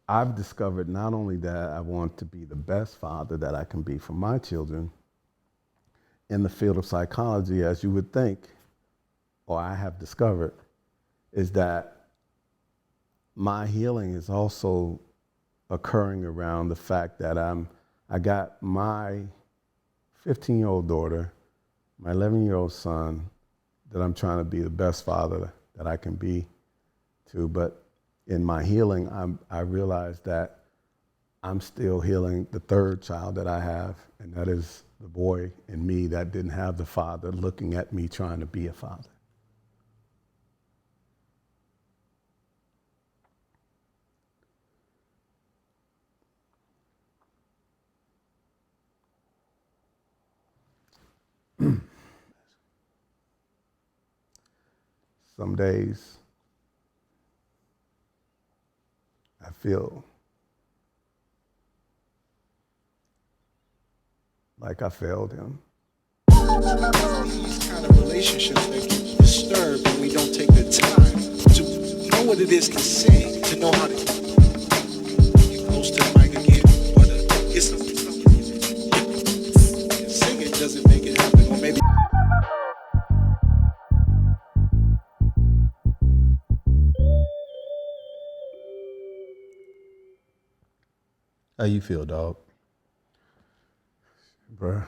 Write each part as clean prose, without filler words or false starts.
I've discovered not only that I want to be the best father that I can be for my children in the field of psychology, as you would think, or I have discovered, is that my healing is also occurring around the fact that I got my 15-year-old daughter, my 11-year-old son, that I'm trying to be the best father that I can be to. But in my healing, I realized that I'm still healing the third child that I have, and that is the boy in me that didn't have the father looking at me trying to be a father. Some days I feel like I failed him. These kind of relationships that get disturbed when we don't take the time to know what it is to sing, to know how to get close to the mic again, or to get something. Singing doesn't make it happen, or maybe. How you feel, dog? Bruh,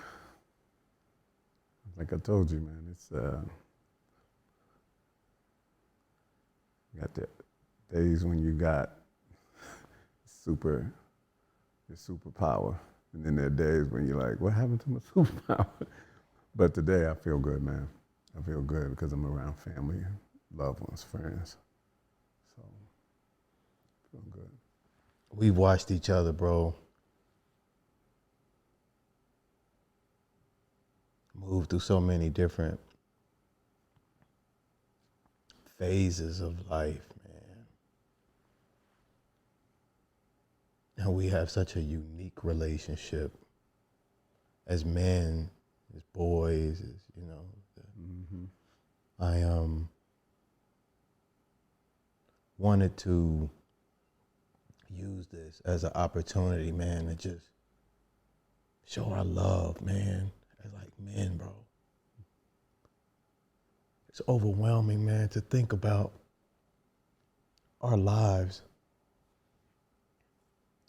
like I told you, man, it's got the days when you got your superpower, and then there are days when you're like, what happened to my superpower? But today I feel good, man. I feel good because I'm around family, loved ones, friends. So, feel good. We've watched each other, bro, move through so many different phases of life, man. And we have such a unique relationship as men, as boys, as, you know. I wanted to use this as an opportunity, man, to just show our love, man, as like men, bro. It's overwhelming, man, to think about our lives,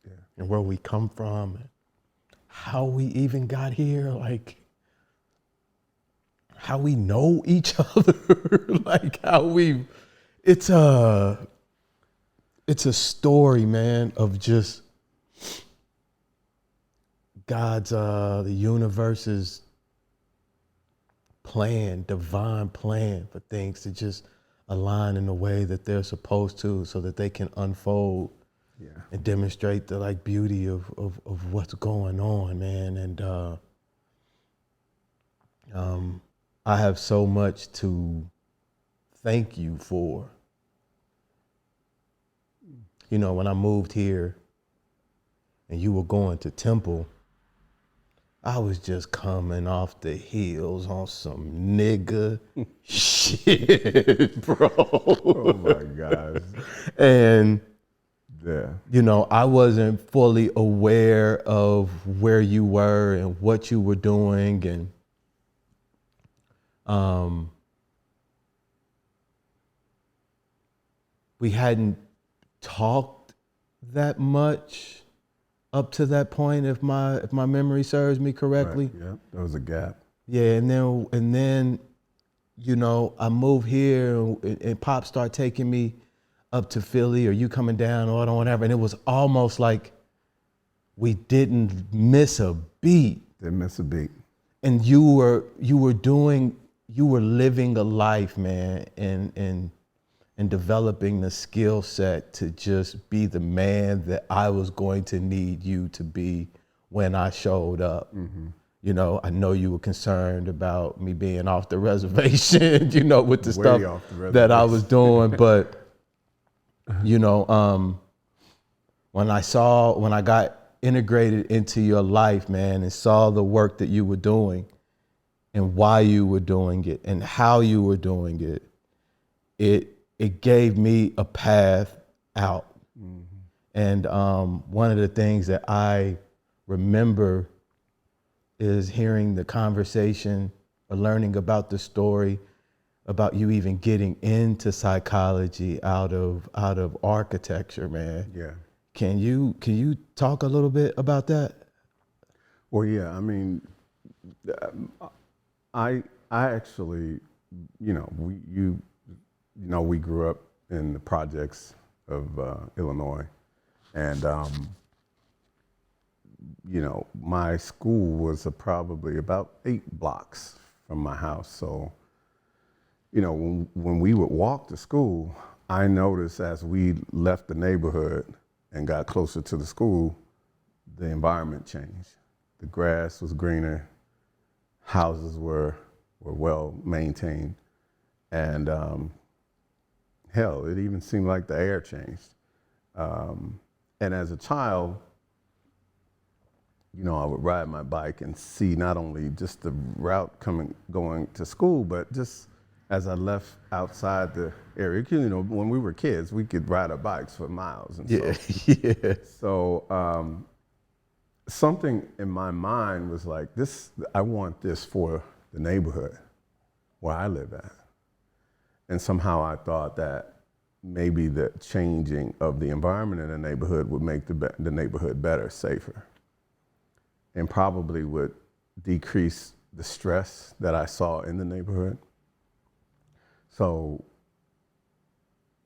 Yeah. and where we come from, and how we even got here, like how we know each other, like how we, it's a story, man, of just God's, the universe's plan, divine plan for things to just align in the way that they're supposed to, so that they can unfold. Yeah. And demonstrate the like beauty of what's going on, man. And I have so much to thank you for. You know, when I moved here and you were going to Temple, I was just coming off the heels on some nigga shit, bro. Oh my gosh. And Yeah. you know, I wasn't fully aware of where you were and what you were doing, and we hadn't talked that much up to that point, if my memory serves me correctly. Right. Yeah. There was a gap. Yeah, and then you know, I moved here, and Pop started taking me up to Philly, or you coming down, or whatever, and it was almost like we didn't miss a beat. Didn't miss a beat. And you were living a life, man, and developing the skill set to just be the man that I was going to need you to be when I showed up. Mm-hmm. You know, I know you were concerned about me being off the reservation, you know, with the Way stuff off the that I reservation. was doing, but you know, when I got integrated into your life, man, and saw the work that you were doing and why you were doing it and how you were doing it, it gave me a path out. Mm-hmm. And one of the things that I remember is hearing the conversation or learning about the story about you even getting into psychology out of architecture, man. Yeah. Can you talk a little bit about that? Well, yeah. I mean, I actually, we grew up in the projects of Illinois, and my school was probably about 8 blocks from my house. So, when we would walk to school, I noticed as we left the neighborhood and got closer to the school, the environment changed. The grass was greener, houses were well maintained, and hell, it even seemed like the air changed. And as a child, I would ride my bike and see not only just the route going to school, but just as I left outside the area, when we were kids, we could ride our bikes for miles. And Yeah, so, yeah. so something in my mind was like, I want this for the neighborhood where I live at. And somehow I thought that maybe the changing of the environment in the neighborhood would make the neighborhood better, safer, and probably would decrease the stress that I saw in the neighborhood. So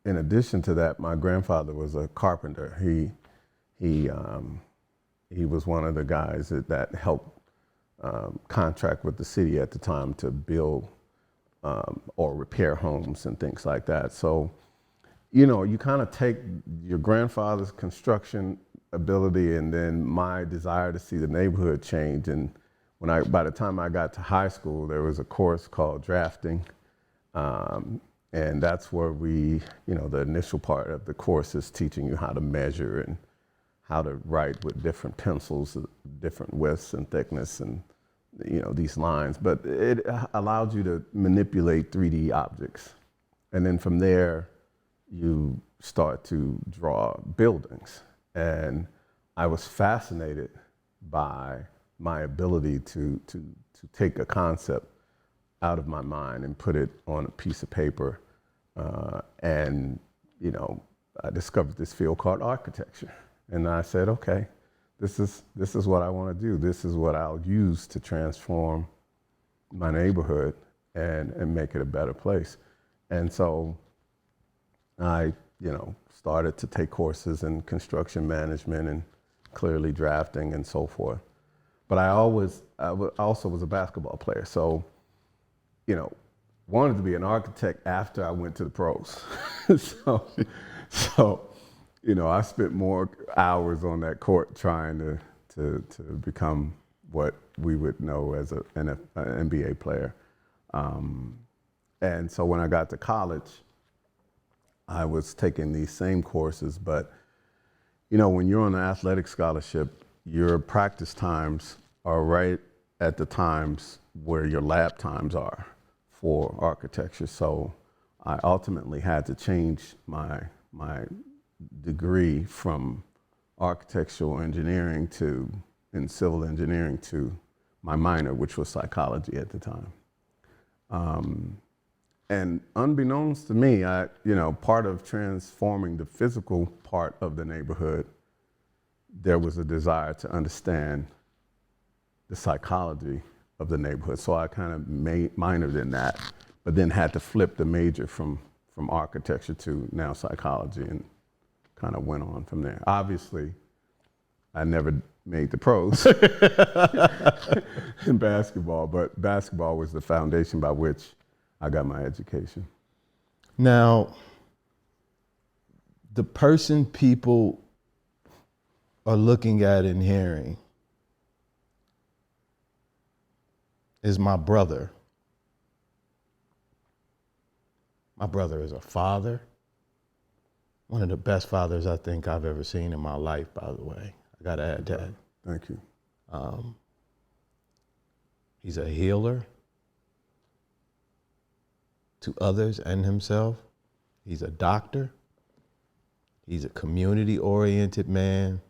in addition to that, my grandfather was a carpenter. He was one of the guys that helped contract with the city at the time to build or repair homes and things like that. So, you kind of take your grandfather's construction ability and then my desire to see the neighborhood change. And by the time I got to high school, there was a course called drafting. And that's where the initial part of the course is teaching you how to measure and how to write with different pencils, different widths and thickness and, these lines. But it allowed you to manipulate 3D objects. And then from there, you start to draw buildings. And I was fascinated by my ability to take a concept out of my mind and put it on a piece of paper. And I discovered this field called architecture. And I said, okay, this is what I want to do. This is what I'll use to transform my neighborhood and make it a better place. And so I, started to take courses in construction management and clearly drafting and so forth. But I also was a basketball player. So, wanted to be an architect after I went to the pros. So, I spent more hours on that court trying to become what we would know as an NBA player. And so when I got to college, I was taking these same courses, but when you're on an athletic scholarship, your practice times are right at the times where your lab times are for architecture. So I ultimately had to change my degree from architectural engineering in civil engineering to my minor, which was psychology at the time. And unbeknownst to me, part of transforming the physical part of the neighborhood, there was a desire to understand the psychology of the neighborhood. So I kind of minored in that, but then had to flip the major from architecture to now psychology and kind of went on from there. Obviously, I never made the pros in basketball, but basketball was the foundation by which I got my education. Now, the person people are looking at and hearing is my brother. My brother is a father. One of the best fathers I think I've ever seen in my life, by the way. I gotta add that. Thank you. He's a healer to others and himself. He's a doctor. He's a community-oriented man,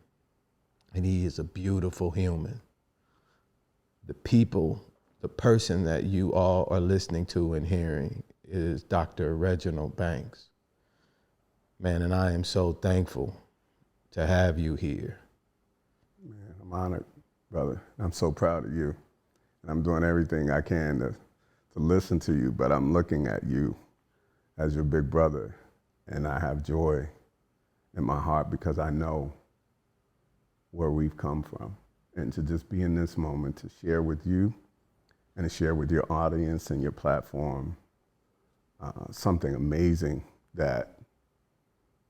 and he is a beautiful human. The person that you all are listening to and hearing is Dr. Reginald Banks. Man, and I am so thankful to have you here. Man, I'm honored, brother. I'm so proud of you. And I'm doing everything I can to listen to you, but I'm looking at you as your big brother, and I have joy in my heart because I know where we've come from. And to just be in this moment to share with you and to share with your audience and your platform something amazing that,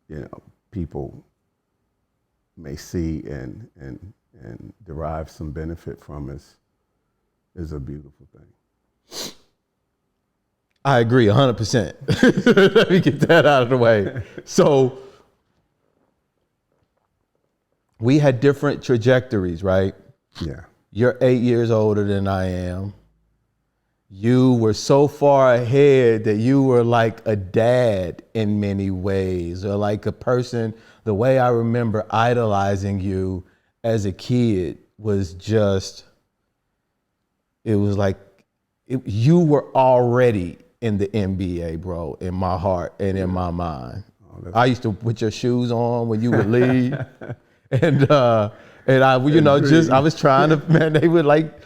you know, people may see and derive some benefit from is a beautiful thing. I agree 100%. Let me get that out of the way. So we had different trajectories, right? Yeah. You're 8 years older than I am. You were so far ahead that you were like a dad in many ways, or like a person. The way I remember idolizing you as a kid was just, it was like you were already in the NBA, bro, in my heart and in my mind. I used to put your shoes on when you would leave. And I, you know, just, I was trying to, man, they would like,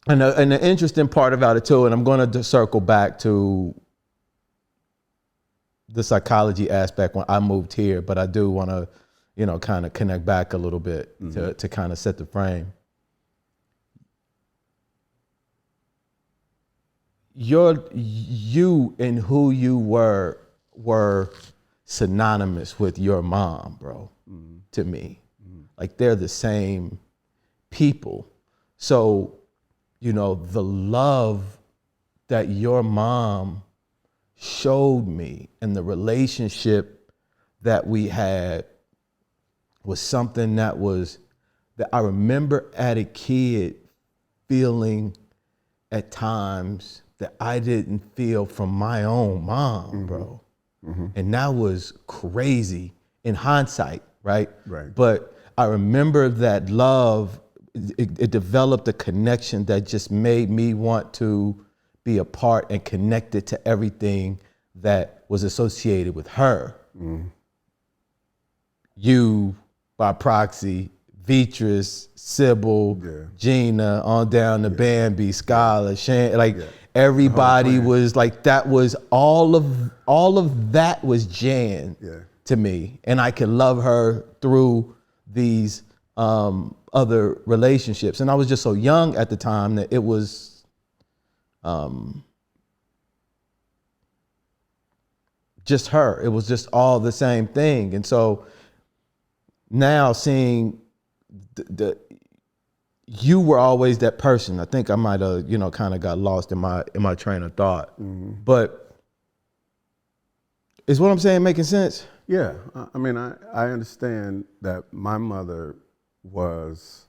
and the interesting part about it too, and I'm going to circle back to the psychology aspect when I moved here, but I do want to, you know, kind of connect back a little bit to kind of set the frame. You and who you were synonymous with your mom, bro, to me. Like they're the same people. So, you know, the love that your mom showed me and the relationship that we had was something that I remember as a kid feeling at times that I didn't feel from my own mom, bro. And that was crazy in hindsight, right? Right. But I remember that love, it developed a connection that just made me want to be a part and connected to everything that was associated with her. You, by proxy, Beatrice, Sybil, Gina, on down to Bambi, Skylar, Shan, like everybody was like, that was all of that was Jan to me. And I could love her through these other relationships. And I was just so young at the time that it was just her. It was just all the same thing. And so now seeing you were always that person. I think I might have, you know, kind of got lost in my train of thought. But is what I'm saying making sense? Yeah, I mean, I understand that my mother was,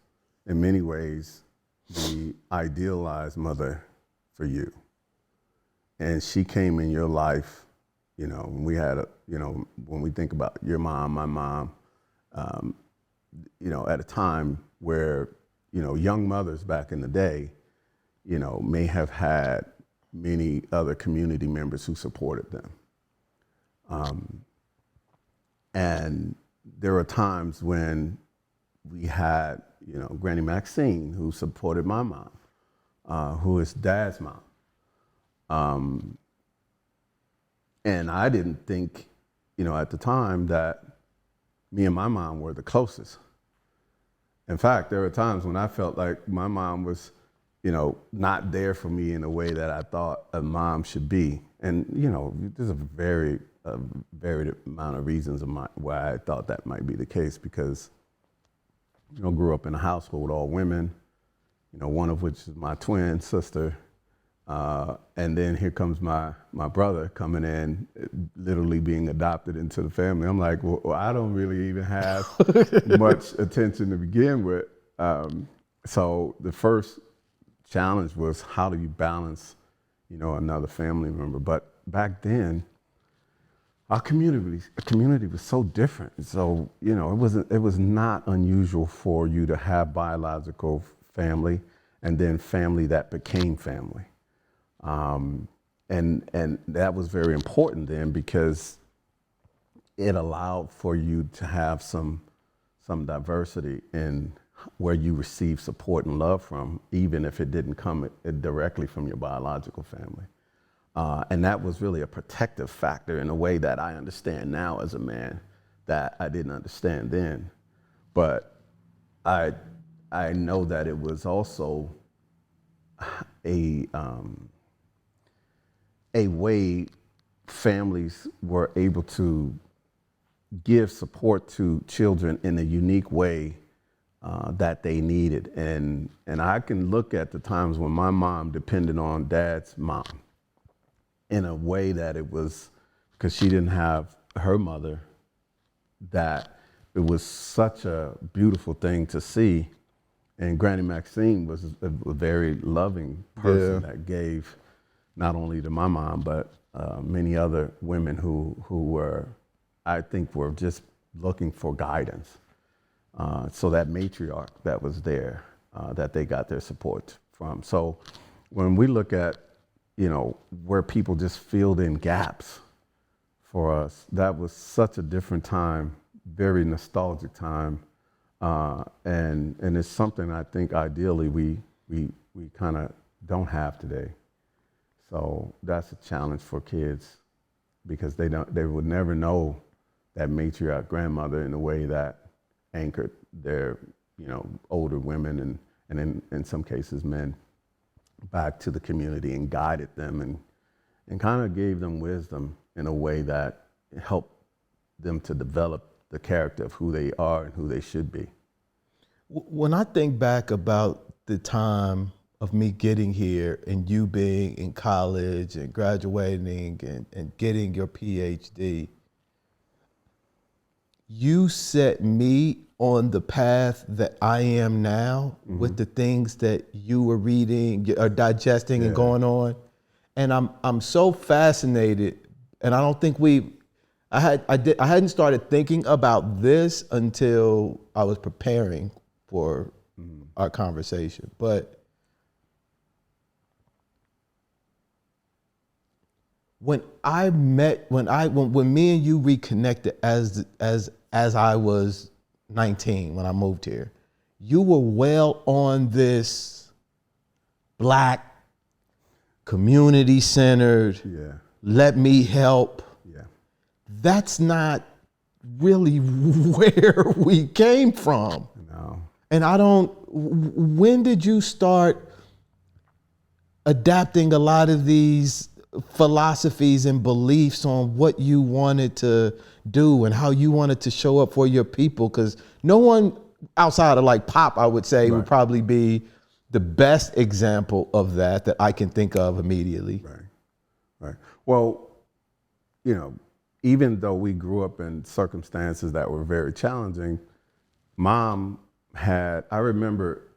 in many ways, the idealized mother for you. And she came in your life, you know, we had when we think about your mom, my mom, you know, at a time where, you know, young mothers back in the day, you know, may have had many other community members who supported them. And there were times when we had, you know, Granny Maxine, who supported my mom, who is Dad's mom. And I didn't think, you know, at the time that me and my mom were the closest. In fact, there were times when I felt like my mom was, you know, not there for me in a way that I thought a mom should be. And, you know, there's a varied amount of reasons why I thought that might be the case, because, you know, grew up in a household, all women, you know, one of which is my twin sister. And then here comes my brother coming in, literally being adopted into the family. I'm like, well, I don't really even have much attention to begin with. So the first challenge was, how do you balance, you know, another family member? But back then, Our community was so different. So, you know, it was not unusual for you to have biological family and then family that became family. And that was very important then because it allowed for you to have some diversity in where you receive support and love from, even if it didn't come directly from your biological family. And that was really a protective factor in a way that I understand now as a man that I didn't understand then. But I know that it was also a way families were able to give support to children in a unique way that they needed. And I can look at the times when my mom depended on dad's mom in a way that it was, because she didn't have her mother, that it was such a beautiful thing to see. And Granny Maxine was a very loving person that gave not only to my mom, but many other women who were, I think, were just looking for guidance. So that matriarch that was there, that they got their support from. So when we look at, you know, where people just filled in gaps for us, that was such a different time, very nostalgic time. And it's something I think ideally we kind of don't have today. So that's a challenge for kids because they would never know that matriarch grandmother in a way that anchored their, you know, older women and in some cases men back to the community and guided them and kind of gave them wisdom in a way that helped them to develop the character of who they are and who they should be. When I think back about the time of me getting here and you being in college and graduating and getting your PhD, you set me on the path that I am now with the things that you were reading or digesting and going on. And I'm so fascinated, and I don't think I hadn't started thinking about this until I was preparing for our conversation. But when me and you reconnected as I was 19 when I moved here, you were well on this Black, community-centered, let me help. That's not really where we came from. No. And when did you start adapting a lot of these philosophies and beliefs on what you wanted to do and how you wanted to show up for your people? Because no one outside of like Pop, I would say, would probably be the best example of that I can think of immediately. Right. Well, you know, even though we grew up in circumstances that were very challenging, Mom I remember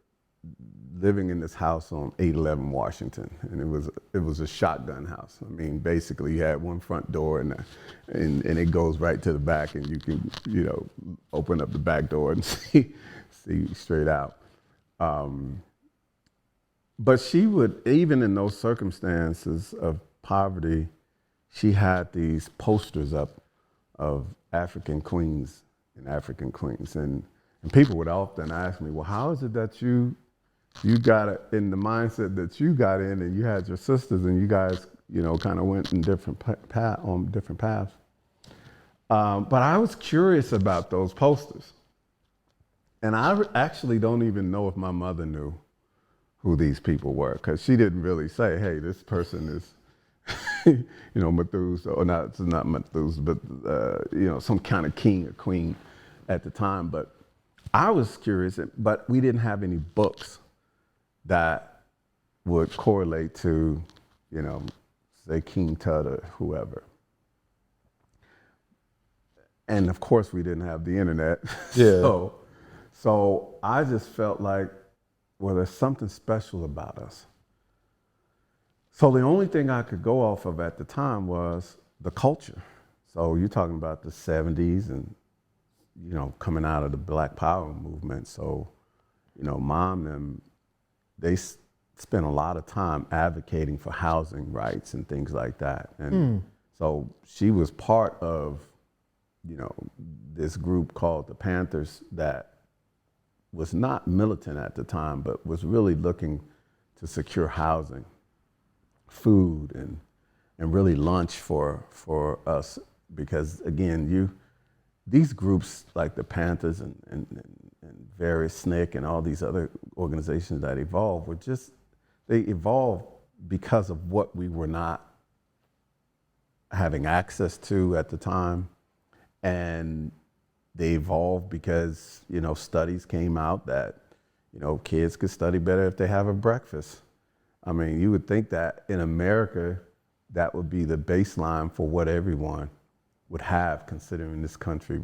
living in this house on 811 Washington, and it was a shotgun house. I mean, basically you had one front door and it goes right to the back, and you can, you know, open up the back door and see straight out. But she would, even in those circumstances of poverty, she had these posters up of African queens and African queens, and people would often ask me, well, how is it that you got it in the mindset that you got in, and you had your sisters, and you guys, you know, kind of went in different paths. But I was curious about those posters, and I actually don't even know if my mother knew who these people were, because she didn't really say, hey, this person is, you know, Methuselah, or not, it's not Methuselah, but you know, some kind of king or queen at the time. But I was curious, but we didn't have any books that would correlate to, you know, say King Tut or whoever. And of course we didn't have the internet. Yeah. So I just felt like, well, there's something special about us. So the only thing I could go off of at the time was the culture. So you're talking about the 70s and, you know, coming out of the Black Power movement. So, you know, mom and them, they spent a lot of time advocating for housing rights and things like that. And so she was part of, you know, this group called the Panthers that was not militant at the time, but was really looking to secure housing, food, and really lunch for us. Because again, these groups like the Panthers and various SNCC and all these other organizations that evolved they evolved because of what we were not having access to at the time. And they evolved because, you know, studies came out that, you know, kids could study better if they have a breakfast. I mean, you would think that in America, that would be the baseline for what everyone would have, considering this country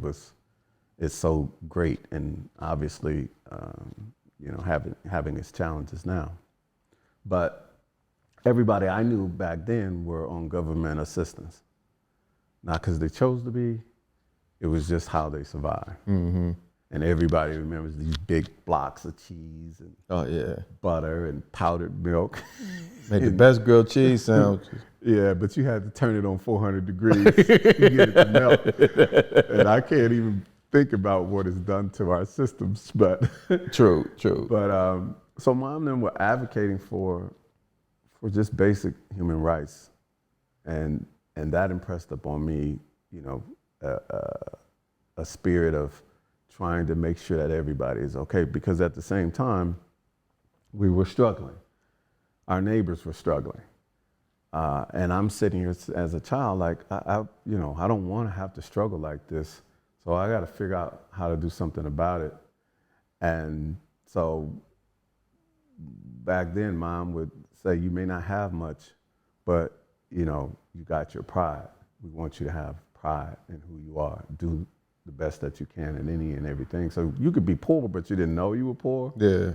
is so great and obviously, you know, having its challenges now. But everybody I knew back then were on government assistance, not because they chose to be. It was just how they survived. Mm-hmm. And everybody remembers these big blocks of cheese and butter and powdered milk. Make the best grilled cheese sandwiches. Yeah, but you had to turn it on 400 degrees to get it to melt. And I can't even think about what it's done to our systems. But True. But so mom and them were advocating for just basic human rights, and that impressed upon me, you know, a spirit of trying to make sure that everybody is okay. Because at the same time, we were struggling. Our neighbors were struggling. And I'm sitting here as a child, like, I don't want to have to struggle like this. So I got to figure out how to do something about it. And so back then, mom would say, you may not have much, but, you know, you got your pride. We want you to have pride in who you are. Do the best that you can in any and everything. So you could be poor, but you didn't know you were poor. Yeah.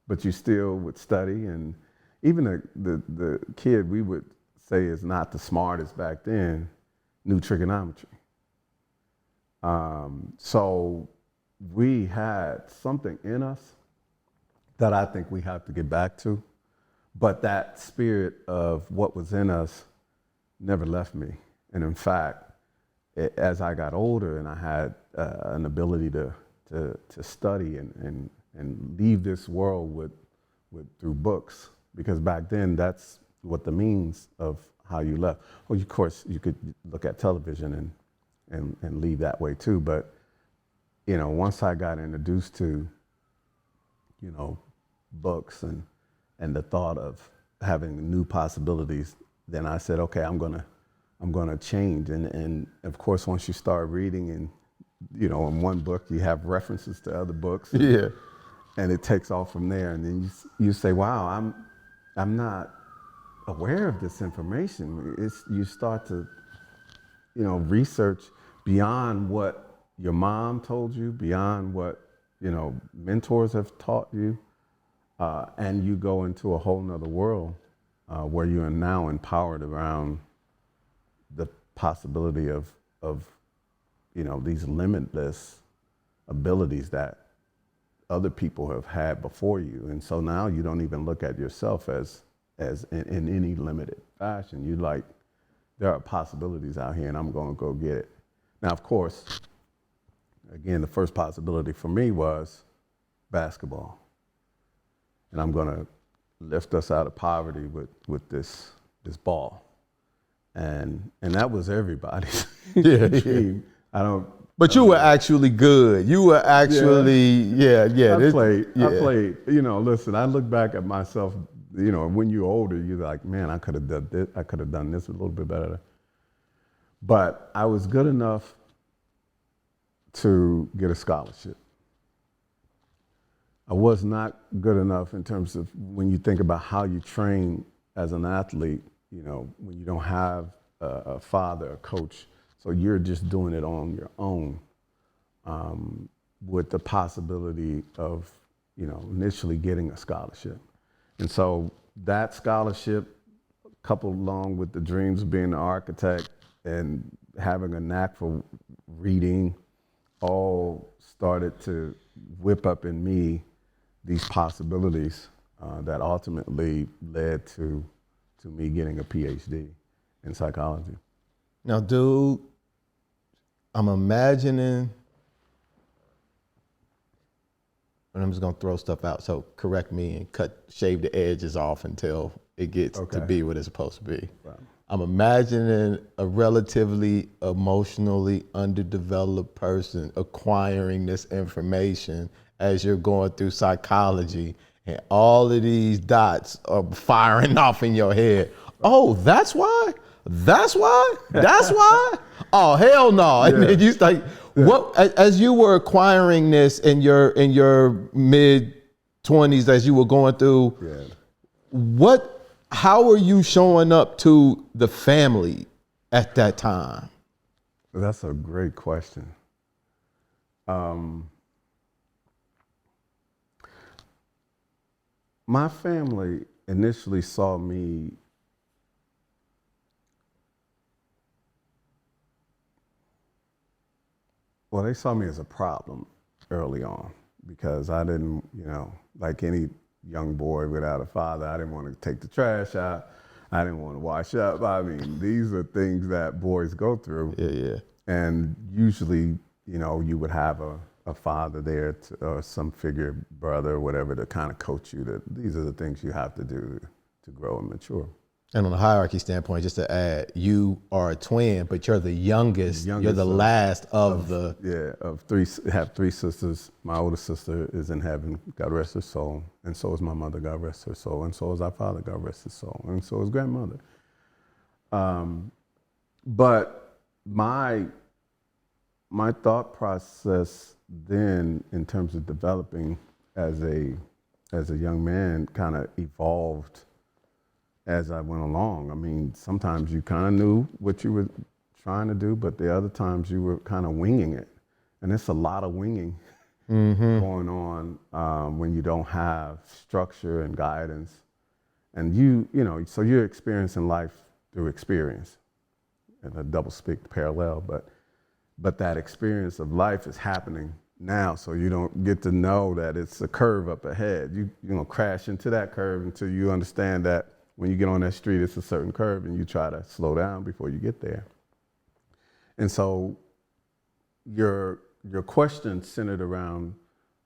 But you still would study. And even the kid we would say is not the smartest back then knew trigonometry. So we had something in us that I think we have to get back to. But that spirit of what was in us never left me. And in fact, as I got older and I had an ability to study and leave this world with through books, because back then that's what the means of how you left. Well, of course, you could look at television and leave that way too. But, you know, once I got introduced to, you know, books and the thought of having new possibilities, then I said, okay, I'm gonna change. And of course, once you start reading and, you know, in one book, you have references to other books. Yeah. And it takes off from there. And then you say, wow, I'm not aware of this information. You start to, you know, research beyond what your mom told you, beyond what, you know, mentors have taught you. And you go into a whole nother world where you are now empowered around the possibility of, you know, these limitless abilities that other people have had before you. And so now you don't even look at yourself as in any limited fashion. You like, there are possibilities out here and I'm going to go get it. Now, of course, again, the first possibility for me was basketball. And I'm going to lift us out of poverty with this ball. And that was everybody's dream. But you were actually good. You were actually, I played. You know, listen, I look back at myself, you know, when you're older, you're like, man, I could have done this. I could have done this a little bit better. But I was good enough to get a scholarship. I was not good enough in terms of when you think about how you train as an athlete, you know, when you don't have a father, a coach, so you're just doing it on your own, with the possibility of, you know, initially getting a scholarship. And so that scholarship, coupled along with the dreams of being an architect, and having a knack for reading all started to whip up in me these possibilities that ultimately led to me getting a PhD in psychology. Now, dude, I'm imagining, and I'm just gonna throw stuff out, so correct me and shave the edges off until it gets to be what it's supposed to be. Right. I'm imagining a relatively emotionally underdeveloped person acquiring this information as you're going through psychology, and all of these dots are firing off in your head. Oh, that's why? That's why? That's why? Oh, hell no. And then you like, what, as you were acquiring this in your mid 20s, as you were going through, how are you showing up to the family at that time? That's a great question. My family initially saw me they saw me as a problem early on because I didn't, like any young boy without a father, I didn't want to take the trash out. I didn't want to wash up. I mean, these are things that boys go through. Yeah. And usually, you would have a father there or some figure, brother or whatever, to kind of coach you that these are the things you have to do to grow and mature. And on a hierarchy standpoint, just to add, you are a twin, but you're the youngest. You're the last of the... Yeah, of three. Have three sisters. My oldest sister is in heaven, God rest her soul. And so is my mother, God rest her soul. And so is our father, God rest his soul. And so is grandmother. But my thought process then, in terms of developing as a young man, kind of evolved as I went along. I mean, sometimes you kind of knew what you were trying to do, but the other times you were kind of winging it. And it's a lot of winging going on when you don't have structure and guidance. And so you're experiencing life through experience. And a double speak parallel, but that experience of life is happening now, so you don't get to know that it's a curve up ahead. You crash into that curve until you understand that when you get on that street, it's a certain curve, and you try to slow down before you get there. And so your question centered around,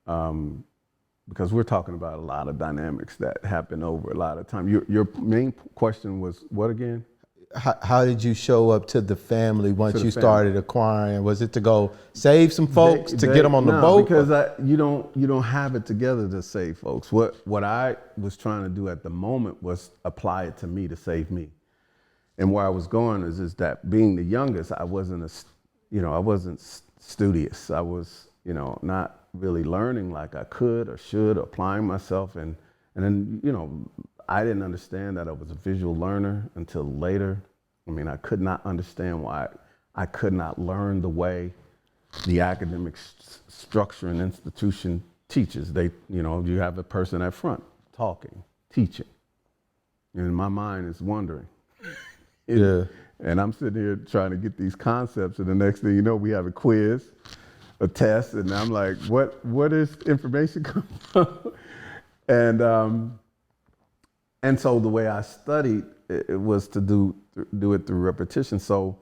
because we're talking about a lot of dynamics that happen over a lot of time. Your main question was what again? How did you show up to the family once you started acquiring? Was it to go save some folks, to get them on the boat? Because you don't have it together to save folks. What I was trying to do at the moment was apply it to me to save me. And where I was going is that being the youngest, I wasn't studious. I was not really learning like I could or should, applying myself, and then I didn't understand that I was a visual learner until later. I mean, I could not understand why I could not learn the way the academic structure and institution teaches. You have a person at front talking, teaching, and my mind is wandering. And I'm sitting here trying to get these concepts, and the next thing you know, we have a quiz, a test, and I'm like, what is information coming from? And so the way I studied it was to do it through repetition. So,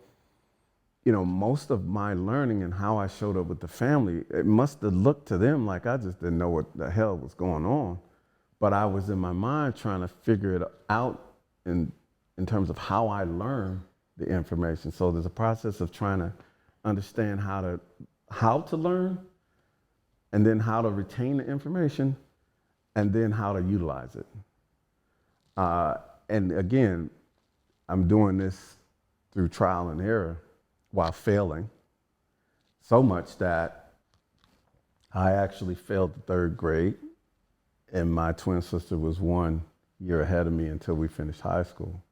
most of my learning and how I showed up with the family, it must have looked to them like I just didn't know what the hell was going on. But I was in my mind trying to figure it out in terms of how I learn the information. So there's a process of trying to understand how to learn, and then how to retain the information, and then how to utilize it. And again, I'm doing this through trial and error while failing so much that I actually failed the third grade, and my twin sister was 1 year ahead of me until we finished high school.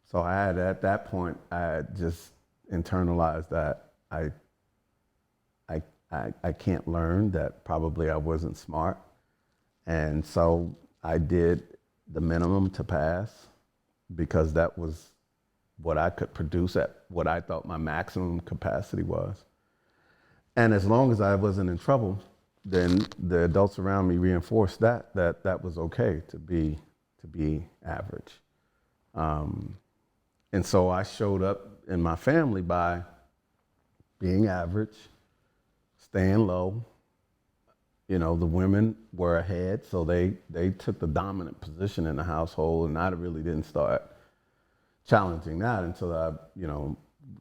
So at that point, I had just internalized that I can't learn, that probably I wasn't smart. And so I did the minimum to pass, because that was what I could produce at what I thought my maximum capacity was. And as long as I wasn't in trouble, then the adults around me reinforced that was okay to be average. And so I showed up in my family by being average, staying low. You know, the women were ahead, so they took the dominant position in the household, and I really didn't start challenging that until I,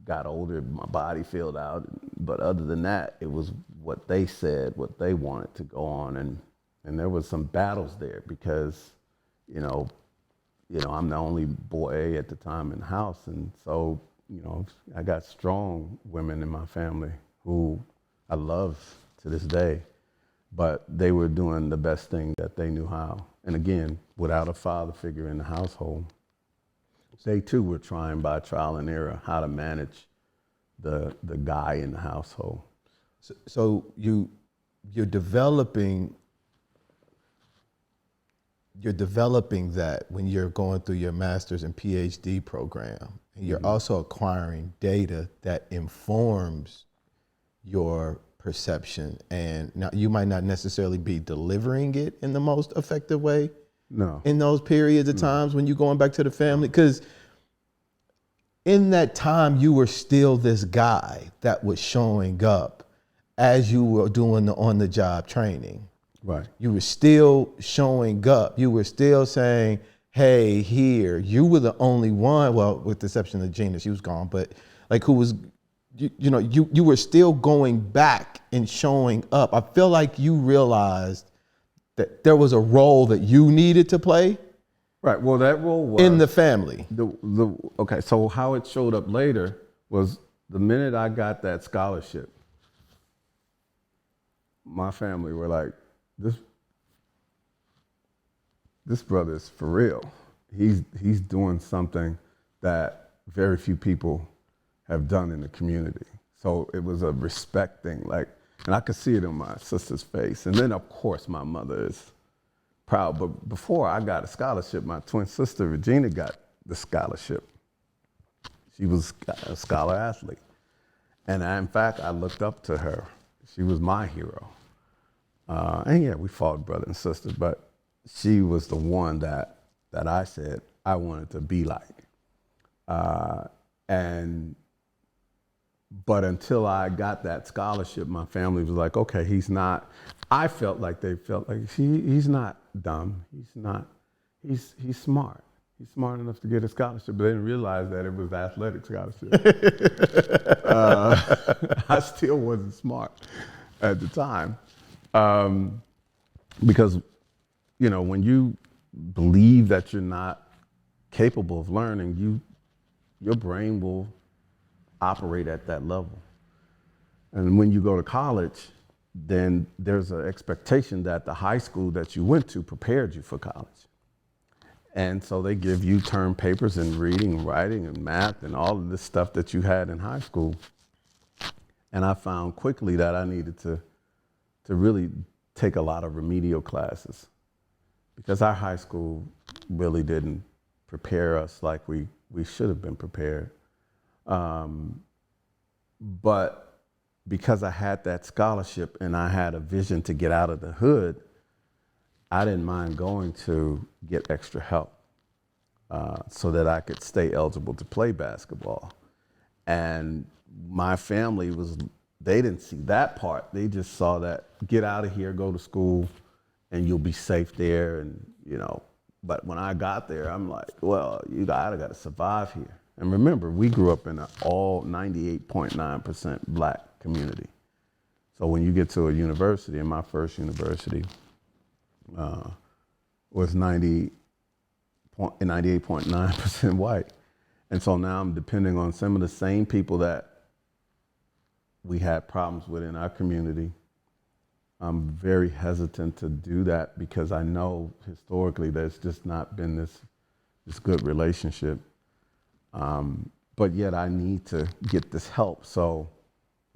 got older, my body filled out. But other than that, it was what they said, what they wanted to go on, and there was some battles there because, I'm the only boy at the time in the house, and so, I got strong women in my family who I love to this day. But they were doing the best thing that they knew how. And again, without a father figure in the household, they too were trying by trial and error how to manage the guy in the household. So you're developing that when you're going through your master's and PhD program. And you're also acquiring data that informs your perception, and now you might not necessarily be delivering it in the most effective way. No. In those periods of times when you're going back to the family, because in that time you were still this guy that was showing up as you were doing the on-the-job training. Right. You were still showing up. You were still saying, hey, here. You were the only one, well, with the exception of Gina, she was gone, but like who was, you were still going back and showing up. I feel like you realized that there was a role that you needed to play. Right. Well, that role was in the family. Okay. So how it showed up later was the minute I got that scholarship, my family were like, this brother is for real. He's doing something that very few people have done in the community. So it was a respect thing, and I could see it in my sister's face. And then of course my mother is proud. But before I got a scholarship, my twin sister Regina got the scholarship. She was a scholar athlete. And in fact, I looked up to her. She was my hero. And yeah, we fought brother and sister, but she was the one that I said I wanted to be like. But until I got that scholarship, my family was like, okay, he's not, I felt like they felt like he's not dumb. He's smart. He's smart enough to get a scholarship, but they didn't realize that it was athletic scholarship. I still wasn't smart at the time. Because, when you believe that you're not capable of learning, your brain will operate at that level. And when you go to college, then there's an expectation that the high school that you went to prepared you for college. And so they give you term papers in reading and writing and math and all of this stuff that you had in high school. And I found quickly that I needed to really take a lot of remedial classes because our high school really didn't prepare us like we should have been prepared. But because I had that scholarship and I had a vision to get out of the hood, I didn't mind going to get extra help so that I could stay eligible to play basketball. And my family they didn't see that part. They just saw that get out of here, go to school, and you'll be safe there. And, but when I got there, I'm like, well, I got to survive here. And remember, we grew up in an all 98.9% black community. So when you get to a university, and my first university was 98.9% white. And so now I'm depending on some of the same people that we had problems with in our community. I'm very hesitant to do that because I know historically there's just not been this good relationship. But yet I need to get this help. So,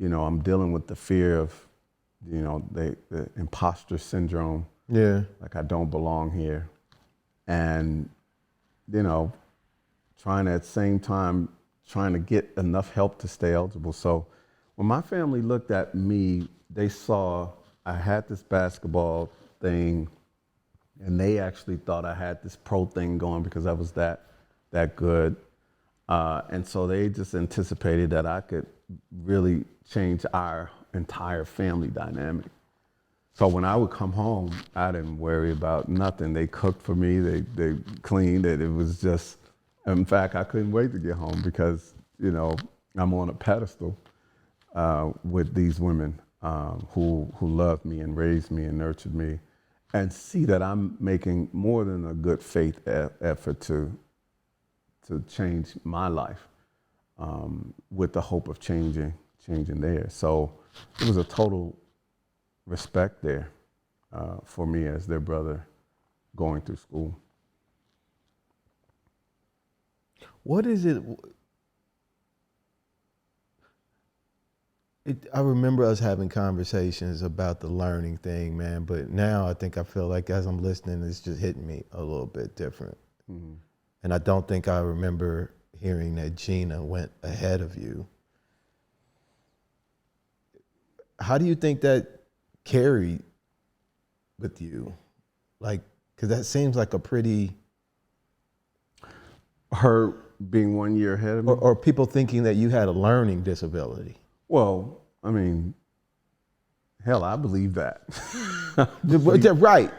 I'm dealing with the fear of, the imposter syndrome. Yeah. Like I don't belong here. And, trying to, at the same time, trying to get enough help to stay eligible. So when my family looked at me, they saw I had this basketball thing, and they actually thought I had this pro thing going because I was that good. And so they just anticipated that I could really change our entire family dynamic. So when I would come home, I didn't worry about nothing. They cooked for me, they cleaned it. It was just, in fact, I couldn't wait to get home because, you know, I'm on a pedestal with these women who loved me and raised me and nurtured me, and see that I'm making more than a good faith effort to change my life with the hope of changing theirs. So it was a total respect there for me as their brother going through school. What is it? I remember us having conversations about the learning thing, man, but now I think I feel like as I'm listening, it's just hitting me a little bit different. Mm-hmm. And I don't think I remember hearing that Gina went ahead of you. How do you think that carried with you? Like, because that seems like a pretty... Her being 1 year ahead of me? Or people thinking that you had a learning disability. Well, I mean, hell, I believe that. Right,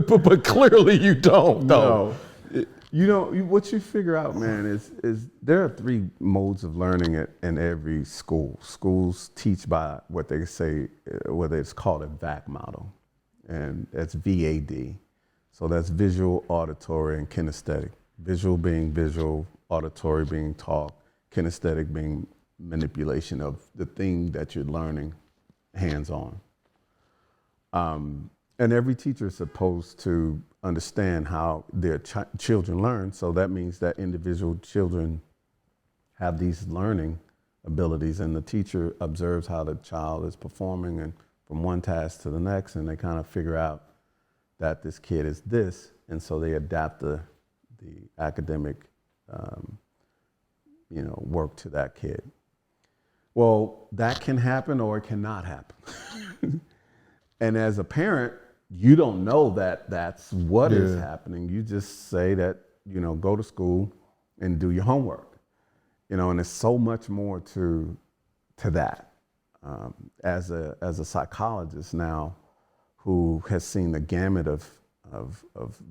but clearly you don't, though. No. You know, what you figure out, man, is there are 3 modes of learning in every school. Schools teach by what they say, whether it's called a VAC model, and that's VAD. So that's visual, auditory, and kinesthetic. Visual being visual, auditory being talk, kinesthetic being manipulation of the thing that you're learning hands-on. And every teacher is supposed to understand how their children learn. So that means that individual children have these learning abilities, and the teacher observes how the child is performing and from one task to the next, and they kind of figure out that this kid is this, and so they adapt the academic work to that kid. Well, that can happen or it cannot happen. And as a parent, you don't know that that's what is happening. You just say that, go to school and do your homework. And there's so much more to that. As a psychologist now who has seen the gamut of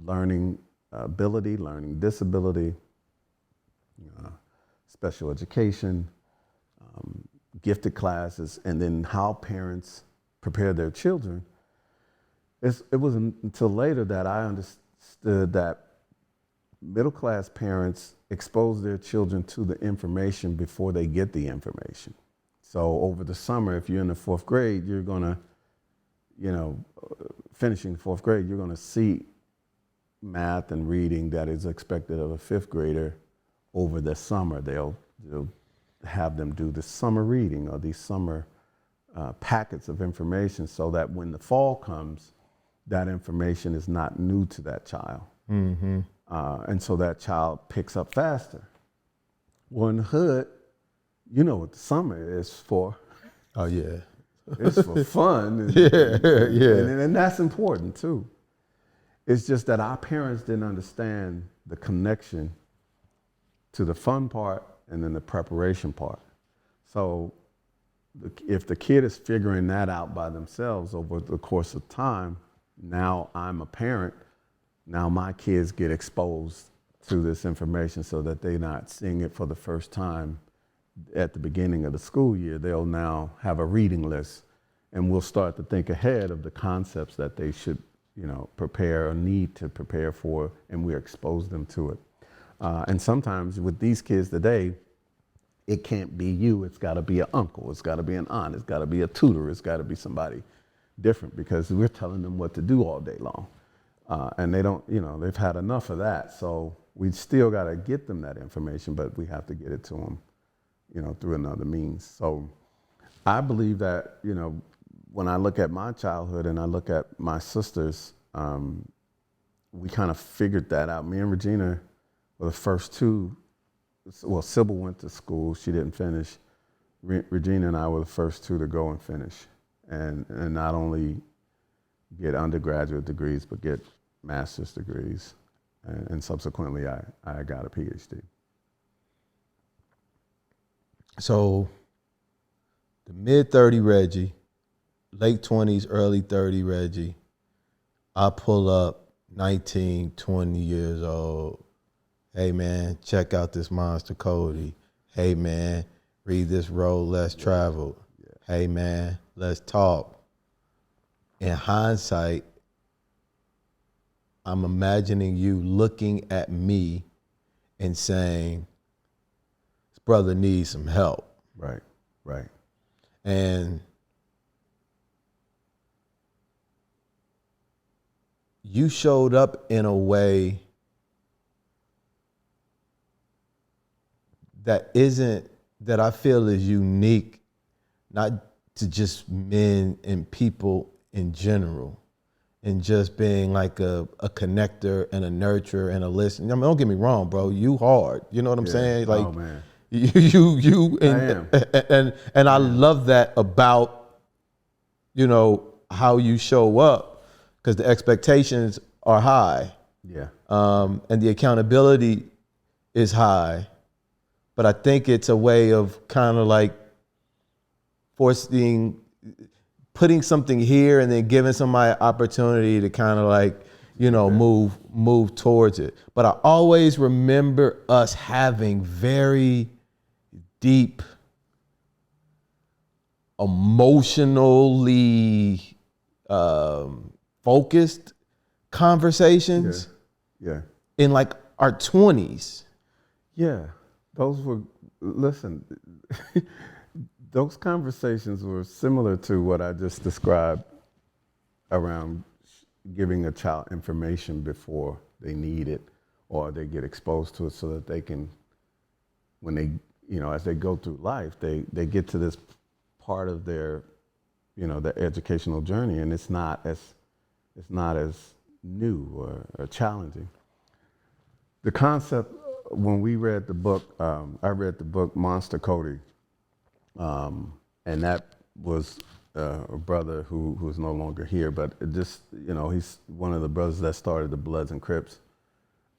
learning ability, learning disability, special education, gifted classes, and then how parents prepare their children. It wasn't until later that I understood that middle-class parents expose their children to the information before they get the information. So over the summer, if you're in the 4th grade, you're gonna, finishing the 4th grade, you're gonna see math and reading that is expected of a 5th grader over the summer. They'll have them do the summer reading or these summer packets of information so that when the fall comes, that information is not new to that child. Mm-hmm. And so that child picks up faster. Well, in the hood, you know what the summer is for. Oh, yeah. It's for fun. And, and that's important, too. It's just that our parents didn't understand the connection to the fun part and then the preparation part. So if the kid is figuring that out by themselves over the course of time, now I'm a parent, now my kids get exposed to this information so that they're not seeing it for the first time at the beginning of the school year. They'll now have a reading list, and we'll start to think ahead of the concepts that they should, prepare or need to prepare for, and we expose them to it. And sometimes with these kids today, it can't be you. It's got to be an uncle. It's got to be an aunt. It's got to be a tutor. It's got to be somebody different because we're telling them what to do all day long. And they don't, they've had enough of that. So we still got to get them that information, but we have to get it to them, through another means. So I believe that, when I look at my childhood and I look at my sisters, we kind of figured that out. Me and Regina were the first 2 well, Sybil went to school. She didn't finish. Regina and I were the first two to go and finish, and not only get undergraduate degrees, but get master's degrees. And subsequently, I got a PhD. So the mid-30 Reggie, late 20s, early 30 Reggie, I pull up 19, 20 years old. Hey, man, check out this Monster Cody. Hey, man, read this Road Less Traveled. Yeah. Hey, man, let's talk. In hindsight, I'm imagining you looking at me and saying, this brother needs some help. Right, right. And you showed up in a way that I feel is unique, not to just men and people in general, and just being like a connector and a nurturer and a listener. I mean, don't get me wrong, bro. You hard. You know what I'm saying? Like, oh man, you and I love that about, how you show up, because the expectations are high. Yeah. And the accountability is high, but I think it's a way of kind of like putting something here and then giving somebody opportunity to kind of like, move towards it. But I always remember us having very deep, emotionally focused conversations. Yeah. In like our 20s. Yeah. Listen, those conversations were similar to what I just described around giving a child information before they need it or they get exposed to it, so that they can, when they, as they go through life, they get to this part of their, their educational journey, and it's not as new or challenging. The concept, when we read the book, I read the book Monster Cody, and that was a brother who's no longer here, but he's one of the brothers that started the Bloods and Crips,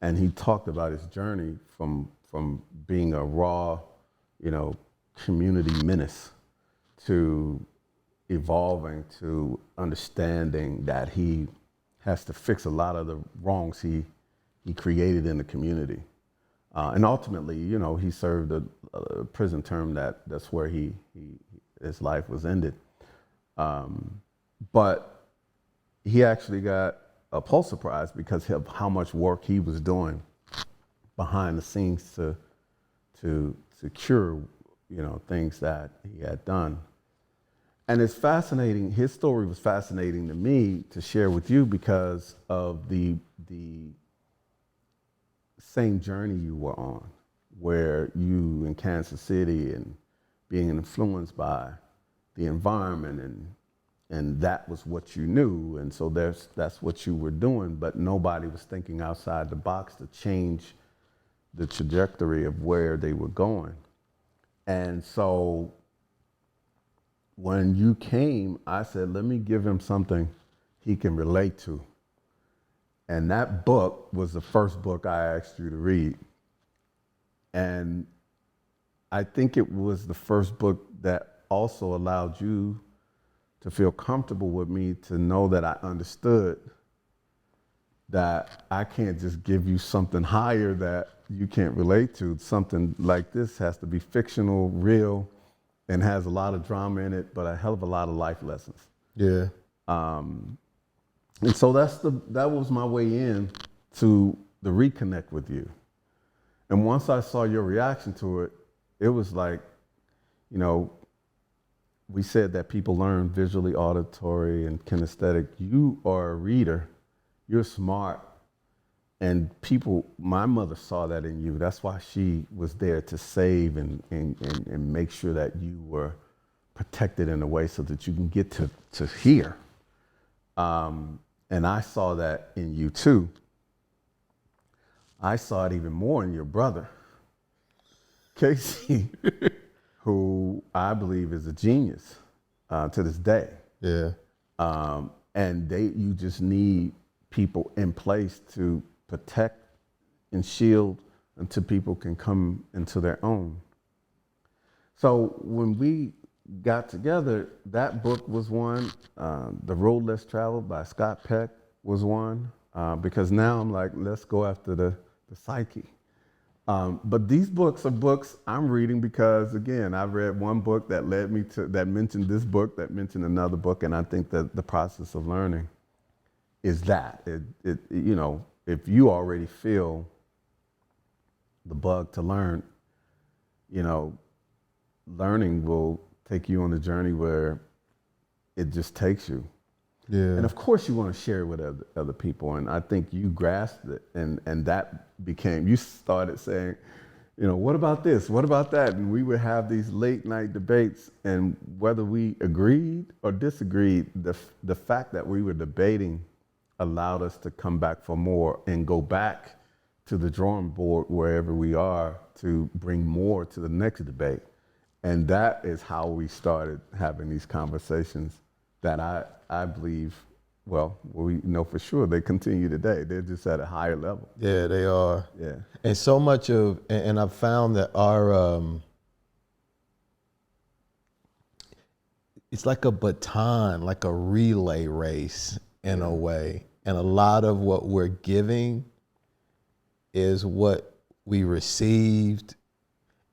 and he talked about his journey from being a raw, community menace to evolving to understanding that he has to fix a lot of the wrongs he created in the community. And ultimately, he served a prison term that's where his life was ended. But he actually got a Pulitzer Prize because of how much work he was doing behind the scenes to cure, things that he had done. And it's fascinating. His story was fascinating to me to share with you because of the same journey you were on, where you in Kansas City and being influenced by the environment and that was what you knew, and so that's what you were doing, but nobody was thinking outside the box to change the trajectory of where they were going. And so when you came, I said, let me give him something he can relate to. And that book was the first book I asked you to read. And I think it was the first book that also allowed you to feel comfortable with me, to know that I understood that I can't just give you something higher that you can't relate to. Something like this has to be fictional, real, and has a lot of drama in it, but a hell of a lot of life lessons. Yeah. And so that was my way in to the reconnect with you. And once I saw your reaction to it, it was like, we said that people learn visually, auditory, and kinesthetic. You are a reader. You're smart. And my mother saw that in you. That's why she was there to save and make sure that you were protected in a way so that you can get to hear. And I saw that in you too. I saw it even more in your brother. Casey, who I believe is a genius to this day. Yeah. And you just need people in place to protect and shield until people can come into their own. So when we got together, that book was one. The Road Less Traveled by Scott Peck was one. Because now I'm like, let's go after the psyche. But these books are books I'm reading because, again, I read one book that led me to, that mentioned this book, that mentioned another book, and I think that the process of learning is that. You know, if you already feel the bug to learn, you know, learning will take you on a journey where it just takes you. Yeah. And of course you want to share it with other people. And I think you grasped it, and that became, you started saying, you know, what about this? What about that? And we would have these late night debates, and whether we agreed or disagreed, the fact that we were debating allowed us to come back for more and go back to the drawing board wherever we are to bring more to the next debate. And that is how we started having these conversations that I believe, well, we know for sure they continue today. They're just at a higher level. Yeah, they are. Yeah. And so much of, and I've found that our, it's like a baton, like a relay race in a way. And a lot of what we're giving is what we received,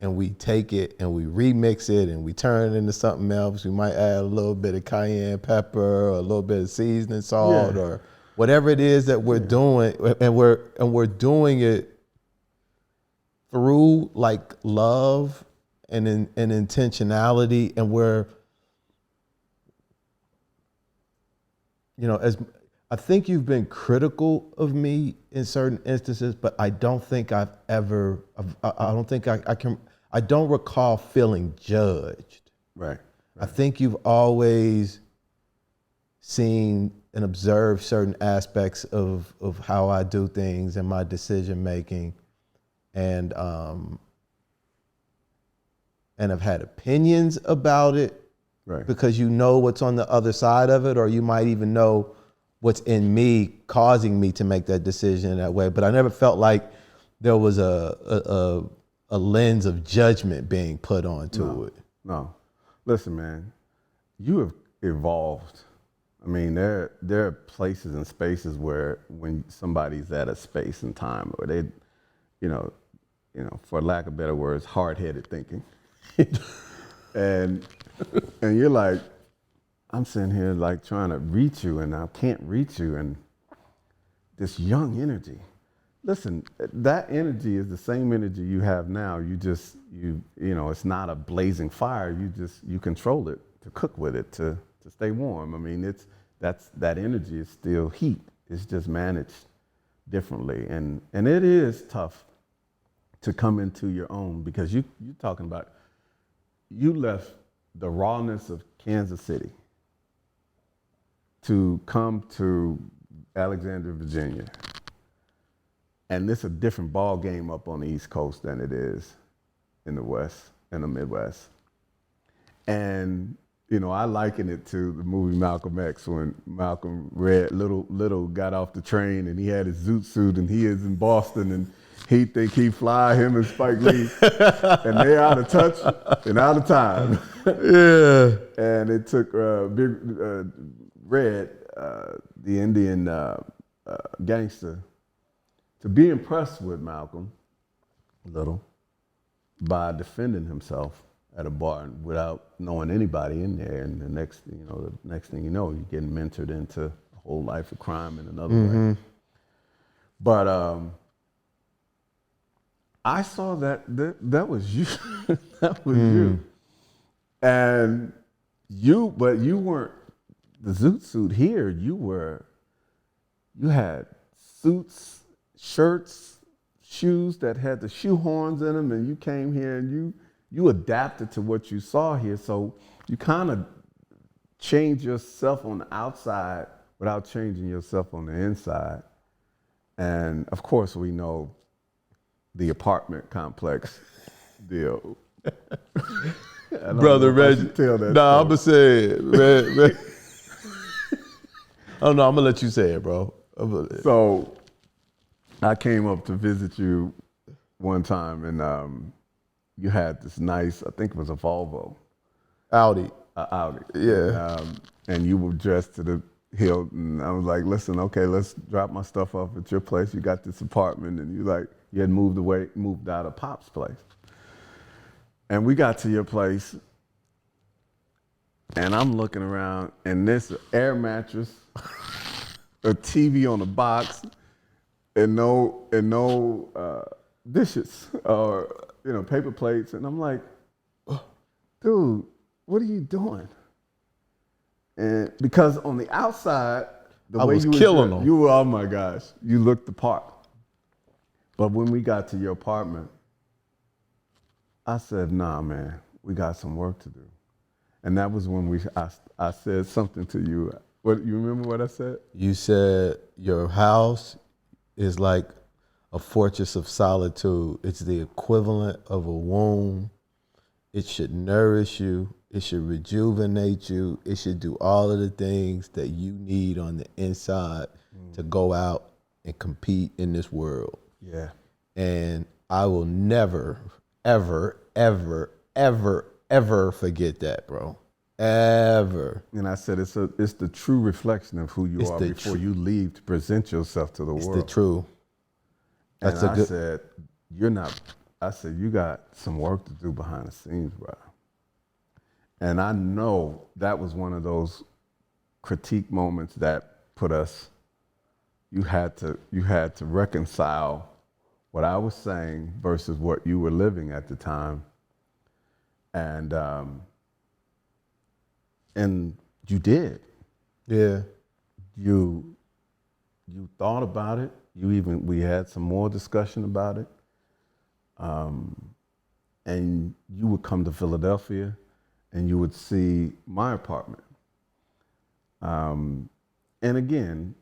and we take it and we remix it and we turn it into something else. We might add a little bit of cayenne pepper or a little bit of seasoning salt or whatever it is that we're doing, and we're doing it through like love and intentionality, and we're, you know, as I think you've been critical of me in certain instances, but I don't think I don't think I can, I don't recall feeling judged. Right. I think you've always seen and observed certain aspects of how I do things and my decision making, and have had opinions about it, Right. because you know what's on the other side of it, or you might even know what's in me causing me to make that decision in that way. But I never felt like there was a lens of judgment being put onto it. No. Listen, man, you have evolved. I mean, there are places and spaces where when somebody's at a space and time where they, you know, for lack of better words, hard-headed thinking. and you're like, I'm sitting here like trying to reach you, and I can't reach you, and this young energy. Listen, that energy is the same energy you have now. You know, it's not a blazing fire. You control it to cook with it, to stay warm. I mean, that energy is still heat. It's just managed differently, and it is tough to come into your own, because you're talking about, you left the rawness of Kansas City to come to Alexandria, Virginia. And it's a different ball game up on the East Coast than it is in the West, in the Midwest. And, you know, I liken it to the movie Malcolm X, when Malcolm Little got off the train and he had his zoot suit and he is in Boston and he think he fly, him and Spike Lee, and they out of touch and out of time. Yeah. And it took Red, the Indian gangster, to be impressed with Malcolm Little by defending himself at a bar without knowing anybody in there. And the next thing you know, you're getting mentored into a whole life of crime in another way. But I saw that was you. That was you. And but you weren't the zoot suit here. You had suits, shirts, shoes that had the shoe horns in them, and you came here and you adapted to what you saw here. So you kind of changed yourself on the outside without changing yourself on the inside. And of course, we know the apartment complex deal. I don't Brother know if I Reggie. should tell that Nah, I'm story. going to say it. Oh, no, I'm going to let you say it, bro. So I came up to visit you one time, and you had this nice, I think it was a Volvo, Audi. Audi. Yeah. And you were dressed to the hilt, and I was like, listen, okay, let's drop my stuff off at your place. You got this apartment, and you had moved out of Pop's place. And we got to your place, and I'm looking around, and this air mattress, a TV on the box, and no dishes or paper plates, and I'm like, dude, what are you doing? And because on the outside, the I way was you were killing dressed, them. you were, oh my gosh, you looked the part. But when we got to your apartment, I said, nah, man, we got some work to do. And that was when I said something to you. What, you remember what I said? You said your house is like a fortress of solitude. It's the equivalent of a womb. It should nourish you. It should rejuvenate you. It should do all of the things that you need on the inside to go out and compete in this world. Yeah. And I will never, ever, ever, ever, ever forget that, bro. Ever. And I said, it's the true reflection of who you It's are the before you leave to present yourself to the It's world. the true. That's and a good. I said, I said, you got some work to do behind the scenes, bro. And I know that was one of those critique moments that put us, you had to reconcile what I was saying versus what you were living at the time. And you did. Yeah. You thought about it. We had some more discussion about it. And you would come to Philadelphia and you would see my apartment. And again,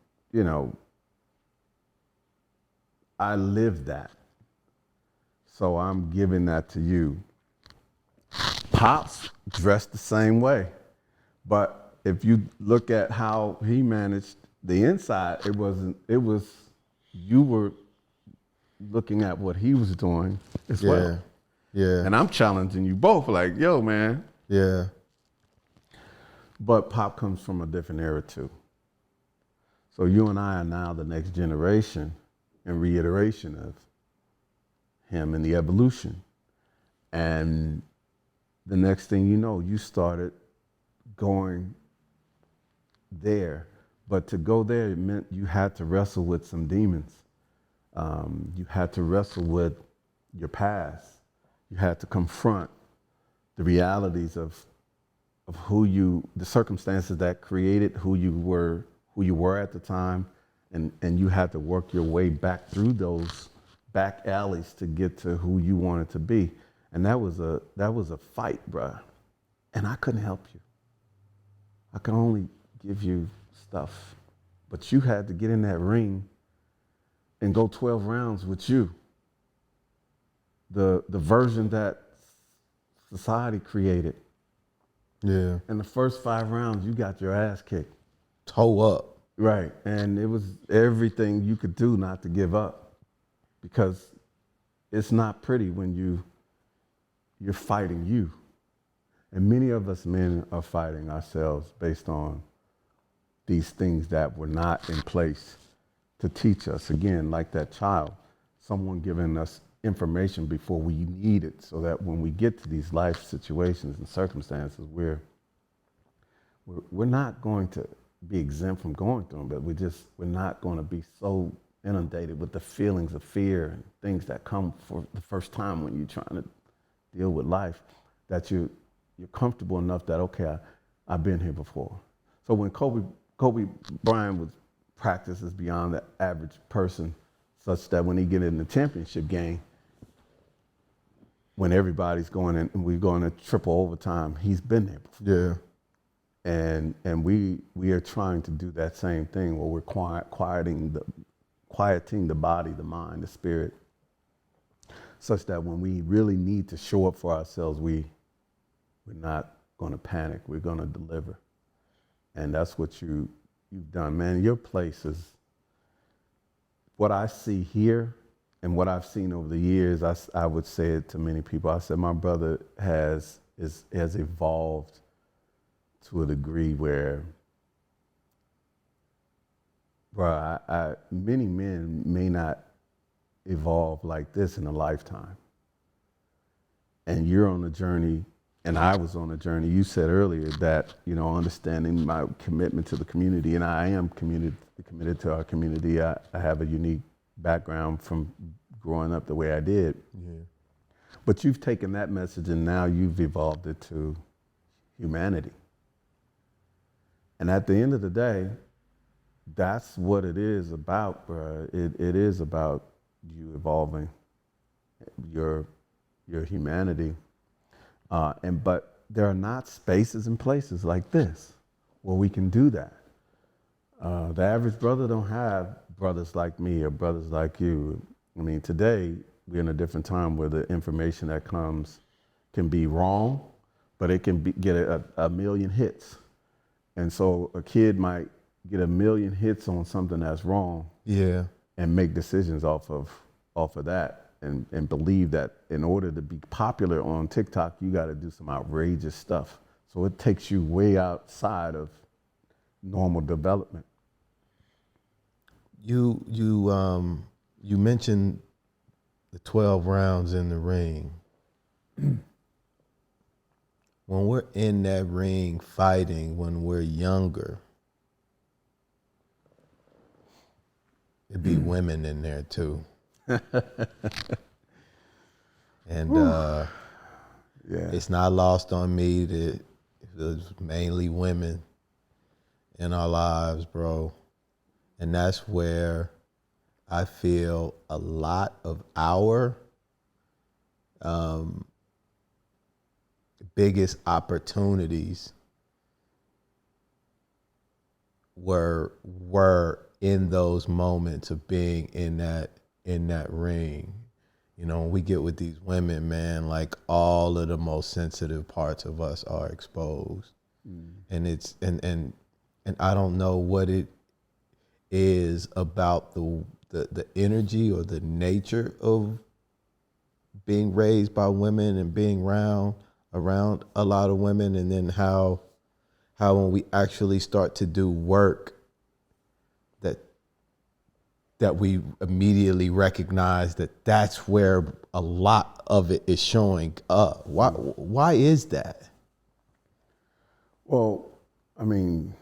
I lived that. So I'm giving that to you. Pops dressed the same way. But if you look at how he managed the inside, you were looking at what he was doing as well. Yeah. And I'm challenging you both, like, yo, man. Yeah. But Pop comes from a different era too. So you and I are now the next generation and reiteration of him and the evolution. And the next thing you know, you started going there. But to go there, it meant you had to wrestle with some demons. You had to wrestle with your past. You had to confront the realities of the circumstances that created who you were at the time, and you had to work your way back through those back alleys to get to who you wanted to be. And that was a fight, bruh. And I couldn't help you. I could only give you stuff. But you had to get in that ring and go 12 rounds with you. The version that society created. Yeah. In the first 5 rounds, you got your ass kicked. Toe up. Right. And it was everything you could do not to give up. Because it's not pretty when you're fighting you. And many of us men are fighting ourselves based on these things that were not in place to teach us. Again, like that child, someone giving us information before we need it, so that when we get to these life situations and circumstances, we're not going to be exempt from going through them, but we're not going to be so inundated with the feelings of fear and things that come for the first time when you're trying to deal with life, that you're comfortable enough that, okay, I've been here before. So when Kobe Bryant was practices beyond the average person, such that when he get in the championship game, when everybody's going in and we're going to triple overtime, he's been there before. Yeah. And we are trying to do that same thing where we're quieting the body, the mind, the spirit, such that when we really need to show up for ourselves, we're not going to panic. We're going to deliver. And that's what you've done, man. Your place is what I see here and what I've seen over the years. I would say it to many people. I said my brother has evolved to a degree where, bro, many men may not evolve like this in a lifetime. And you're on a journey, and I was on a journey. You said earlier that, understanding my commitment to the community, and I am committed to our community. I have a unique background from growing up the way I did. Yeah. But you've taken that message and now you've evolved it to humanity. And at the end of the day, that's what it is about, bro. It is about you evolving your humanity. But there are not spaces and places like this where we can do that. The average brother don't have brothers like me or brothers like you. I mean, today we're in a different time where the information that comes can be wrong, but it can get a million hits. And so a kid might get a million hits on something that's wrong, Yeah. and make decisions off of that, and believe that in order to be popular on TikTok, you got to do some outrageous stuff. So it takes you way outside of normal development. You mentioned the 12 rounds in the ring. When we're in that ring fighting, when we're younger, it'd be women in there too. And Yeah. it's not lost on me that there's mainly women in our lives, bro. And that's where I feel a lot of our biggest opportunities were in those moments of being in that ring. When we get with these women, man, like all of the most sensitive parts of us are exposed. And it's and I don't know what it is about the energy or the nature of being raised by women and being around a lot of women, and then how when we actually start to do work that we immediately recognize that that's where a lot of it is showing up. Why is that? Well, I mean,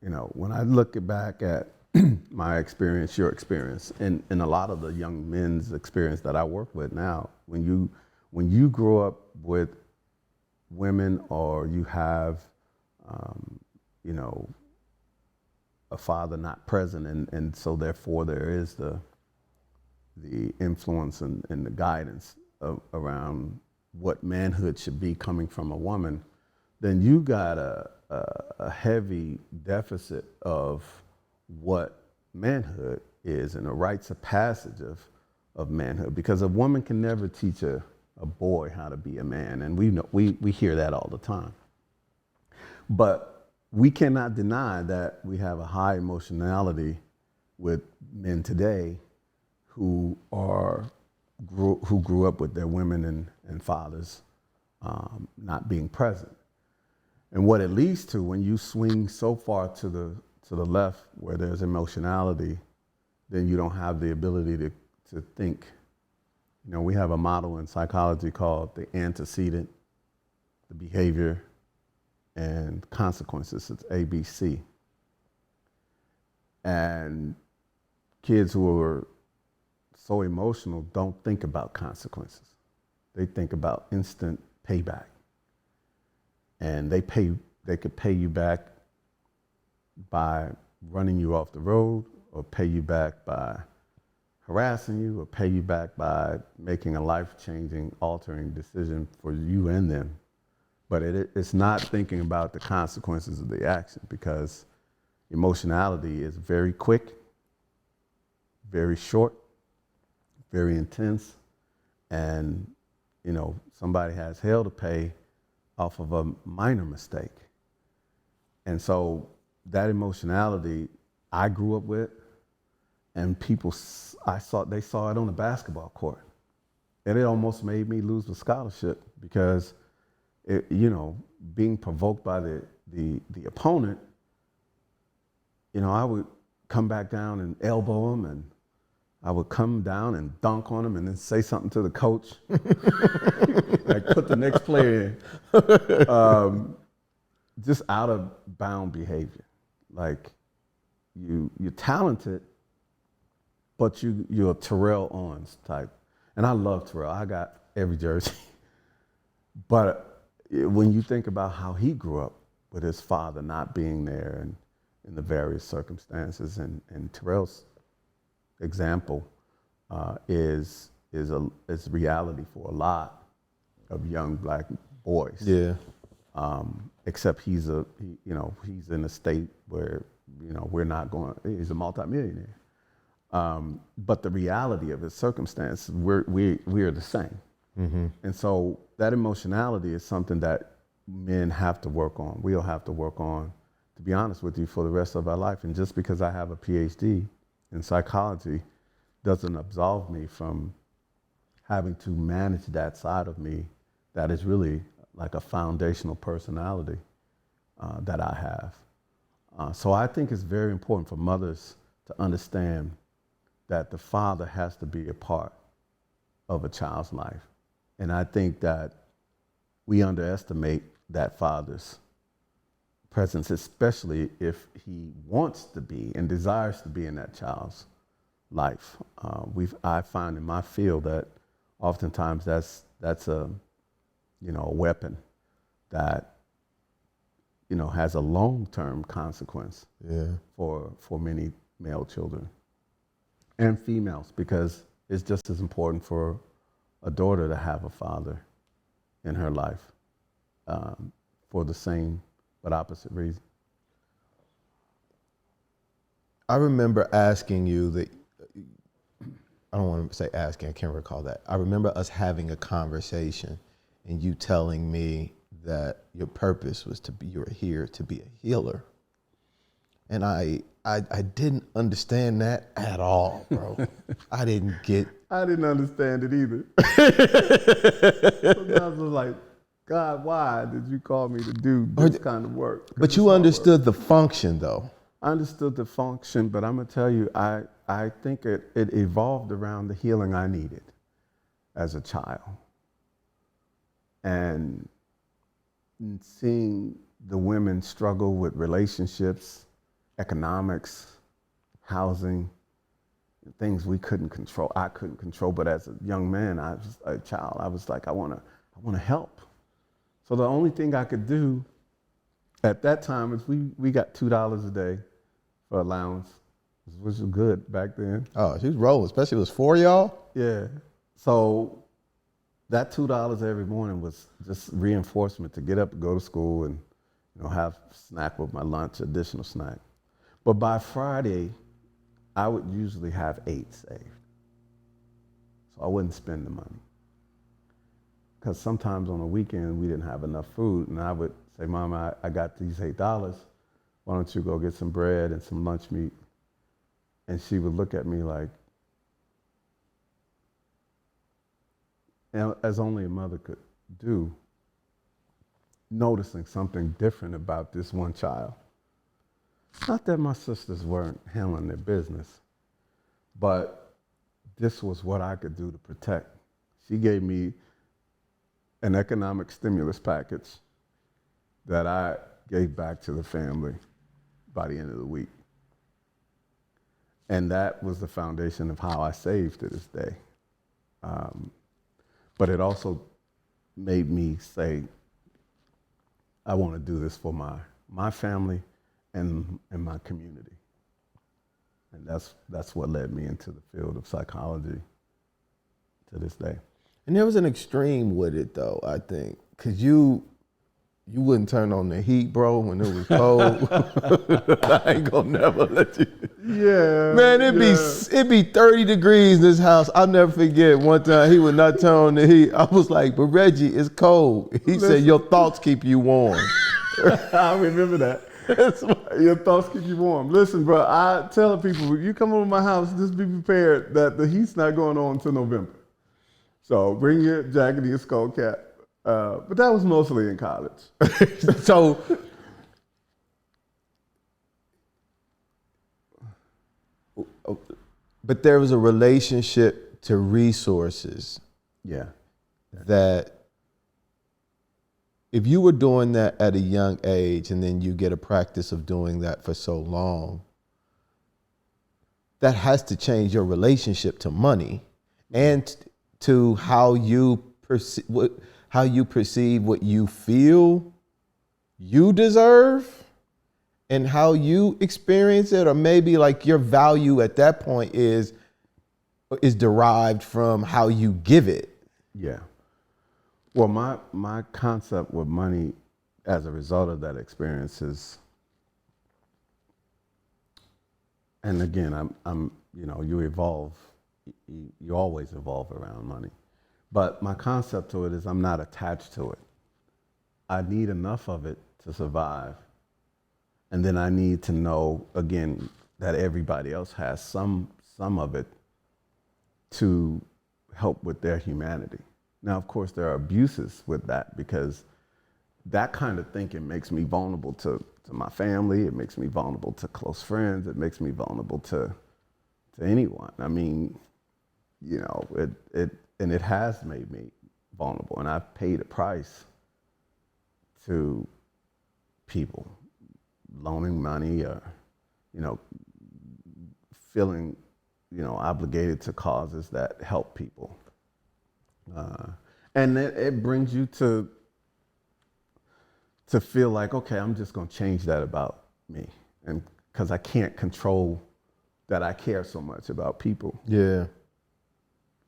when I look back at my experience, your experience, and a lot of the young men's experience that I work with now, when you grow up with women, or you have, a father not present, and so therefore there is the influence and the guidance around what manhood should be coming from a woman, then you got a heavy deficit of what manhood is and the rites of passage of manhood, because a woman can never teach a boy how to be a man, and we hear that all the time. But we cannot deny that we have a high emotionality with men today who grew up with their women and fathers not being present. And what it leads to, when you swing so far to the left where there's emotionality, then you don't have the ability to think. We have a model in psychology called the antecedent, the behavior, and consequences. It's ABC. And kids who are so emotional don't think about consequences. They think about instant payback. And they could pay you back by running you off the road, or pay you back by harassing you, or pay you back by making a life-changing, altering decision for you and them. But it's not thinking about the consequences of the action, because emotionality is very quick, very short, very intense, and somebody has hell to pay off of a minor mistake. And so that emotionality I grew up with, and they saw it on the basketball court. And it almost made me lose the scholarship because, being provoked by the opponent, I would come back down and elbow him, and I would come down and dunk on him and then say something to the coach, like put the next player in. Just out of bound behavior. Like you're talented, but you're a Terrell Owens type. And I love Terrell. I got every jersey. But when you think about how he grew up with his father not being there and in the various circumstances, and Terrell's example is reality for a lot of young black boys. Yeah. Except he's in a state where we're not going. He's a multimillionaire. But the reality of his circumstance, we're the same. Mm-hmm. And so that emotionality is something that men have to work on. We'll have to work on, to be honest with you, for the rest of our life. And just because I have a PhD in psychology doesn't absolve me from having to manage that side of me that is really like a foundational personality that I have. So I think it's very important for mothers to understand that the father has to be a part of a child's life. And I think that we underestimate that father's presence, especially if he wants to be and desires to be in that child's life. I find in my field that oftentimes that's a weapon that has a long-term consequence for many male children and females, because it's just as important for a daughter to have a father in her life for the same but opposite reason. I remember asking you that, I don't want to say asking, I can't recall that. I remember us having a conversation and you telling me that your purpose was you were here to be a healer. And I didn't understand that at all, bro. I didn't understand it either. Sometimes I was like, God, why did you call me to do this kind of work? But you understood the function, though. I understood the function, but I'm going to tell you, I think it evolved around the healing I needed as a child. And seeing the women struggle with relationships, economics, housing, things we couldn't control. I couldn't control, but as a young man, I was a child. I was like, I want to help. So the only thing I could do at that time is we got $2 a day for allowance, which was good back then. Oh, she was rolling, especially it was 4 y'all? Yeah. So that $2 every morning was just reinforcement to get up and go to school and have snack with my lunch, additional snack. But by Friday, I would usually have 8 saved. So I wouldn't spend the money. Because sometimes on the weekend, we didn't have enough food, and I would say, Mom, I got these $8. Why don't you go get some bread and some lunch meat? And she would look at me like, as only a mother could do, noticing something different about this one child. Not that my sisters weren't handling their business, but this was what I could do to protect. She gave me an economic stimulus package that I gave back to the family by the end of the week. And that was the foundation of how I saved to this day. But it also made me say, I want to do this for my family and my community. And that's what led me into the field of psychology to this day. And there was an extreme with it, though, I think, because you you wouldn't turn on the heat, bro, when it was cold. I ain't gonna never let you. Yeah. Man, it'd be 30 degrees in this house. I'll never forget one time he would not turn on the heat. I was like, but Reggie, it's cold. He said, your thoughts keep you warm. I remember that. Your thoughts keep you warm. Listen, bro, I tell people, if you come over to my house, just be prepared that the heat's not going on until November. So bring your jacket and your skull cap. But that was mostly in college. So, but there was a relationship to resources. Yeah. That if you were doing that at a young age and then you get a practice of doing that for so long, that has to change your relationship to money and to how you perceive what you feel you deserve and how you experience it, or maybe like your value at that point is derived from how you give it. Yeah. Well, my concept with money as a result of that experience is, and again, I'm you evolve, you always evolve around money. But my concept to it is I'm not attached to it. I need enough of it to survive. And then I need to know, again, that everybody else has some of it to help with their humanity. Now, of course, there are abuses with that, because that kind of thinking makes me vulnerable to my family. It makes me vulnerable to close friends. It makes me vulnerable to anyone. I mean, it has made me vulnerable, and I've paid a price to people loaning money or, feeling, obligated to causes that help people. And it brings you to feel like, okay, I'm just going to change that about me. And because I can't control that I care so much about people. Yeah.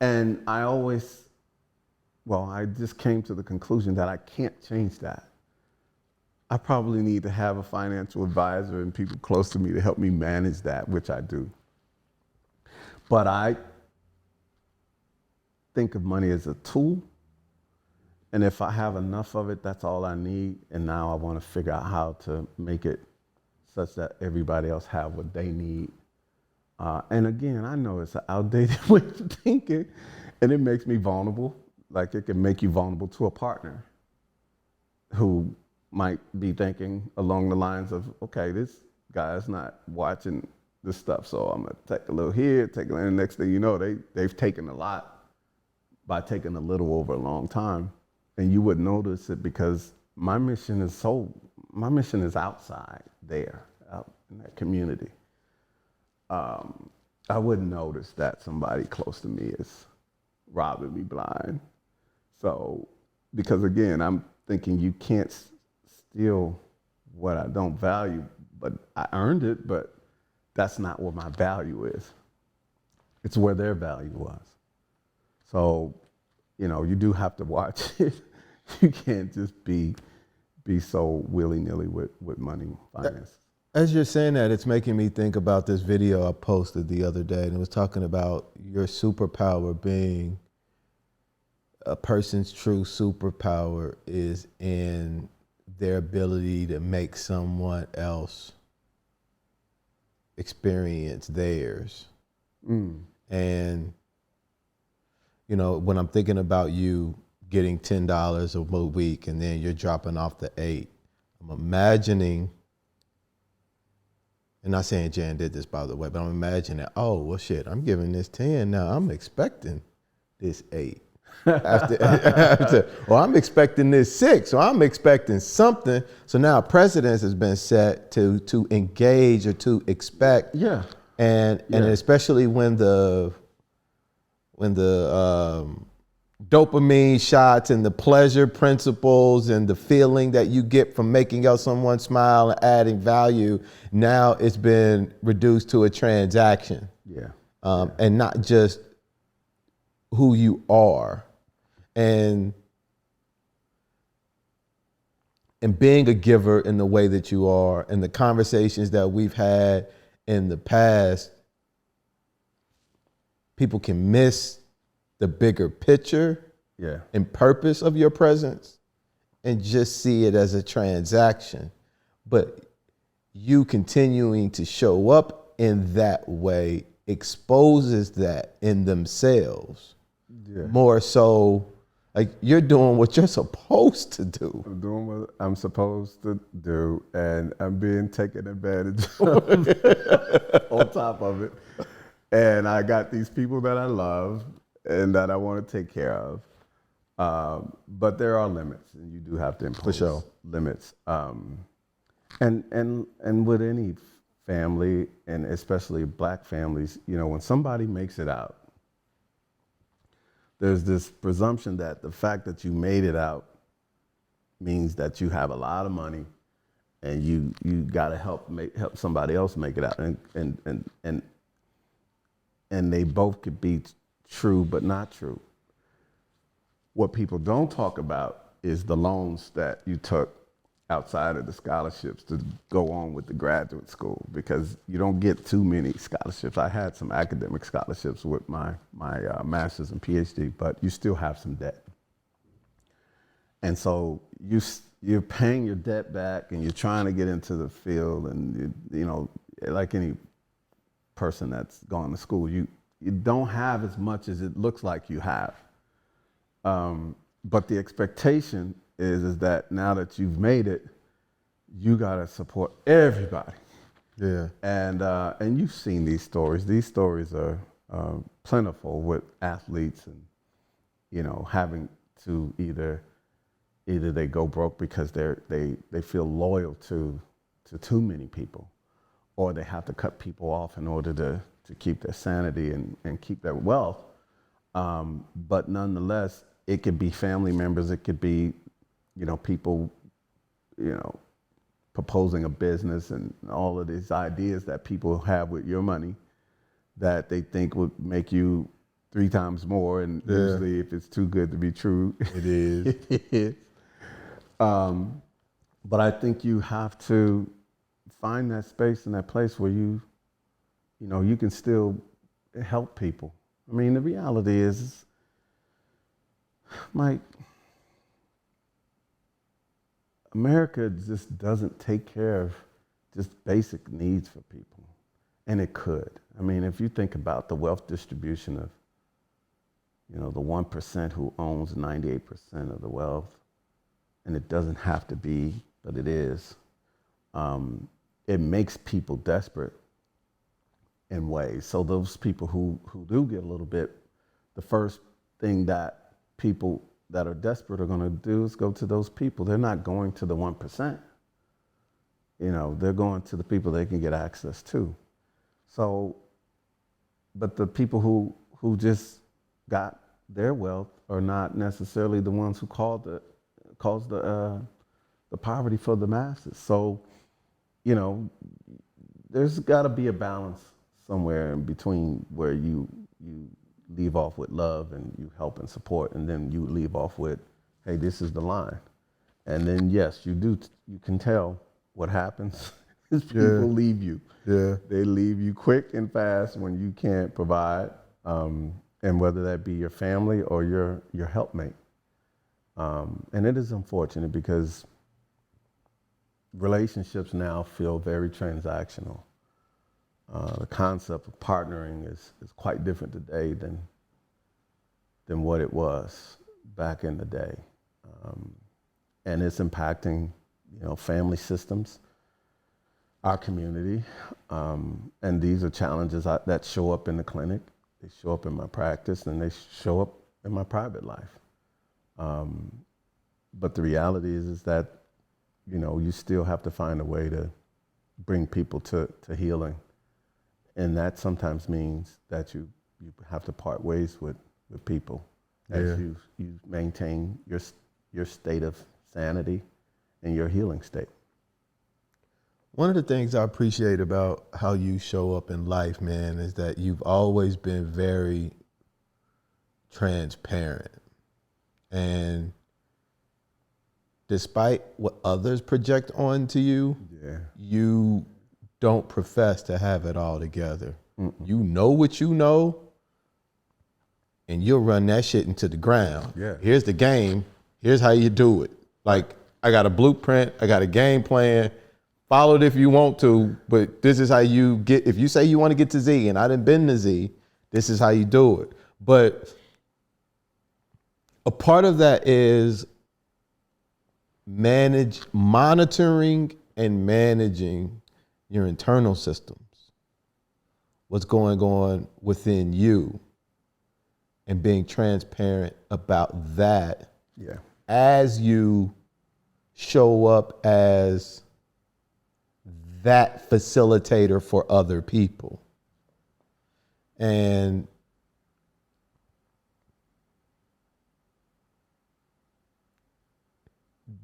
And I just came to the conclusion that I can't change that. I probably need to have a financial advisor and people close to me to help me manage that, which I do. But I think of money as a tool. And if I have enough of it, that's all I need. And now I want to figure out how to make it such that everybody else have what they need. And again, I know it's an outdated way of thinking, and it makes me vulnerable. Like, it can make you vulnerable to a partner who might be thinking along the lines of, okay, this guy's not watching this stuff, so I'm gonna take a little here, take a little, and the next thing you know, they've taken a lot by taking a little over a long time. And you wouldn't notice it because my mission is outside there, out in that community. I wouldn't notice that somebody close to me is robbing me blind. So, because again, I'm thinking you can't steal what I don't value, but I earned it, but that's not where my value is. It's where their value was. So, you do have to watch it. You can't just be so willy-nilly with money, finance. As you're saying that, it's making me think about this video I posted the other day, and it was talking about your superpower being a person's true superpower is in their ability to make someone else experience theirs. And, when I'm thinking about you getting $10 a week and then you're dropping off the 8, I'm imagining, and not saying Jan did this, by the way, but I'm imagining, oh, well, shit, I'm giving this 10 now. I'm expecting this 8. Or I'm expecting this 6, or I'm expecting something. So now precedence has been set to engage or to expect. Yeah. And especially when the dopamine shots and the pleasure principles and the feeling that you get from making else someone smile and adding value, now it's been reduced to a transaction. Yeah. And not just who you are. And and being a giver in the way that you are, and the conversations that we've had in the past, people can miss the bigger picture Yeah. and purpose of your presence and just see it as a transaction. But you continuing to show up in that way exposes that in themselves. Yeah. More so, like, you're doing what you're supposed to do. I'm doing what I'm supposed to do, and I'm being taken advantage of on top of it. And I got these people that I love and that I want to take care of. But there are limits, and you do have to impose sure. limits. And with any family, and especially black families, you know, when somebody makes it out, there's this presumption that the fact that you made it out means that you have a lot of money, and you got to help somebody else make it out, and they both could be true but not true. What people don't talk about is the loans that you took outside of the scholarships to go on with the graduate school, because you don't get too many scholarships. I had some academic scholarships with my master's and PhD, but you still have some debt. And so you're paying your debt back, and you're trying to get into the field, and you know, like any person that's gone to school, you don't have as much as it looks like you have. But the expectation is that now that you've made it, you gotta support everybody. Yeah. And you've seen these stories. These stories are plentiful with athletes, and you know, having to either they go broke because they feel loyal to too many people, or they have to cut people off in order to keep their sanity and keep their wealth. But nonetheless, it could be family members, it could be, you know, people, you know, proposing a business and all of these ideas that people have with your money that they think would make you 3 times more. And usually if it's too good to be true, It is. it is. But I think you have to find that space and that place where you know, you can still help people. I mean, the reality is, Mike, America just doesn't take care of just basic needs for people. And it could. I mean, if you think about the wealth distribution of, you know, the 1% who owns 98% of the wealth, and it doesn't have to be, but it is, it makes people desperate in ways. So those people who do get a little bit, the first thing that people that are desperate are going to do is go to those people. They're not going to the 1%. You know, they're going to the people they can get access to. So, but the people who just got their wealth are not necessarily the ones who caused the poverty for the masses. So, you know, there's got to be a balance somewhere in between where you leave off with love and you help and support, and then you leave off with, hey, this is the line. And then yes, you can tell what happens is people leave you. Yeah. They leave you quick and fast when you can't provide, and whether that be your family or your helpmate. And it is unfortunate because relationships now feel very transactional. The concept of partnering is quite different today than what it was back in the day. And it's impacting, you know, family systems, our community. And these are challenges that show up in the clinic, they show up in my practice, and they show up in my private life. But the reality is that, you know, you still have to find a way to bring people to healing. And that sometimes means that you have to part ways with people as you maintain your state of sanity and your healing state. One of the things I appreciate about how you show up in life, man, is that you've always been very transparent. And despite what others project onto you, Yeah. you don't profess to have it all together. You know what you know, and you'll run that shit into the ground. Yeah. Here's the game. Here's how you do it. Like, I got a blueprint. I got a game plan. Follow it if you want to, but this is how you get, if you say you want to get to Z, and I done been to Z, this is how you do it. But a part of that is monitoring and managing your internal systems. What's going on within you, and being transparent about that Yeah. as you show up as that facilitator for other people. And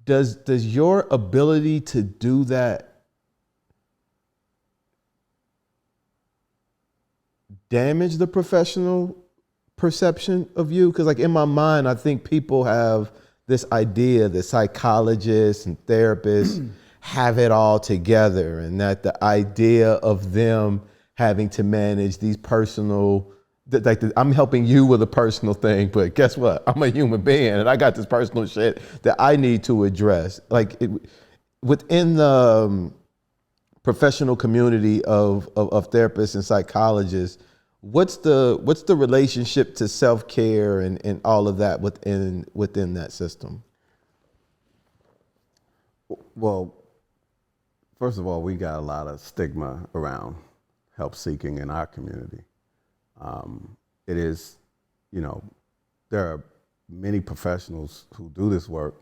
does your ability to do that damage the professional perception of you? Because like in my mind, I think people have this idea that psychologists and therapists have it all together, and that the idea of them having to manage these personal, I'm helping you with a personal thing, but guess what? I'm a human being and I got this personal shit that I need to address. Like within the professional community of therapists and psychologists, what's the relationship to self-care and all of that within that system? Well, first of all, we got a lot of stigma around help seeking in our community. It is, there are many professionals who do this work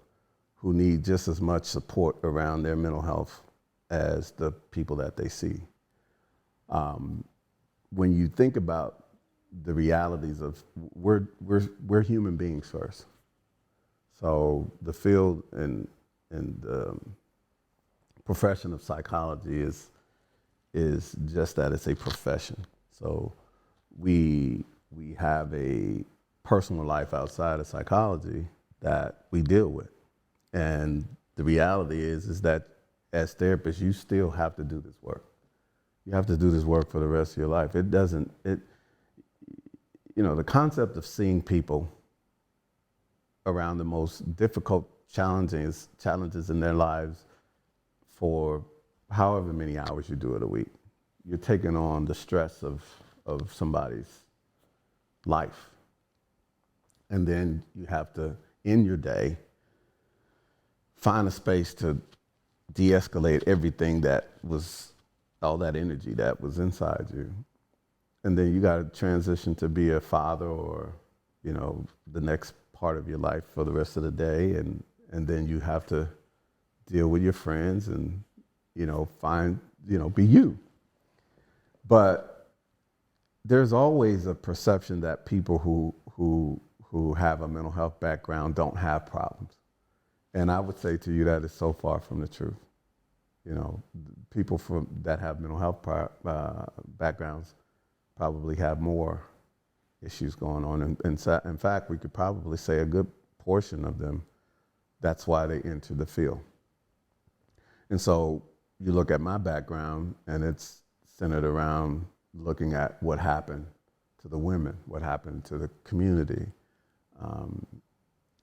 who need just as much support around their mental health as the people that they see. When you think about the realities of, we're human beings first. So the field and the profession of psychology is just that, it's a profession. So we have a personal life outside of psychology that we deal with. And the reality is that as therapists, you still have to do this work. You have to do this work for the rest of your life. The concept of seeing people around the most difficult challenges in their lives for however many hours you do it a week, you're taking on the stress of somebody's life. And then you have to, in your day, find a space to de-escalate everything that was, all that energy that was inside you. And then you got to transition to be a father or, the next part of your life for the rest of the day. And then you have to deal with your friends and, be you. But there's always a perception that people who have a mental health background don't have problems. And I would say to you that is so far from the truth. People that have mental health backgrounds probably have more issues going on. And in fact, we could probably say a good portion of them, that's why they enter the field. And so you look at my background, and it's centered around looking at what happened to the women, what happened to the community,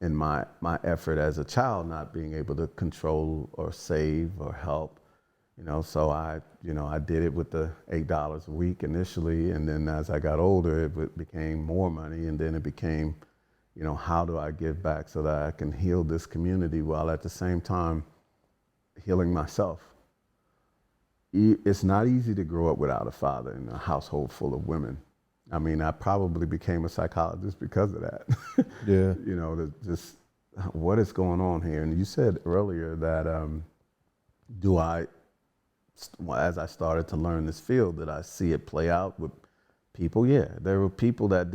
and my effort as a child not being able to control or save or help. So I did it with the $8 a week initially, and then as I got older, it became more money, and then it became, how do I give back so that I can heal this community while at the same time healing myself? It's not easy to grow up without a father in a household full of women. I mean, I probably became a psychologist because of that. Yeah. Just what is going on here? And you said earlier that as I started to learn this field, did I see it play out with people? Yeah, there were people that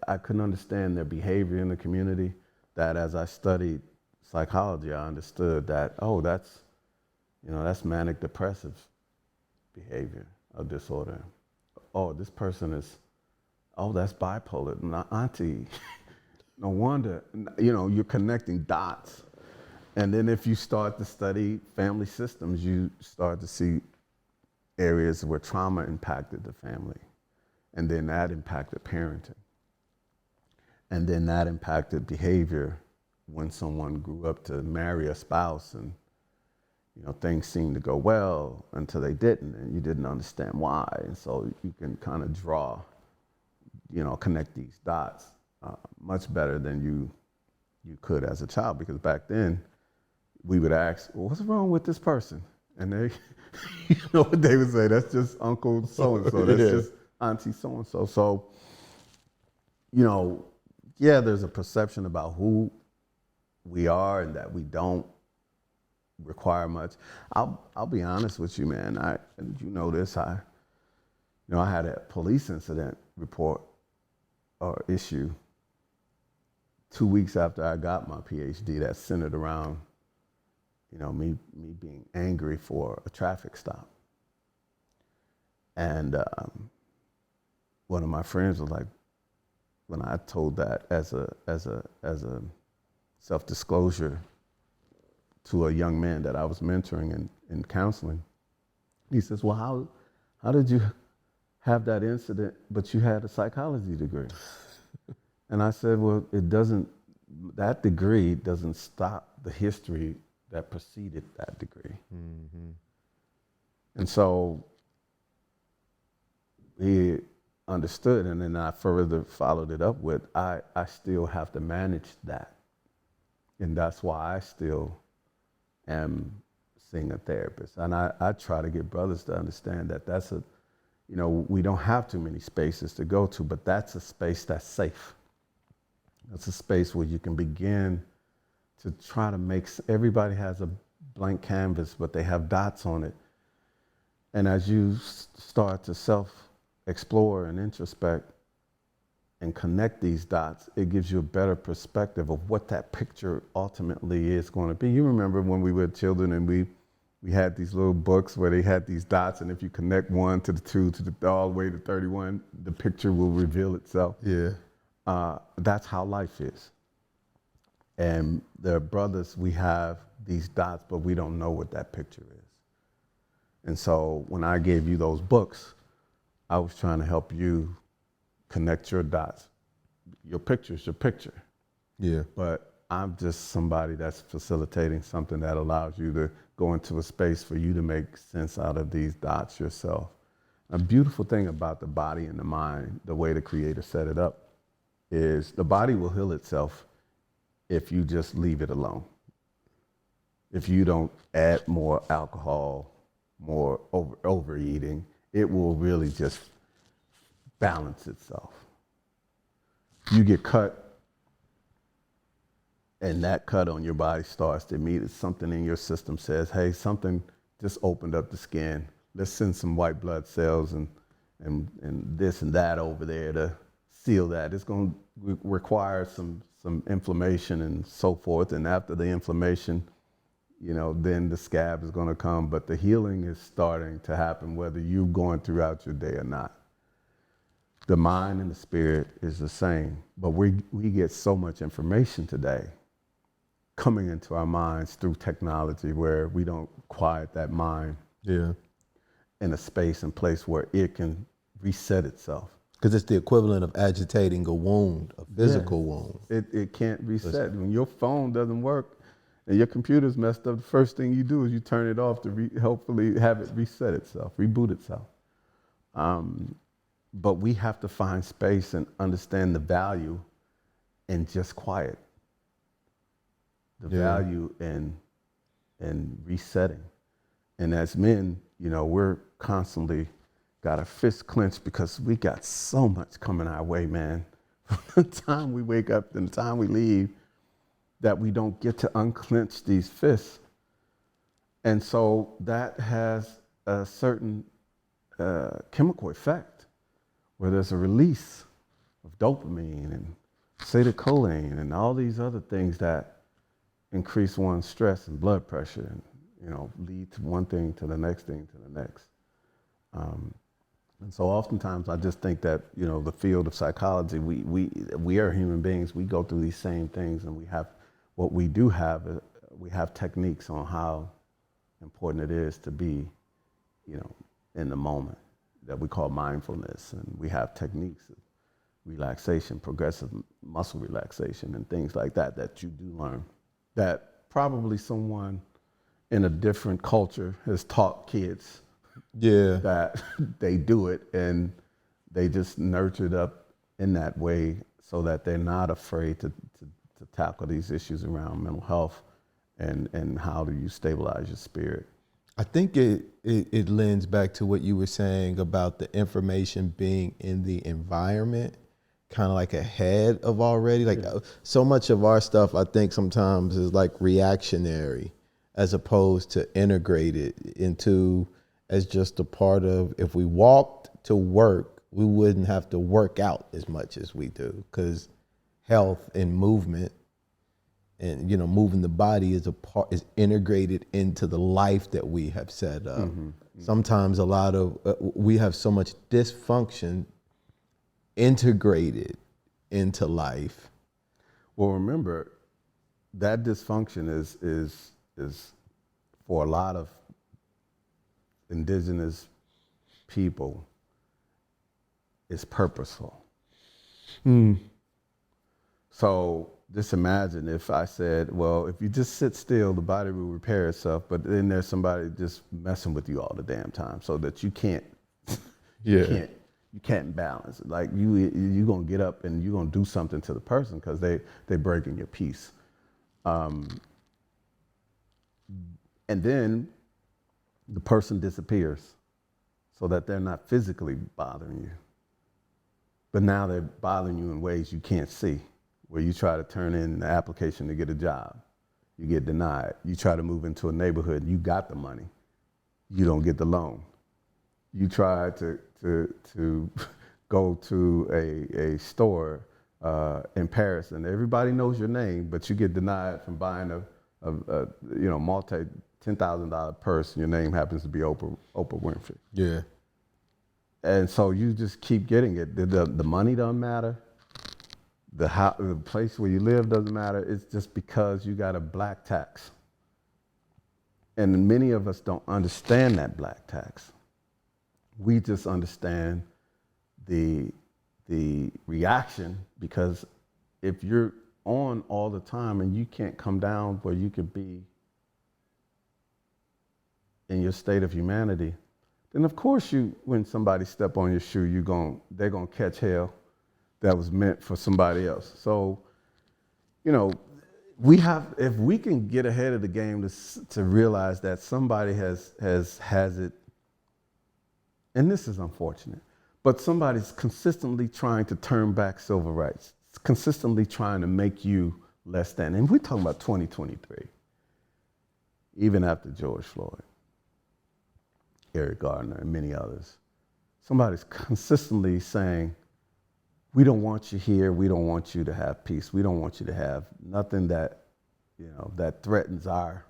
I couldn't understand their behavior in the community, that as I studied psychology, I understood that, that's manic depressive behavior or disorder. This person is, that's bipolar, auntie. No wonder, you're connecting dots. And then if you start to study family systems, you start to see areas where trauma impacted the family. And then that impacted parenting. And then that impacted behavior when someone grew up to marry a spouse and things seemed to go well until they didn't, and you didn't understand why. And so you can kind of draw, connect these dots much better than you could as a child, because back then we would ask, well, what's wrong with this person? And they, you know what they would say? That's just Uncle so-and-so. That's just Auntie so-and-so. So, yeah, there's a perception about who we are and that we don't require much. I'll be honest with you, man. You know this. I had a police incident report or issue 2 weeks after I got my PhD that centered around, me being angry for a traffic stop. And one of my friends was like, when I told that as a self-disclosure to a young man that I was mentoring in counseling, he says, well, how did you have that incident, but you had a psychology degree? And I said, well, that degree doesn't stop the history that preceded that degree. Mm-hmm. And so he understood, and then I further followed it up with, I still have to manage that. And that's why I still am seeing a therapist. And I try to get brothers to understand that that's we don't have too many spaces to go to, but that's a space that's safe. That's a space where you can begin to try to everybody has a blank canvas, but they have dots on it. And as you start to self-explore and introspect and connect these dots, it gives you a better perspective of what that picture ultimately is going to be. You remember when we were children and we had these little books where they had these dots, and if you connect 1 to the 2 to the all the way to 31, the picture will reveal itself. Yeah. That's how life is. And there are brothers, we have these dots, but we don't know what that picture is. And so when I gave you those books, I was trying to help you connect your dots. Your picture is your picture. Yeah. But I'm just somebody that's facilitating something that allows you to go into a space for you to make sense out of these dots yourself. A beautiful thing about the body and the mind, the way the Creator set it up, is the body will heal itself if you just leave it alone. If you don't add more alcohol, more overeating, it will really just balance itself. You get cut, and that cut on your body starts to immediately, something in your system says, hey, something just opened up the skin. Let's send some white blood cells and this and that over there to seal that. It's going to require some inflammation and so forth. And after the inflammation, then the scab is going to come. But the healing is starting to happen whether you're going throughout your day or not. The mind and the spirit is the same. But we get so much information today coming into our minds through technology where we don't quiet that mind in a space and place where it can reset itself. Because it's the equivalent of agitating a wound, a physical wound. It can't reset. When your phone doesn't work and your computer's messed up, the first thing you do is you turn it off to hopefully have it reset itself, reboot itself. But we have to find space and understand the value in just quiet. The value in resetting. And as men, we're constantly got our fists clenched because we got so much coming our way, man. From the time we wake up and the time we leave, that we don't get to unclench these fists. And so that has a certain chemical effect where there's a release of dopamine and acetylcholine and all these other things that increase one's stress and blood pressure and, lead to one thing to the next thing to the next. And so oftentimes I just think that, the field of psychology, we are human beings. We go through these same things, and what we do have we have techniques on how important it is to be, in the moment that we call mindfulness. And we have techniques of relaxation, progressive muscle relaxation, and things like that that you do learn. That probably someone in a different culture has taught kids that they do it, and they just nurtured up in that way so that they're not afraid to tackle these issues around mental health and how do you stabilize your spirit. I think it lends back to what you were saying about the information being in the environment, kind of like ahead of already. Like so much of our stuff, I think sometimes is like reactionary as opposed to integrated into as just a part of, if we walked to work, we wouldn't have to work out as much as we do, because health and movement and moving the body is integrated into the life that we have set up. Sometimes a lot of we have so much dysfunction integrated into life. Well, remember that dysfunction is for a lot of indigenous people is purposeful. So just imagine if I said, well, if you just sit still, the body will repair itself, but then there's somebody just messing with you all the damn time so that you can't you can't balance it. Like you gonna get up and you're gonna do something to the person because they're breaking your peace. And then the person disappears so that they're not physically bothering you. But now they're bothering you in ways you can't see, where you try to turn in the application to get a job. You get denied. You try to move into a neighborhood, you got the money. You don't get the loan. You try to go to a store in Paris and everybody knows your name, but you get denied from buying a multi $10,000 purse. Your name happens to be Oprah Winfrey. Yeah. And so you just keep getting it. The money doesn't matter. The place where you live doesn't matter. It's just because you got a black tax. And many of us don't understand that black tax. We just understand the reaction, because if you're on all the time and you can't come down where you could be in your state of humanity, then of course when somebody step on your shoe, they're gonna catch hell that was meant for somebody else. So, if we can get ahead of the game to realize that somebody has it, and this is unfortunate, but somebody's consistently trying to turn back civil rights, consistently trying to make you less than. And we're talking about 2023, even after George Floyd, Eric Gardner, and many others. Somebody's consistently saying, we don't want you here. We don't want you to have peace. We don't want you to have nothing that, that threatens the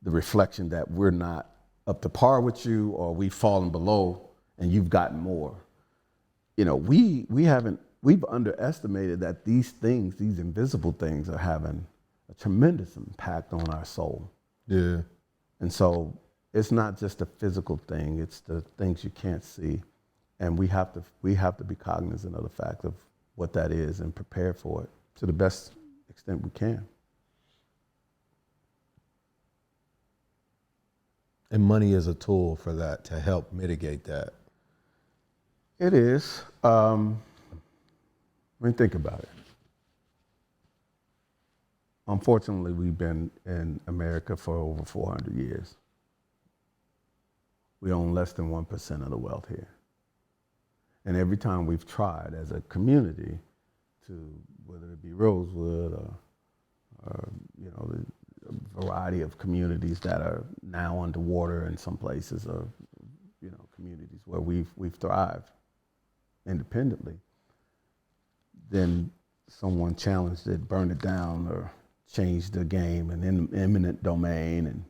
reflection that we're not up to par with you, or we've fallen below and you've gotten more. We've underestimated that these things, these invisible things, are having a tremendous impact on our soul. Yeah. And so it's not just a physical thing, it's the things you can't see. And we have to be cognizant of the fact of what that is and prepare for it to the best extent we can. And money is a tool for that, to help mitigate that. It is. Think about it. Unfortunately, we've been in America for over 400 years. We own less than 1% of the wealth here. And every time we've tried as a community to, whether it be Rosewood or the variety of communities that are now underwater in some places, or communities where we've thrived independently, then someone challenged it, burned it down, or changed the game, and in eminent domain.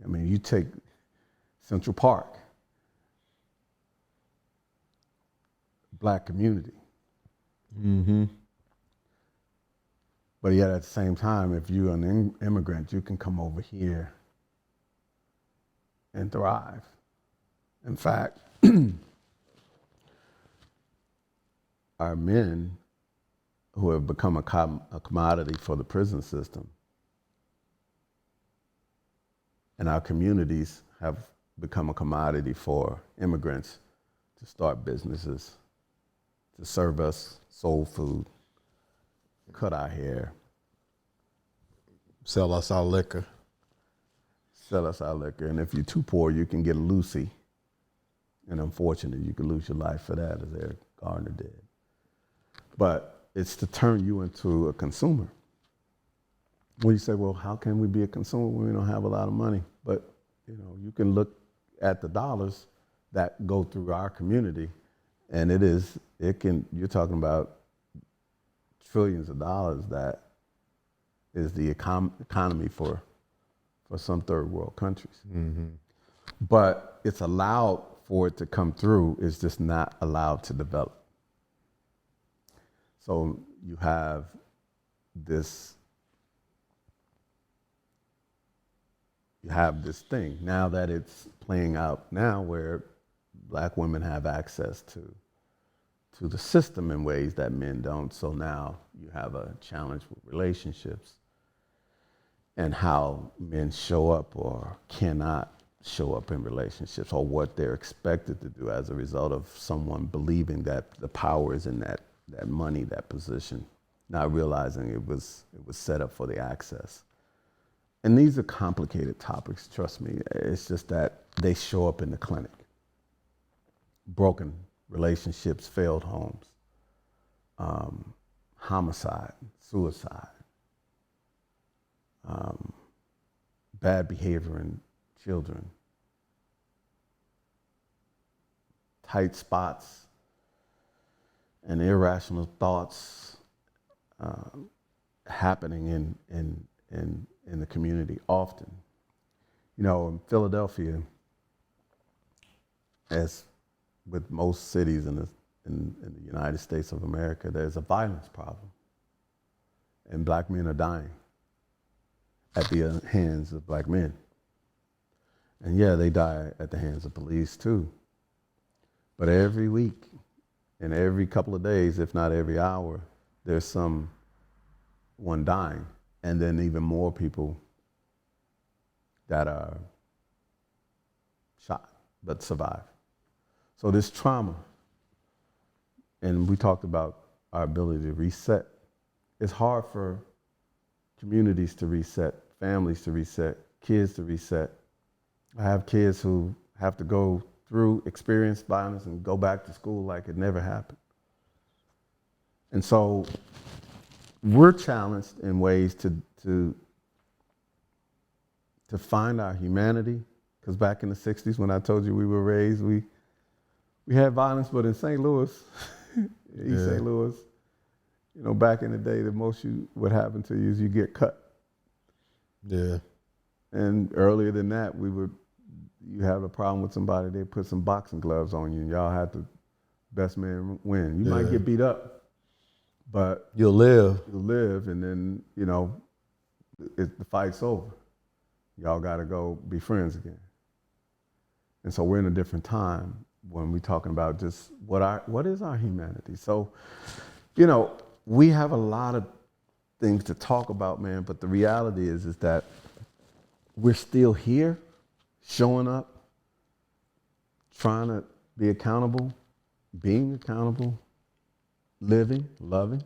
And you take Central Park, Black community. Mm-hmm. But yet at the same time, if you're an immigrant, you can come over here and thrive. In fact, our men who have become a commodity for the prison system and our communities have become a commodity for immigrants to start businesses, to serve us soul food, cut our hair, Sell us our liquor. sell us our liquor. And if you're too poor, you can get a Lucy. And unfortunately, you could lose your life for that, as Eric Gardner did. But it's to turn you into a consumer. When you say, well, how can we be a consumer when we don't have a lot of money? But you can look at the dollars that go through our community, and you're talking about trillions of dollars that is the economy for some third world countries. Mm-hmm. But it's allowed for it to come through, it's just not allowed to develop. So you have this thing now that it's playing out now where black women have access to the system in ways that men don't. So now you have a challenge with relationships and how men show up or cannot show up in relationships, or what they're expected to do as a result of someone believing that the power is in that money, that position, not realizing it was set up for the access. And these are complicated topics, trust me. It's just that they show up in the clinic. Broken relationships, failed homes, homicide, suicide, bad behavior in children, tight spots, and irrational thoughts happening in the community often. In Philadelphia, as with most cities in the United States of America, there's a violence problem. And black men are dying at the hands of black men. And yeah, they die at the hands of police too. But every week and every couple of days, if not every hour, there's someone dying. And then even more people that are shot but survive. So this trauma, and we talked about our ability to reset. It's hard for communities to reset, families to reset, kids to reset. I have kids who have to go through experience violence and go back to school like it never happened. And so we're challenged in ways to find our humanity, because back in the 60s when I told you we were raised, we had violence, but in St. Louis, East St. Louis, back in the day, the most would happen to you is you get cut. Yeah. And earlier than that, you have a problem with somebody, they put some boxing gloves on you and y'all had the best man win. You might get beat up, but you'll live. And then, the fight's over. Y'all gotta go be friends again. And so we're in a different time when we're talking about just what is our humanity. So, we have a lot of things to talk about, man, but the reality is that we're still here, showing up, trying to be accountable, being accountable, living, loving.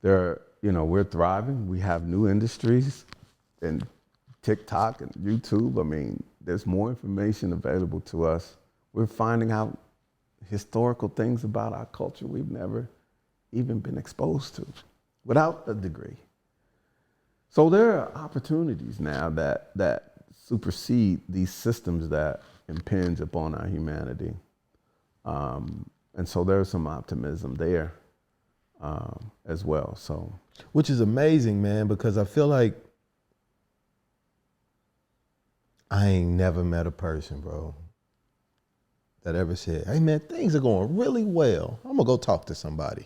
We're thriving. We have new industries and TikTok and YouTube. I mean, there's more information available to us. We're finding out historical things about our culture we've never even been exposed to without a degree. So there are opportunities now that supersede these systems that impinge upon our humanity. And so there's some optimism there as well. So, which is amazing, man, because I feel like I ain't never met a person, bro, that ever said, hey man, things are going really well, I'm gonna go talk to somebody.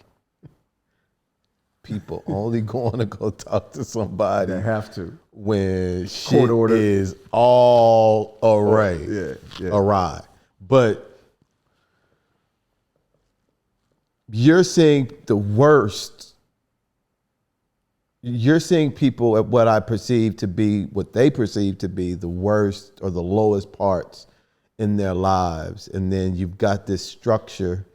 people only going to go talk to somebody They have to. when shit order. is all array, Yeah. awry. But you're seeing the worst. You're seeing people at what they perceive to be the worst or the lowest parts in their lives. And then you've got this structure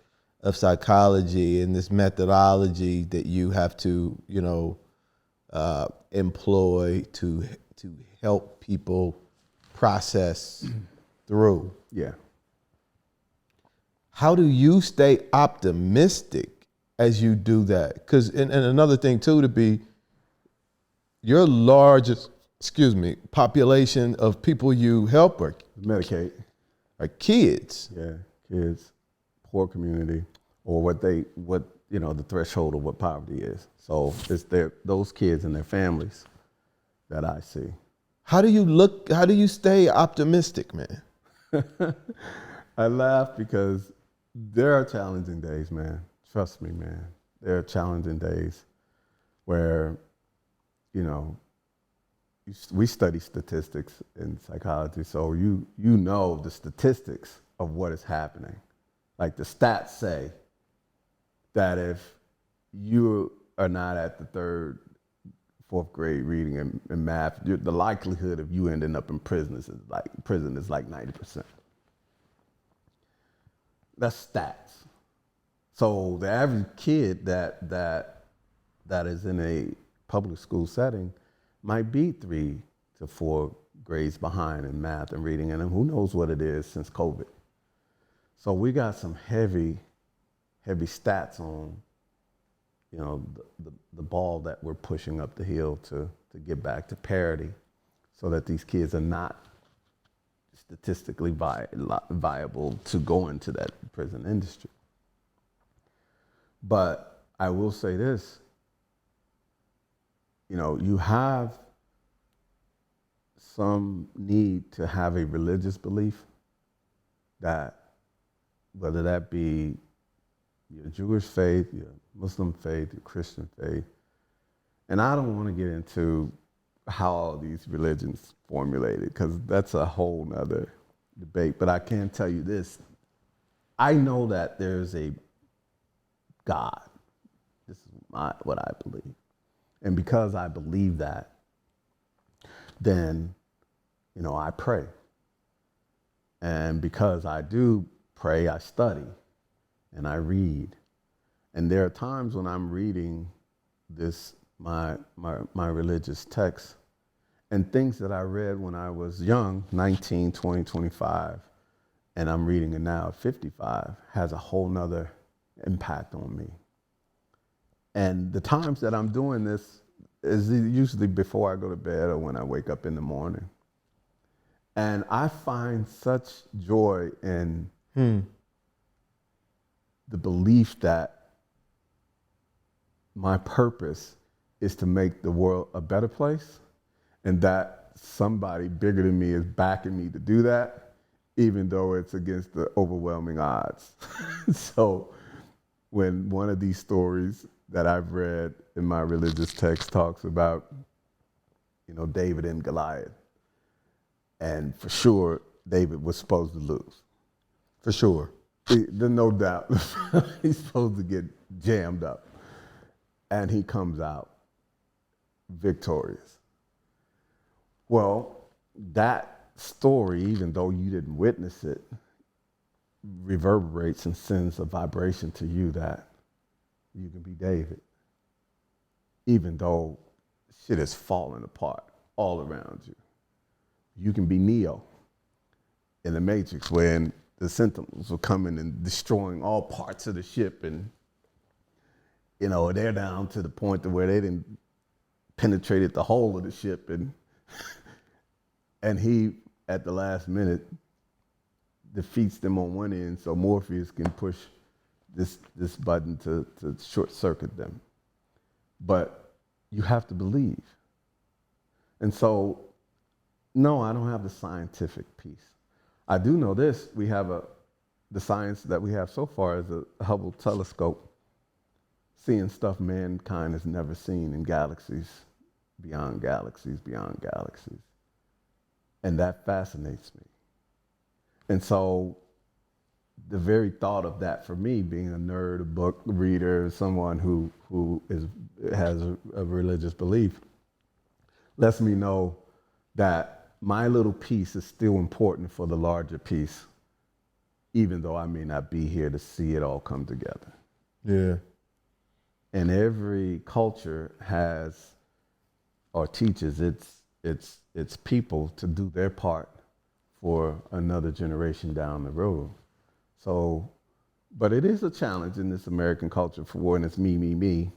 of psychology and this methodology that you have to, employ to help people process through. Yeah. How do you stay optimistic as you do that? Because and another thing too, to be your largest, population of people you help are Medicate. Kids. Yeah. Kids, poor community, or the threshold of what poverty is. So it's those kids and their families that I see. How do you stay optimistic, man? I laugh because there are challenging days, man. Trust me, man. There are challenging days where, we study statistics in psychology, so you know the statistics of what is happening. Like the stats say that if you are not at the third, fourth grade reading and math, the likelihood of you ending up in prison is like 90%. That's stats. So the average kid that is in a public school setting might be 3 to 4 grades behind in math and reading, and who knows what it is since COVID. So we got some heavy stats on, the ball that we're pushing up the hill to get back to parity, so that these kids are not statistically viable to go into that prison industry. But I will say this, you have some need to have a religious belief that, whether that be your Jewish faith, your Muslim faith, your Christian faith, and I don't want to get into how all these religions formulated, because that's a whole nother debate. But I can tell you this, I know that there's a God. This is what I believe. And because I believe that, then, I pray. And because I do pray, I study and I read. And there are times when I'm reading my religious text, and things that I read when I was young, 19, 20, 25, and I'm reading it now at 55, has a whole nother impact on me. And the times that I'm doing this is usually before I go to bed or when I wake up in the morning. And I find such joy in the belief that my purpose is to make the world a better place, and that somebody bigger than me is backing me to do that, even though it's against the overwhelming odds. So when one of these stories that I've read in my religious text talks about, David and Goliath, and for sure, David was supposed to lose. For sure. There's no doubt. He's supposed to get jammed up. And he comes out victorious. Well, that story, even though you didn't witness it, reverberates and sends a vibration to you that you can be David, even though shit is falling apart all around you. You can be Neo in the Matrix, when the Sentinels were coming and destroying all parts of the ship, and they're down to the point to where they didn't penetrated the whole of the ship, and he at the last minute defeats them on one end, so Morpheus can push this button to short circuit them. But you have to believe. And so, no, I don't have the scientific piece. I do know this: the science that we have so far is a Hubble telescope seeing stuff mankind has never seen in galaxies, beyond galaxies, beyond galaxies. And that fascinates me. And so the very thought of that for me, being a nerd, a book reader, someone who has a religious belief, lets me know that my little piece is still important for the larger piece, even though I may not be here to see it all come together. Yeah. And every culture has or teaches its people to do their part for another generation down the road. So, but it is a challenge in this American culture for when it's me, me, me,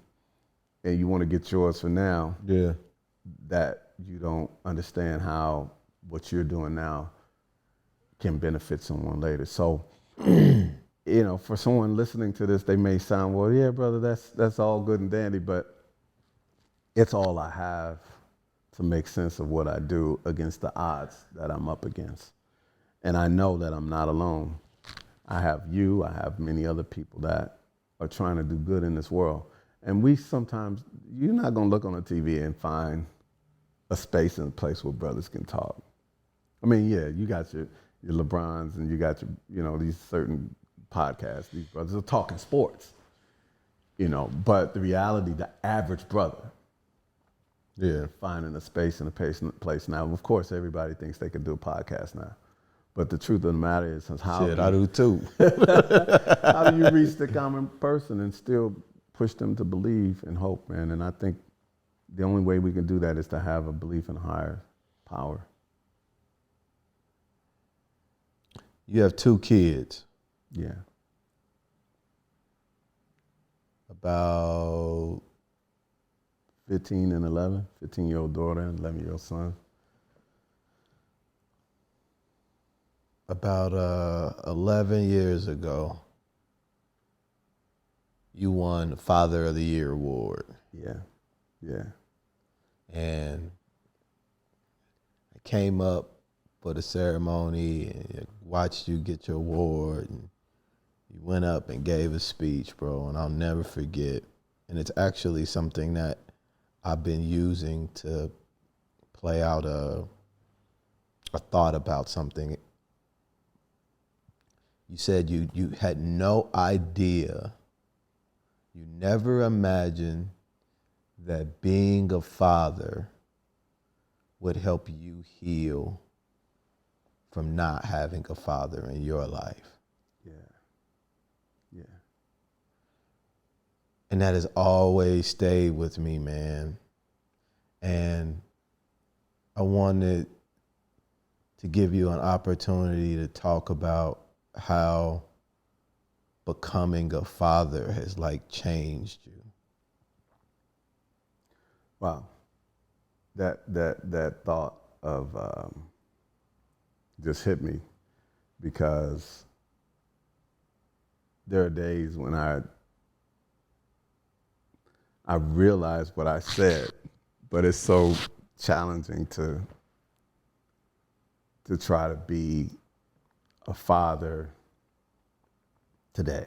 and you want to get yours for now. Yeah. That you don't understand how what you're doing now can benefit someone later. So, you know, for someone listening to this, they may sound, well, yeah, brother, that's all good and dandy, but it's all I have to make sense of what I do against the odds that I'm up against. And I know that I'm not alone. I have you, I have many other people that are trying to do good in this world. And we sometimes, you're not gonna look on the TV and find a space and a place where brothers can talk. I mean, yeah, you got your LeBrons and you got your, you know, these certain podcasts, these brothers are talking sports, you know, but the reality, the average brother, finding a space and a place. Now, of course, everybody thinks they can do a podcast now. But the truth of the matter is how I do too. how do you reach the common person and still push them to believe and hope, man? And I think the only way we can do that is to have a belief in a higher power. You have 2 kids. Yeah. About 15 and 11, 15-year-old daughter and 11-year-old son. About 11 years ago, you won the Father of the Year award. Yeah, yeah. And I came up for the ceremony and watched you get your award. And you went up and gave a speech, bro, and I'll never forget. And it's actually something that I've been using to play out a thought about something. You said you had no idea, you never imagined that being a father would help you heal from not having a father in your life. Yeah. Yeah. And that has always stayed with me, man. And I wanted to give you an opportunity to talk about how becoming a father has like changed you. Wow. That thought of just hit me, because there are days when I realize what I said, but it's so challenging to try to be a father today.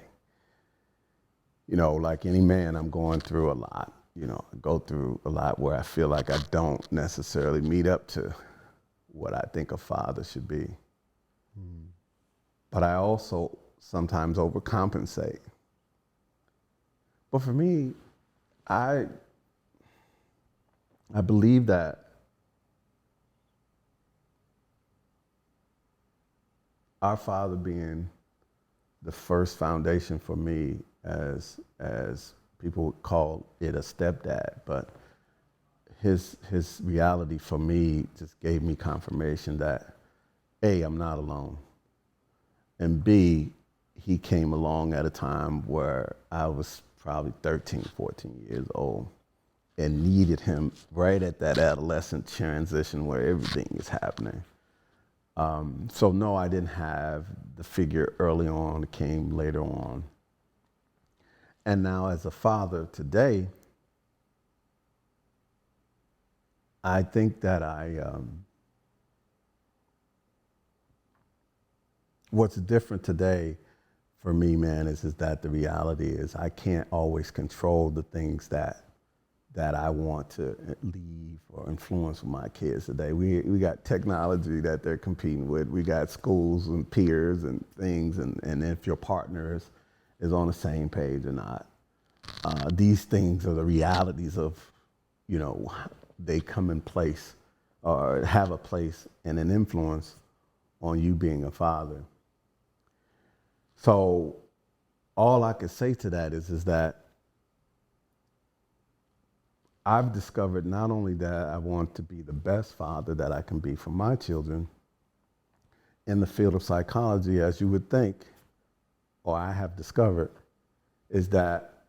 You know, like any man, I'm going through a lot. You know, I go through a lot where I feel like I don't necessarily meet up to what I think a father should be. But I also sometimes overcompensate. But for me, I believe that our Father being the first foundation for me, as people would call it, a stepdad, but his reality for me just gave me confirmation that A, I'm not alone, and B, he came along at a time where I was probably 13, 14 years old and needed him right at that adolescent transition where everything is happening. So no, I didn't have the figure early on. It came later on. And now as a father today, I think that what's different today for me, man, is that the reality is I can't always control the things that I want to leave or influence with my kids today. We got technology that they're competing with. We got schools and peers and things, and if your partner is on the same page or not. These things are the realities of, they come in place or have a place and an influence on you being a father. So all I could say to that is that I've discovered not only that I want to be the best father that I can be for my children in the field of psychology, as you would think, or I have discovered, is that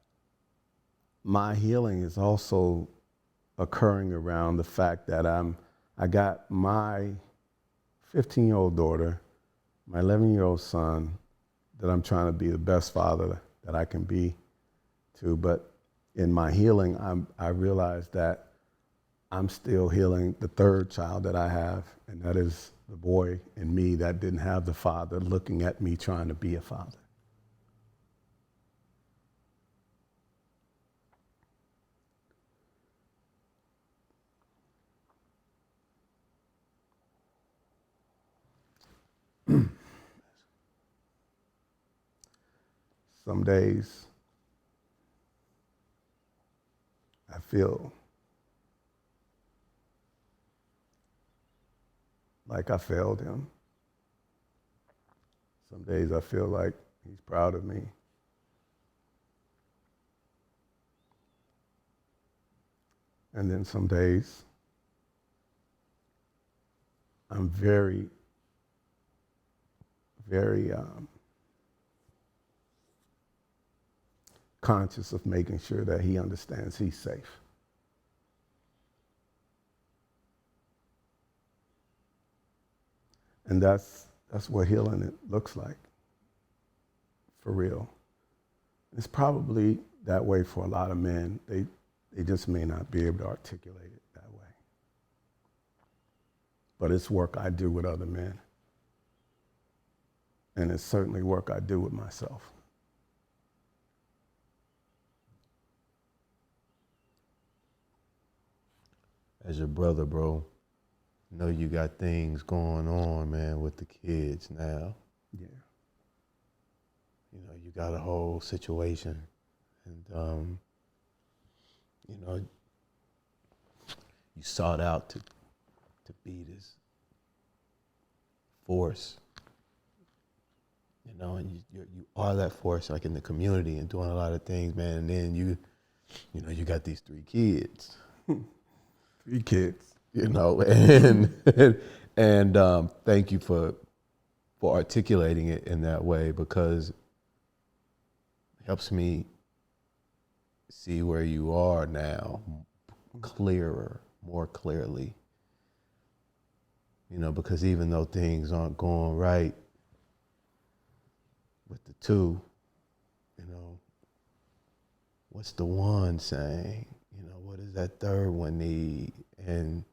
my healing is also occurring around the fact that I got my 15-year-old daughter, my 11-year-old son, that I'm trying to be the best father that I can be to. But in my healing, I realized that I'm still healing the third child that I have, and that is the boy in me that didn't have the father looking at me trying to be a father. Some days I feel like I failed him. Some days I feel like he's proud of me. And then some days I'm very, very conscious of making sure that he understands he's safe. And that's what healing it looks like, for real. It's probably that way for a lot of men. They just may not be able to articulate it that way. But it's work I do with other men. And it's certainly work I do with myself. As your brother, bro, I know you got things going on, man, with the kids now. Yeah. You got a whole situation, and you sought out to be this force, and you are that force, like in the community and doing a lot of things, man. And then you got these 3 kids. 3 kids. And thank you for articulating it in that way, because it helps me see where you are now more clearly. Because even though things aren't going right with the 2, what's the one saying? What does that third one need? And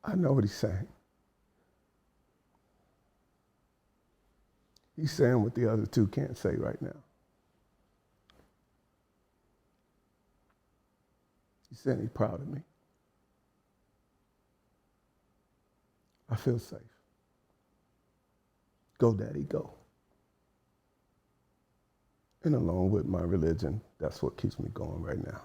I know what he's saying. He's saying what the other 2 can't say right now. He's saying he's proud of me. I feel safe. Go, Daddy, go. And along with my religion, that's what keeps me going right now.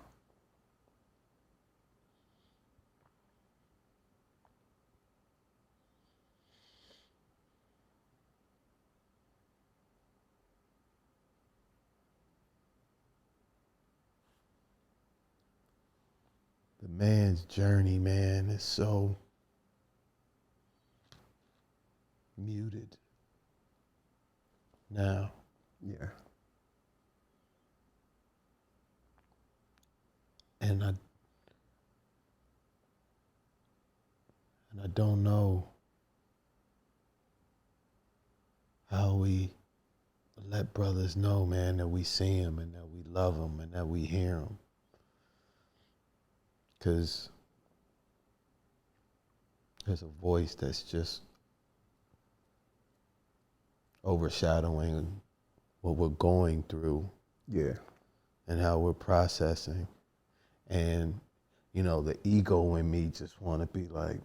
the man's journey, man, is so muted now. Yeah. And I don't know how we let brothers know, man, that we see them and that we love them and that we hear them. Because there's a voice that's just overshadowing what we're going through Yeah. and how we're processing. And, you know, the ego in me just want to be like,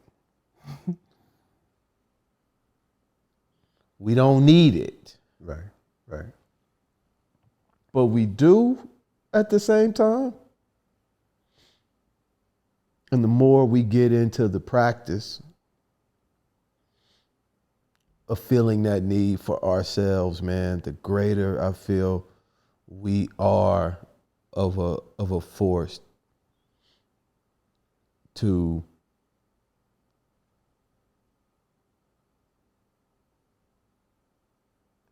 we don't need it. Right. Right. But we do at the same time. And the more we get into the practice of feeling that need for ourselves, man, the greater I feel we are of a force to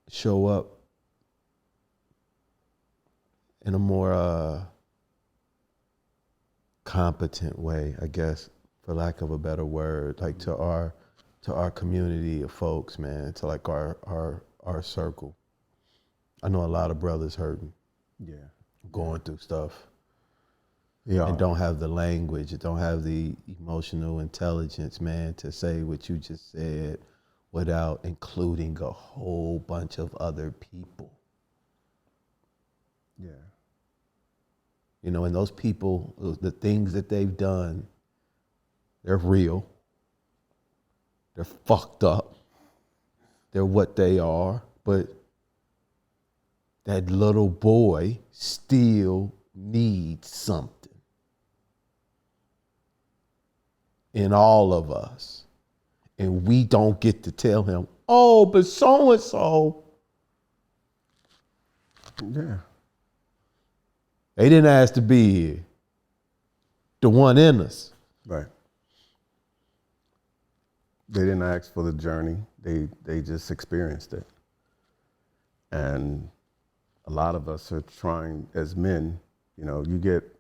show up in a more competent way, I guess, for lack of a better word, like to our community of folks, man, to like our circle. I know a lot of brothers hurting, Yeah. going through stuff, Yeah. and don't have the language, don't have the emotional intelligence, man, to say what you just said without including a whole bunch of other people. Yeah. You know, and those people, the things that they've done, they're real. They're fucked up. They're what they are. But that little boy still needs something in all of us. And we don't get to tell him, oh, but so-and-so. Yeah. They didn't ask to be here. The one in us. Right. They didn't ask for the journey. They just experienced it. And a lot of us are trying, as men, you know, you get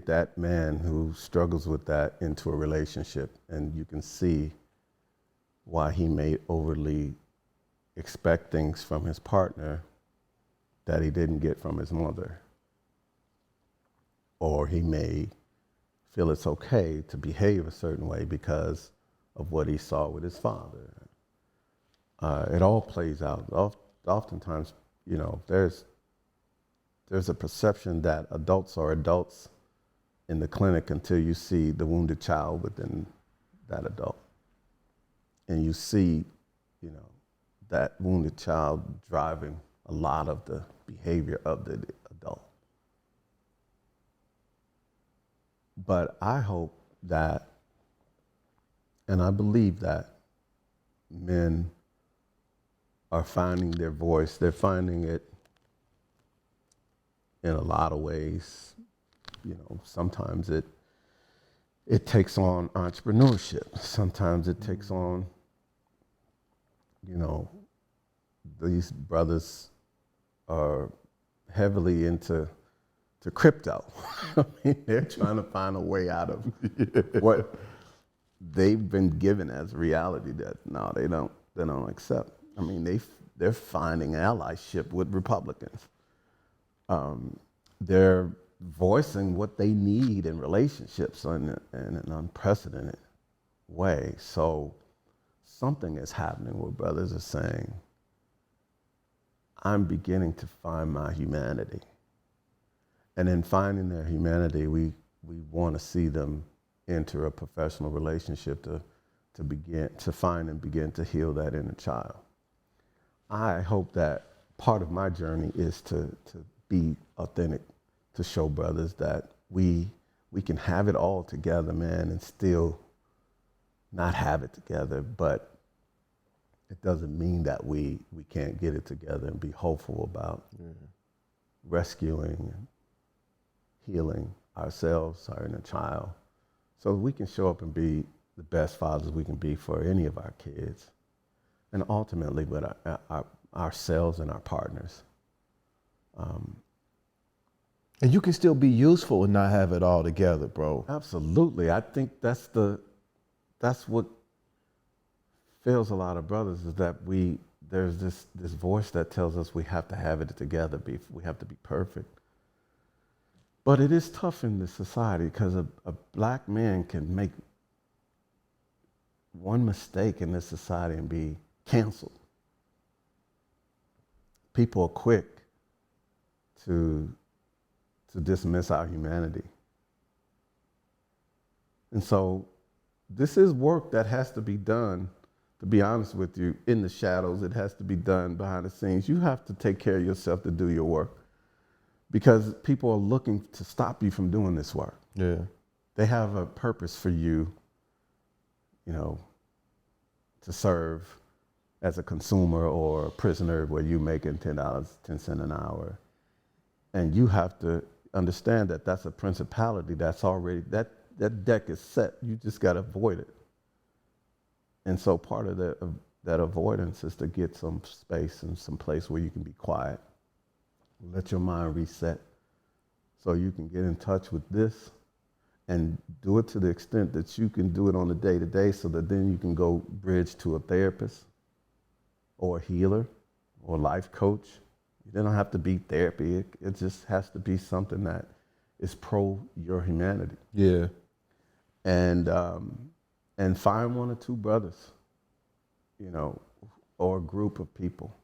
that man who struggles with that into a relationship, and you can see why he may overly expect things from his partner that he didn't get from his mother. Or he may feel it's okay to behave a certain way because of what he saw with his father. It all plays out. Oftentimes, you know, there's a perception that adults are adults in the clinic until you see the wounded child within that adult. And you see, you know, that wounded child driving a lot of the behavior of the adult. But I hope that, and I believe that, men are finding their voice. They're finding it in a lot of ways. You know, sometimes it takes on entrepreneurship. Sometimes it takes on, you know, these brothers are heavily into crypto. I mean, they're trying to find a way out of what they've been given as reality that no, they don't accept. I mean, they're finding allyship with Republicans. They're voicing what they need in relationships in an unprecedented way. So something is happening where brothers are saying, I'm beginning to find my humanity. And in finding their humanity, we want to see them enter a professional relationship to begin to find and begin to heal that inner child. I hope that part of my journey is to be authentic, to show brothers that we can have it all together, man, and still not have it together, but it doesn't mean that we can't get it together and be hopeful about rescuing and healing ourselves, our inner child, so we can show up and be the best fathers we can be for any of our kids, and ultimately with ourselves and our partners. And you can still be useful and not have it all together, bro. Absolutely. I think that's what fails a lot of brothers, is that there's this voice that tells us we have to have it together, we have to be perfect. But it is tough in this society because a black man can make one mistake in this society and be canceled. people are quick to dismiss our humanity. And so this is work that has to be done, to be honest with you, in the shadows. It has to be done behind the scenes. You have to take care of yourself to do your work, because people are looking to stop you from doing this work. Yeah. They have a purpose for you, you know, to serve as a consumer or a prisoner where you're making $10, 10 cents an hour. And you have to understand that that's a principality that's already, that deck is set. You just got to avoid it. And so part of that avoidance is to get some space and some place where you can be quiet. Let your mind reset so you can get in touch with this and do it to the extent that you can do it on a day-to-day, so that then you can go bridge to a therapist or a healer or a life coach. You don't have to be therapy. It just has to be something that is pro your humanity. Yeah. And find one or two brothers, you know, or a group of people.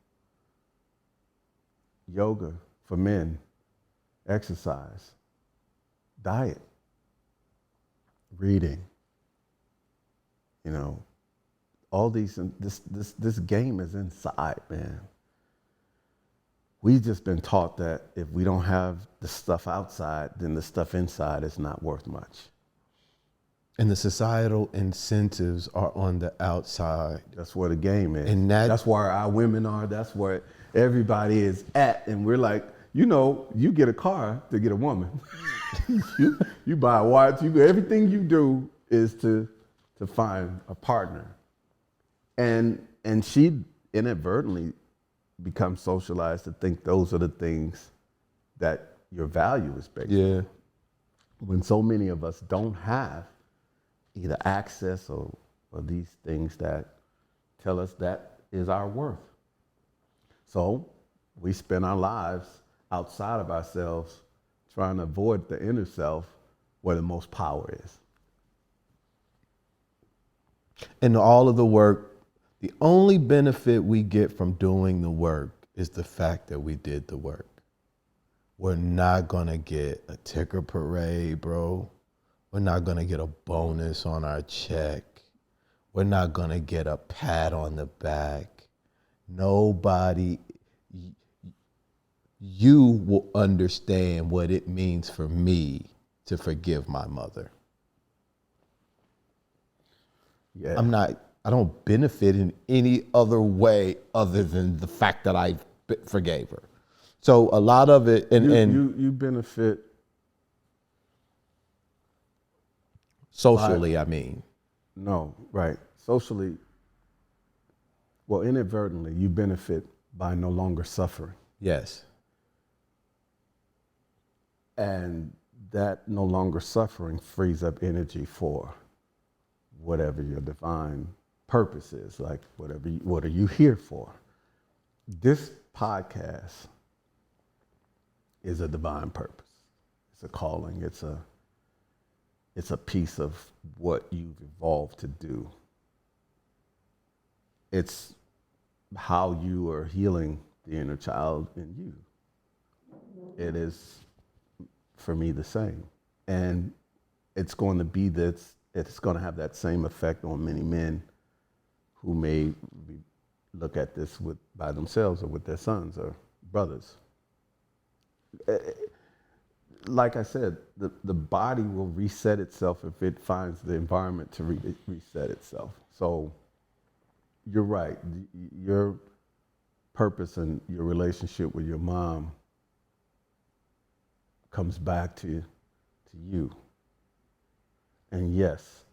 Yoga for men, exercise, diet, reading, you know, all these, this game is inside, man. We've just been taught that if we don't have the stuff outside, then the stuff inside is not worth much. And the societal incentives are on the outside. That's where the game is. And that's where our women are. That's where everybody is at. And we're like, you know, you get a car to get a woman. you buy a watch. Everything you do is to find a partner. And she inadvertently becomes socialized to think those are the things that your value is based on. When so many of us don't have either access or these things that tell us that is our worth. So we spend our lives outside of ourselves trying to avoid the inner self where the most power is. And all of the work, the only benefit we get from doing the work is the fact that we did the work. We're not gonna get a ticker parade, bro. We're not gonna get a bonus on our check. We're not gonna get a pat on the back. Nobody, you will understand what it means for me to forgive my mother. Yeah. I don't benefit in any other way other than the fact that I forgave her. So a lot of it, you benefit socially, I mean. No, right. Socially, well, inadvertently, you benefit by no longer suffering. Yes. And that no longer suffering frees up energy for whatever your divine purpose is, like what are you here for? This podcast is a divine purpose. It's a calling. It's a piece of what you've evolved to do. It's how you are healing the inner child in you. It is, for me, the same. And it's going to be this, it's going to have that same effect on many men who may look at this by themselves or with their sons or brothers. Like I said, the body will reset itself if it finds the environment to reset itself. So you're right. Your purpose and your relationship with your mom comes back to you. And yes,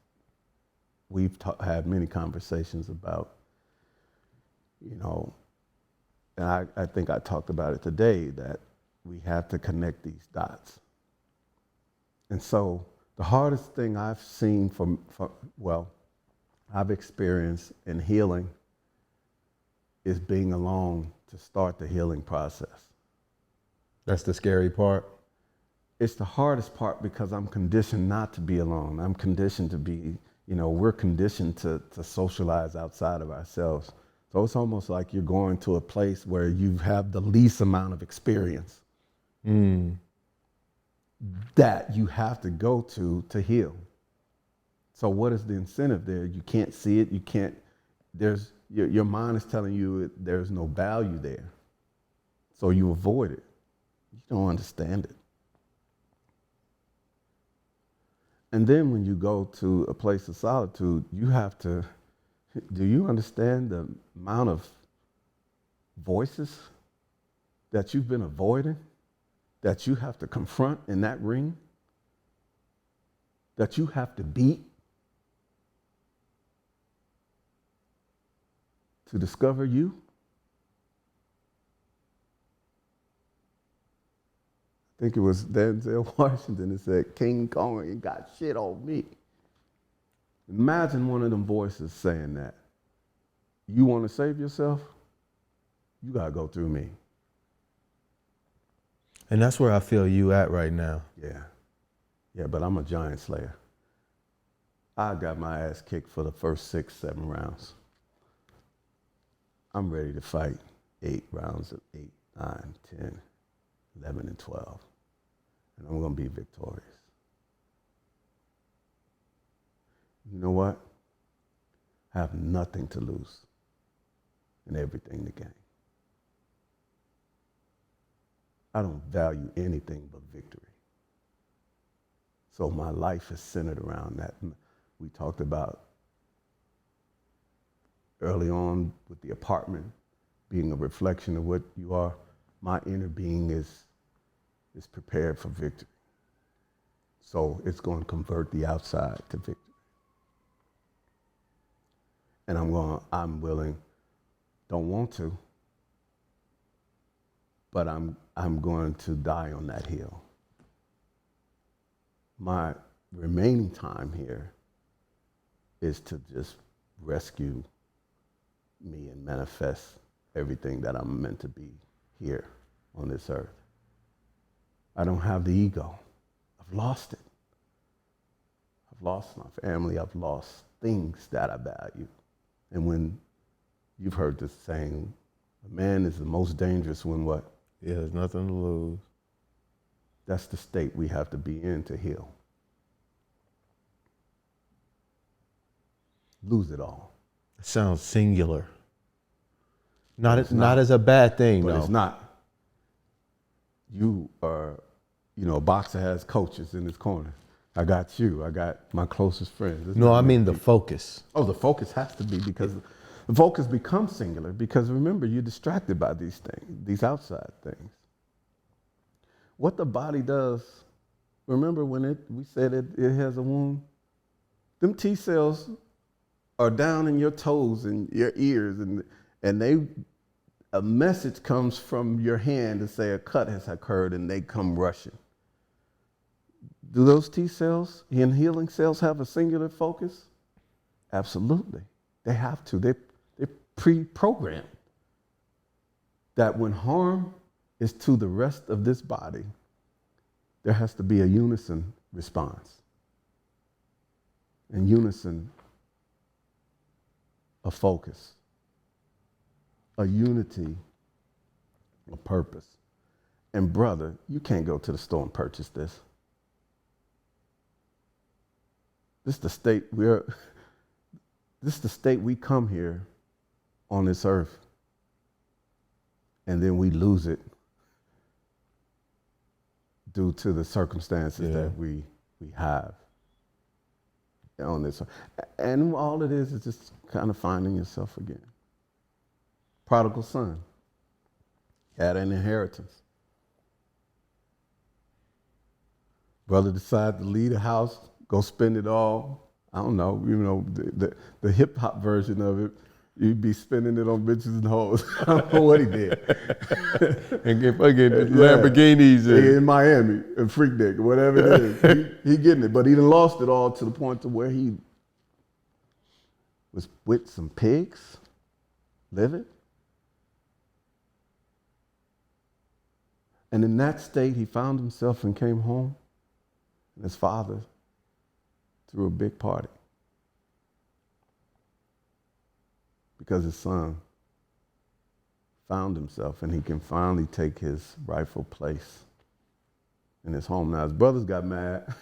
we've had many conversations about, you know, and I think I talked about it today, that we have to connect these dots. And so the hardest thing I've seen I've experienced in healing is being alone to start the healing process. That's the scary part? It's the hardest part because I'm conditioned not to be alone. I'm conditioned to be, we're conditioned to socialize outside of ourselves. So it's almost like you're going to a place where you have the least amount of experience that you have to go to heal. So what is the incentive there? You can't see it. You can't, your mind is telling you there's no value there. So you avoid it. You don't understand it. And then when you go to a place of solitude, you have to, do you understand the amount of voices that you've been avoiding, that you have to confront in that ring, that you have to beat to discover you? I think it was Denzel Washington that said, King Kong ain't got shit on me. Imagine one of them voices saying that. You want to save yourself? You got to go through me. And that's where I feel you at right now. Yeah. Yeah, but I'm a giant slayer. I got my ass kicked for the first 6, 7 rounds. I'm ready to fight 8 rounds of 8, 9, 10, 11, and 12. And I'm going to be victorious. You know what? I have nothing to lose and everything to gain. I don't value anything but victory. So my life is centered around that. We talked about early on with the apartment being a reflection of what you are. My inner being is prepared for victory. So it's going to convert the outside to victory. And I'm willing, don't want to, but I'm going to die on that hill. My remaining time here is to just rescue me and manifest everything that I'm meant to be here on this earth. I don't have the ego. I've lost it. I've lost my family. I've lost things that I value. And when you've heard this saying, a man is the most dangerous when what? He has nothing to lose. That's the state we have to be in to heal. Lose it all. It sounds singular. Not as a bad thing, but though. It's not. You are, a boxer has coaches in his corner. I got you. I got my closest friends. No, I mean the focus. Oh, the focus has to be, because the focus becomes singular, because remember, you're distracted by these things, these outside things. What the body does, remember when we said it has a wound? Them T cells are down in your toes and your ears, and a message comes from your hand to say a cut has occurred, and they come rushing. Do those T cells and healing cells have a singular focus? Absolutely. They have to. They're pre-programmed that when harm is to the rest of this body, there has to be a unison response. And unison, a focus, a unity, a purpose. And brother, you can't go to the store and purchase this. This is the state we come here on this earth, and then we lose it due to the circumstances that we have on this earth. And all it is just kind of finding yourself again. Prodigal son had an inheritance. Brother decided to leave the house, go spend it all. I don't know, the hip hop version of it, you'd be spending it on bitches and hoes. I don't know what he did. And get fucking Lamborghinis. In Miami, and Freaknik, whatever it is. he getting it, but he done lost it all to the point to where he was with some pigs, living. And in that state, he found himself and came home, and his father threw a big party because his son found himself and he can finally take his rightful place in his home. Now his brothers got mad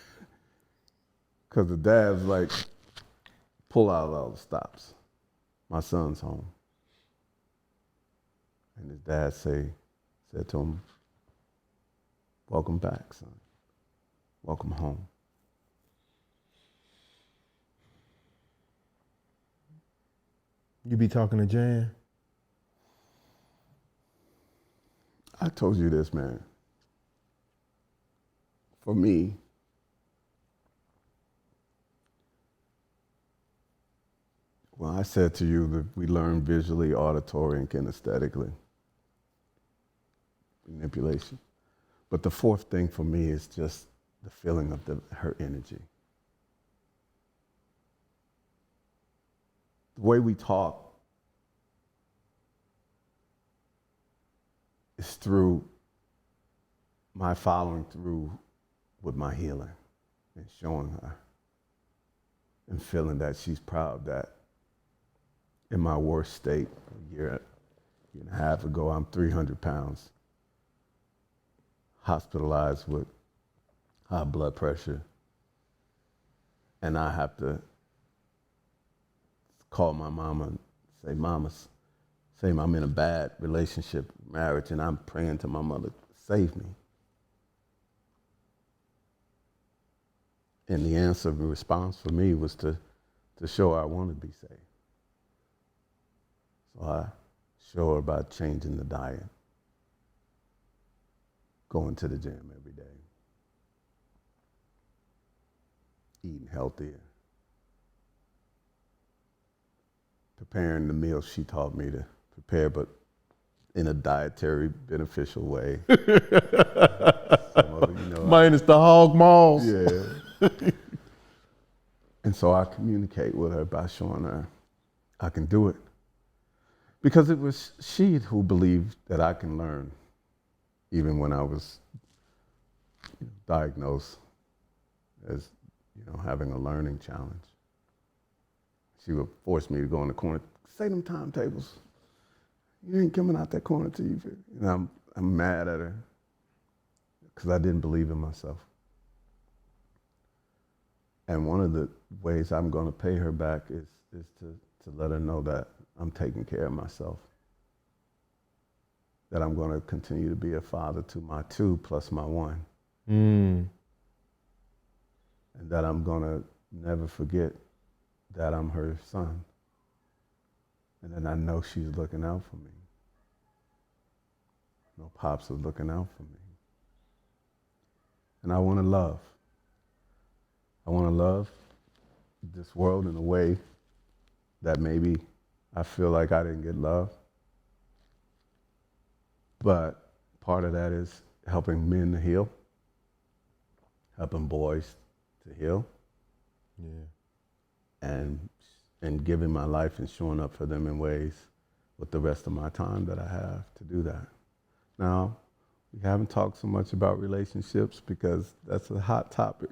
because the dad's like, pull out all the stops. My son's home. And his dad said to him, welcome back, son. Welcome home. You be talking to Jan? I told you this, man. For me, well, I said to you that we learn visually, auditory, and kinesthetically. Manipulation. But the fourth thing for me is just the feeling of her energy. The way we talk is through my following through with my healing and showing her and feeling that she's proud that in my worst state, a year and a half ago, I'm 300 pounds, hospitalized with high blood pressure, and I have to call my mama and say, Mama, say I'm in a bad relationship, marriage, and I'm praying to my mother, save me. And the answer and response for me was to show her I want to be saved. So I show her by changing the diet, going to the gym every day, eating healthier, preparing the meals she taught me to prepare, but in a dietary beneficial way. Minus the hog maws. Yeah. And so I communicate with her by showing her I can do it. Because it was she who believed that I can learn, even when I was diagnosed as having a learning challenge. She would force me to go in the corner, say them timetables. You ain't coming out that corner till you feel. I'm mad at her because I didn't believe in myself. And one of the ways I'm going to pay her back is to let her know that I'm taking care of myself. That I'm going to continue to be a father to my 2 plus my 1. And that I'm going to never forget that I'm her son. And then I know she's looking out for me. No, Pops is looking out for me. And I want to love. I want to love this world in a way that maybe I feel like I didn't get love. But part of that is helping men to heal, helping boys to heal. Yeah. And giving my life and showing up for them in ways with the rest of my time that I have to do that. Now, we haven't talked so much about relationships because that's a hot topic.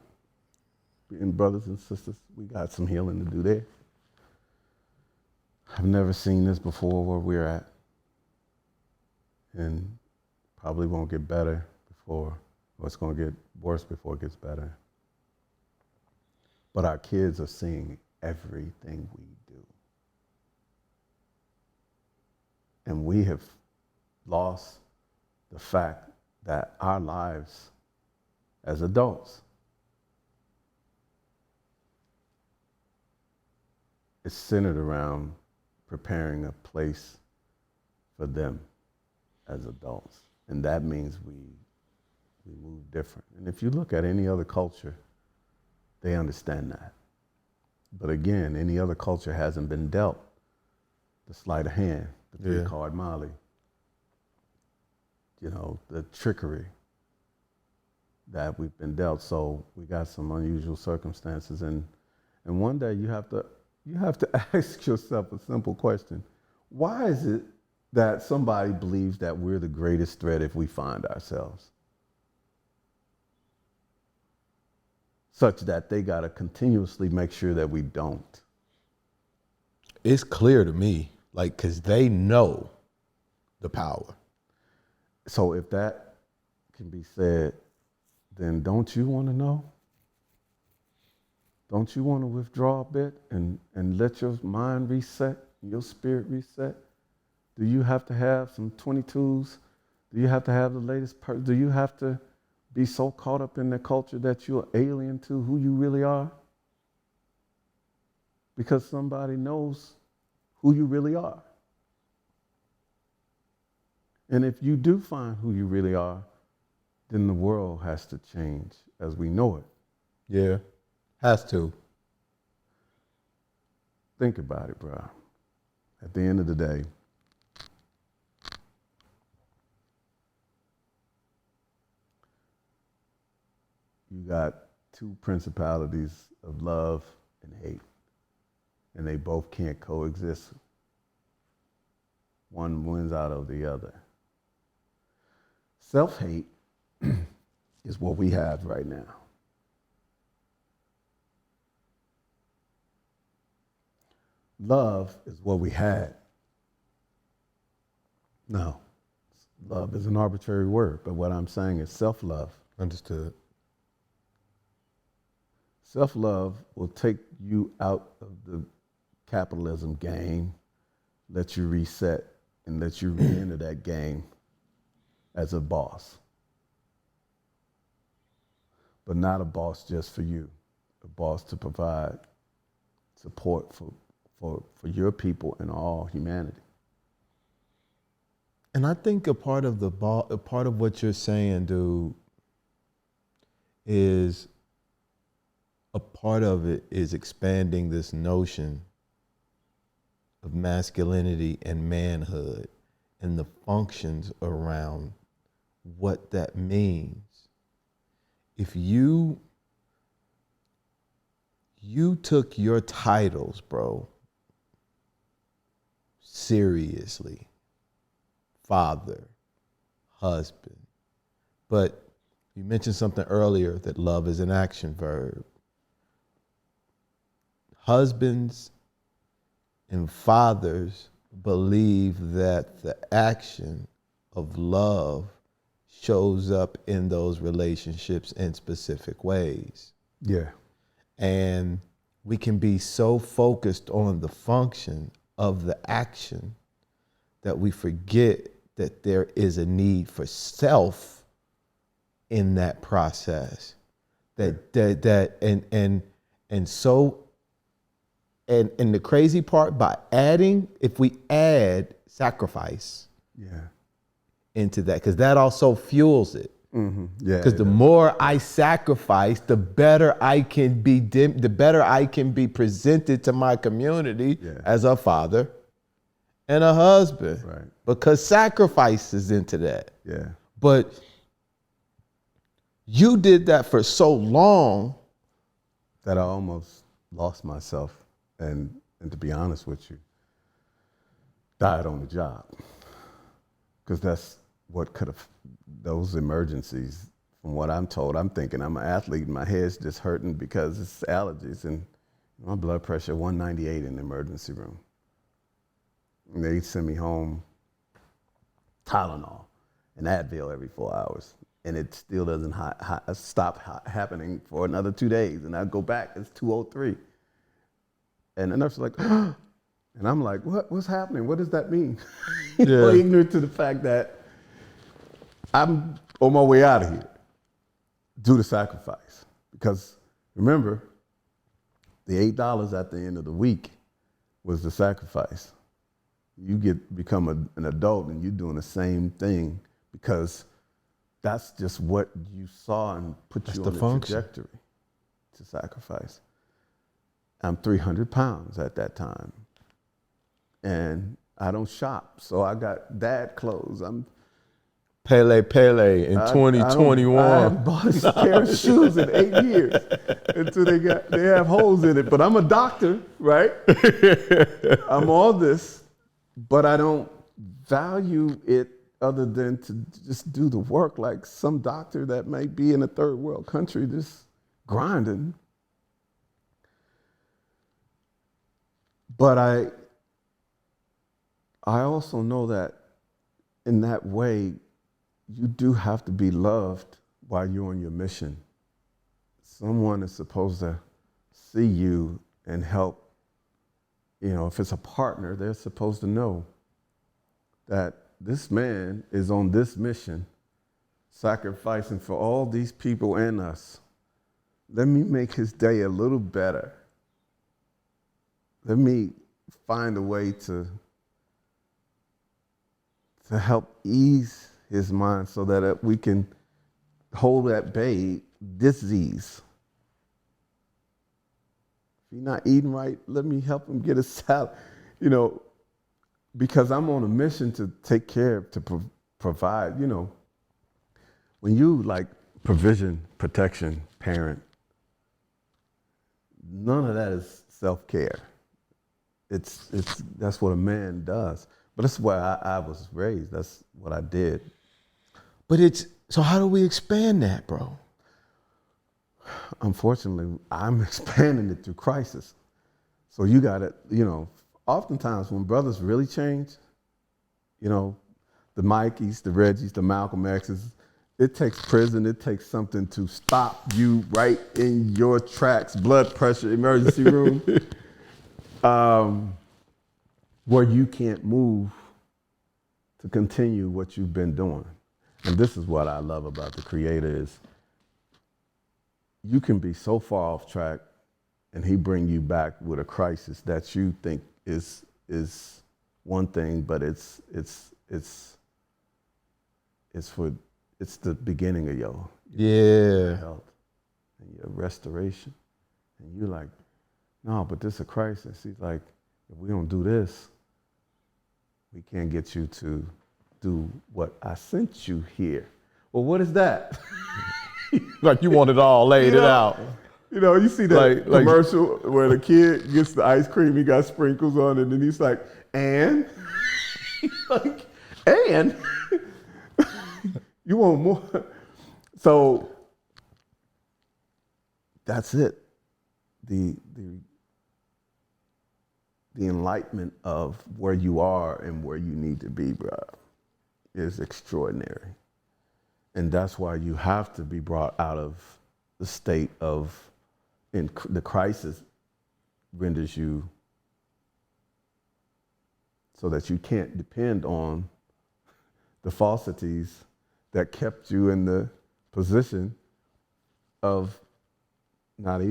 Being brothers and sisters, we got some healing to do there. I've never seen this before where we're at. And probably won't get better before, or it's going to get worse before it gets better. But our kids are seeing everything we do. And we have lost the fact that our lives as adults is centered around preparing a place for them as adults. And that means we move different. And if you look at any other culture, they understand that. But again, any other culture hasn't been dealt the sleight of hand, the 3-card Molly, the trickery that we've been dealt. So we got some unusual circumstances. And one day you have to ask yourself a simple question. Why is it that somebody believes that we're the greatest threat if we find ourselves? Such that they got to continuously make sure that we don't. It's clear to me, because they know the power. So if that can be said, then don't you want to know? Don't you want to withdraw a bit and let your mind reset, your spirit reset? Do you have to have some 22s? Do you have to have the latest do you have to be so caught up in the culture that you're alien to who you really are? Because somebody knows who you really are. And if you do find who you really are, then the world has to change as we know it. Yeah, has to. Think about it, bro. At the end of the day, you got two principalities of love and hate, and they both can't coexist. One wins out of the other. Self-hate is what we have right now. Love is what we had. No, love is an arbitrary word, but what I'm saying is self-love. Understood. Self-love will take you out of the capitalism game, let you reset, and let you re-enter that game as a boss. But not a boss just for you, a boss to provide support for your people and all humanity. And I think a part of what you're saying, dude, is a part of it is expanding this notion of masculinity and manhood and the functions around what that means. If you took your titles, bro, seriously, father, husband, but you mentioned something earlier that love is an action verb. Husbands and fathers believe that the action of love shows up in those relationships in specific ways. Yeah. And we can be so focused on the function of the action that we forget that there is a need for self in that process. And the crazy part, by adding, if we add sacrifice into that, because that also fuels it. Mm-hmm. Yeah. Because the more I sacrifice, the better I can be presented to my community as a father and a husband. Right. Because sacrifice is into that. Yeah. But you did that for so long that I almost lost myself, and to be honest with you, died on the job. Because that's what could have, those emergencies, from what I'm told, I'm thinking I'm an athlete and my head's just hurting because it's allergies, and my blood pressure 198 in the emergency room. And they send me home Tylenol and Advil every 4 hours. And it still doesn't stop happening for another 2 days. And I go back, it's 203. And the nurse is like, and I'm like, what's happening? What does that mean? Ignorant to the fact that I'm on my way out of here due to sacrifice. Because remember, the $8 at the end of the week was the sacrifice. You become an adult and you're doing the same thing because that's just what you saw and put you on the trajectory to sacrifice. I'm 300 pounds at that time. And I don't shop, so I got dad clothes. I'm Pele in 2021. I haven't bought a pair of shoes in 8 years until they have holes in it. But I'm a doctor, right? I'm all this, but I don't value it other than to just do the work like some doctor that might be in a third world country just grinding. But I also know that in that way, you do have to be loved while you're on your mission. Someone is supposed to see you and help. You know, if it's a partner, they're supposed to know that this man is on this mission, sacrificing for all these people and us. Let me make his day a little better. Let me find a way to help ease his mind so that we can hold at bay disease. If he's not eating right, let me help him get a salad. You know, because I'm on a mission to take care, to provide, you know. When you like provision, protection, parent, none of that is self-care. That's what a man does. But that's where I was raised. That's what I did. But so how do we expand that, bro? Unfortunately, I'm expanding it through crisis. So you got to, you know, oftentimes when brothers really change, you know, the Mikeys, the Reggies, the Malcolm X's, it takes prison, it takes something to stop you right in your tracks, blood pressure, emergency room, where you can't move to continue what you've been doing. And this is what I love about the Creator is you can be so far off track and he bring you back with a crisis that you think is one thing, but it's the beginning of your health and your restoration. And you're like, no, but this is a crisis. He's like, if we don't do this, we can't get you to do what I sent you here. Well, what is that? Like you want it all laid it out. You know, you see that commercial where the kid gets the ice cream, he got sprinkles on it, and he's like, and? Like, and? You want more? So that's it. The enlightenment of where you are and where you need to be, bro, is extraordinary. And that's why you have to be brought out of the state of, the crisis renders you so that you can't depend on the falsities that kept you in the position of not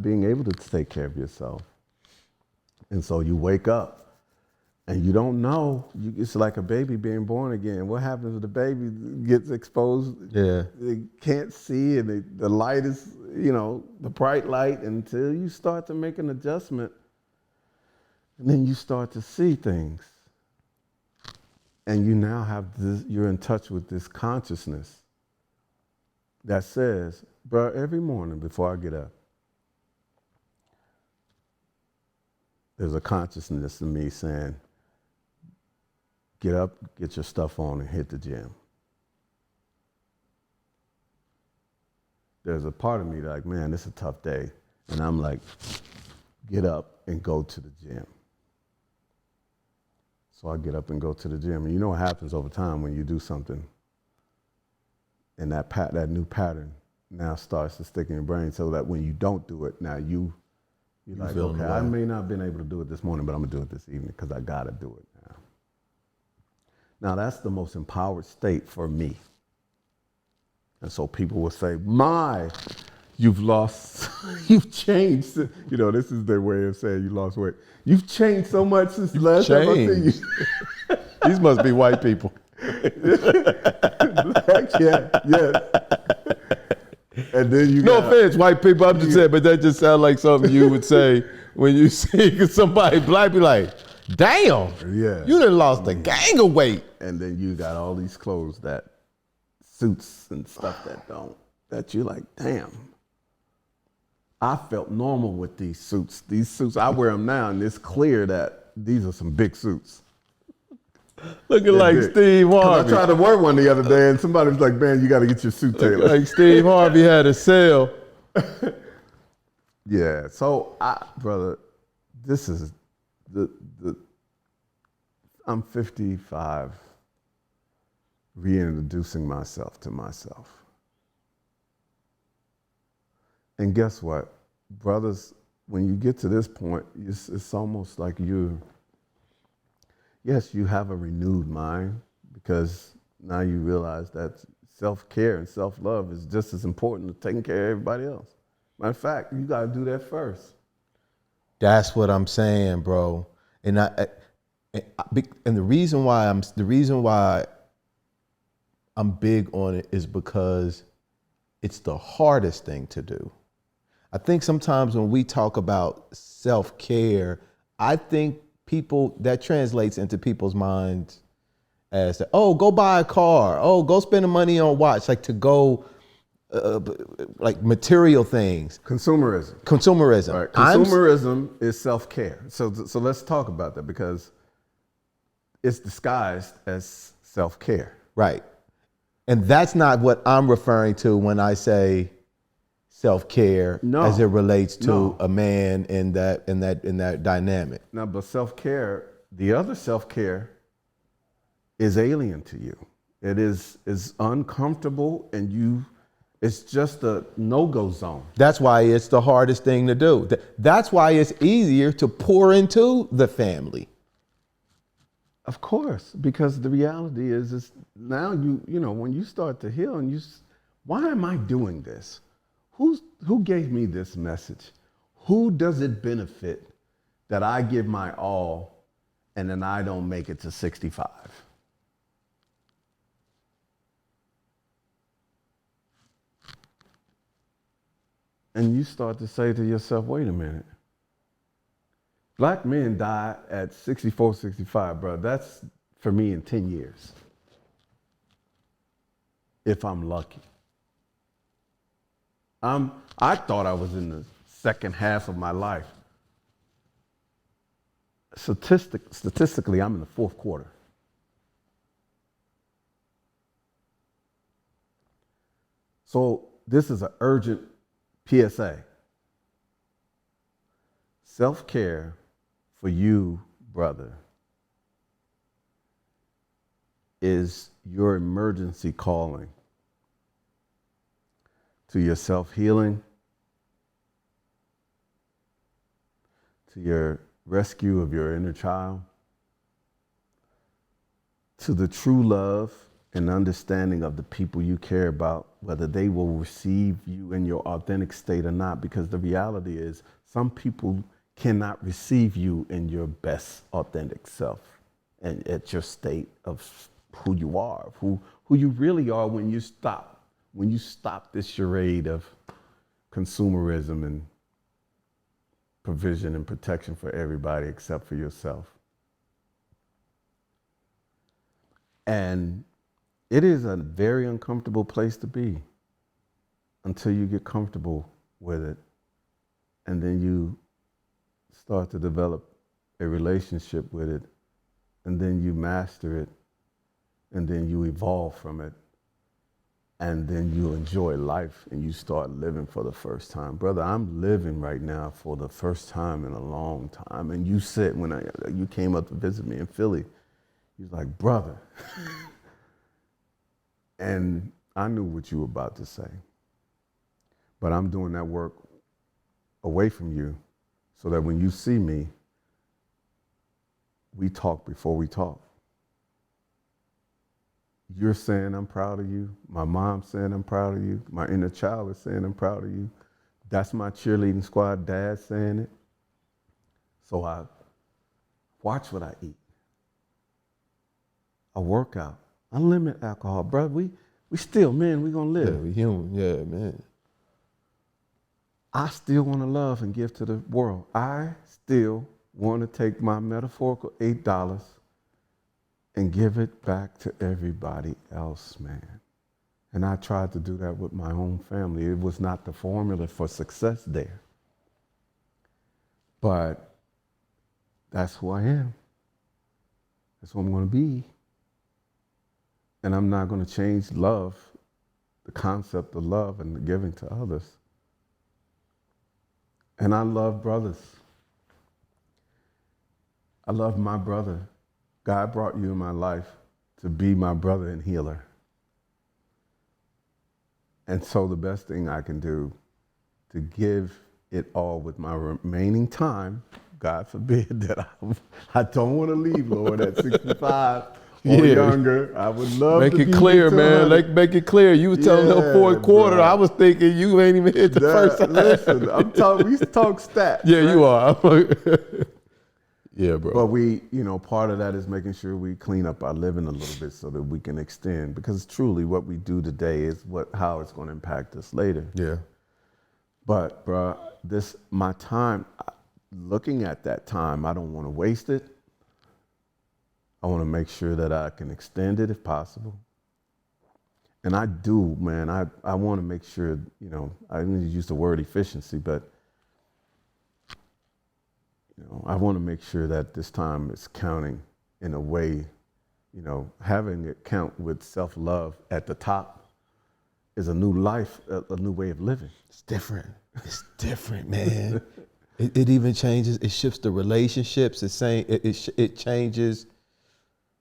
being able to take care of yourself. And so you wake up and you don't know. It's like a baby being born again. What happens if the baby gets exposed? Yeah. They can't see, and the light is, you know, the bright light, until you start to make an adjustment. And then you start to see things. And you now have this, you're in touch with this consciousness that says, bro, every morning before I get up, there's a consciousness in me saying, get up, get your stuff on, and hit the gym. There's a part of me like, man, this is a tough day. And I'm like, get up and go to the gym. So I get up and go to the gym. And you know what happens over time when you do something, and that new pattern now starts to stick in your brain, so that when you don't do it, now you're like, okay, I may not have been able to do it this morning, but I'm gonna do it this evening because I gotta do it now. Now that's the most empowered state for me. And so people will say, you've lost, you've changed. You know, this is their way of saying you lost weight. You've changed so much since the last time I seen you. These must be white people. Black, yeah, yes. And then you No offense, white people, I'm just saying, but that just sounds like something you would say when you see somebody black, be like, damn, yeah, you done lost a gang of weight. And then you got all these clothes, that suits and stuff that you're like, damn. I felt normal with these suits. These suits, I wear them now, and it's clear that these are some big suits. Looking like big. Steve Harvey. I tried to wear one the other day, and somebody was like, man, you got to get your suit tailored. Like Steve Harvey had a sale. Yeah, so brother, this is I'm 55. reintroducing myself to myself. And guess what? Brothers, when you get to this point, it's almost like yes, you have a renewed mind because now you realize that self-care and self-love is just as important as taking care of everybody else. Matter of fact, you got to do that first. That's what I'm saying, bro. And the reason why I'm big on it is because it's the hardest thing to do. I think sometimes when we talk about self-care, I think that translates into people's minds as, oh, go buy a car. Oh, go spend the money on watch, like to go, like material things. Consumerism. Consumerism. Right. Consumerism is self-care. So let's talk about that because it's disguised as self-care. Right. And that's not what I'm referring to when I say self-care as it relates to a man in that dynamic. No, but self-care, the other self-care is alien to you. It is uncomfortable and it's just a no-go zone. That's why it's the hardest thing to do. That's why it's easier to pour into the family. Of course, because the reality is now you know when you start to heal and why am I doing this? Who gave me this message? Who does it benefit that I give my all and then I don't make it to 65? And you start to say to yourself, wait a minute. Black men die at 64, 65, bro. That's for me in 10 years. If I'm lucky. I thought I was in the second half of my life. Statistically, I'm in the fourth quarter. So this is an urgent PSA. Self-care for you, brother, is your emergency calling to your self-healing, to your rescue of your inner child, to the true love and understanding of the people you care about, whether they will receive you in your authentic state or not, because the reality is some people cannot receive you in your best authentic self and at your state of who you are, who you really are when you stop this charade of consumerism and provision and protection for everybody except for yourself. And it is a very uncomfortable place to be until you get comfortable with it. And then you start to develop a relationship with it. And then you master it. And then you evolve from it. And then you enjoy life and you start living for the first time. Brother, I'm living right now for the first time in a long time. And you said when you came up to visit me in Philly, you was like, brother. And I knew what you were about to say. But I'm doing that work away from you so that when you see me, we talk before we talk. You're saying I'm proud of you. My mom's saying I'm proud of you. My inner child is saying I'm proud of you. That's my cheerleading squad dad saying it. So I watch what I eat. I work out. I limit alcohol. Brother, we still men, we gonna live. Yeah, we human. Yeah, man. I still want to love and give to the world. I still want to take my metaphorical $8 and give it back to everybody else, man. And I tried to do that with my own family. It was not the formula for success there. But that's who I am. That's who I'm going to be. And I'm not going to change love, the concept of love and the giving to others. And I love brothers. I love my brother. God brought you in my life to be my brother and healer. And so the best thing I can do to give it all with my remaining time, God forbid that I don't want to leave, Lord, at 65 or younger. I would love Make to it be clear, here man. 200. Make it clear. You was telling Yeah, her fourth quarter. bro. I was thinking you ain't even hit the first half. Listen, I'm talking. We talk stats. Yeah, right? you are. Yeah, bro. But we, part of that is making sure we clean up our living a little bit so that we can extend. Because truly, what we do today is how it's going to impact us later. Yeah. But, bro, my time. Looking at that time, I don't want to waste it. I want to make sure that I can extend it if possible. And I do, man. I want to make sure, I need to use the word efficiency, but I want to make sure that this time is counting in a way, having it count with self-love at the top is a new life, a new way of living. It's different. It's different, man. It even changes. It shifts the relationships. It changes.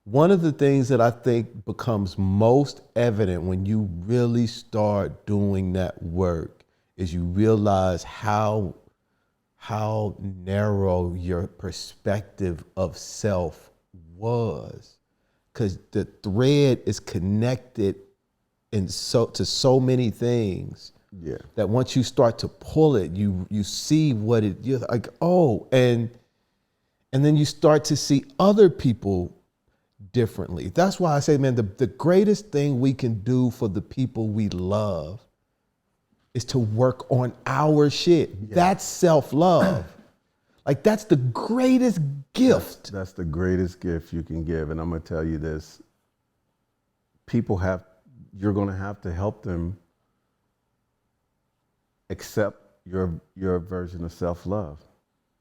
One of the things that I think becomes most evident when you really start doing that work is you realize how narrow your perspective of self was, because the thread is connected to so many things. Yeah. That once you start to pull it, you see what you're like, oh, and then you start to see other people differently. That's why I say, man, the greatest thing we can do for the people we love is to work on our shit. Yeah. That's self-love. Like, that's the greatest gift. That's the greatest gift you can give. And I'm going to tell you this. You're going to have to help them accept your version of self-love.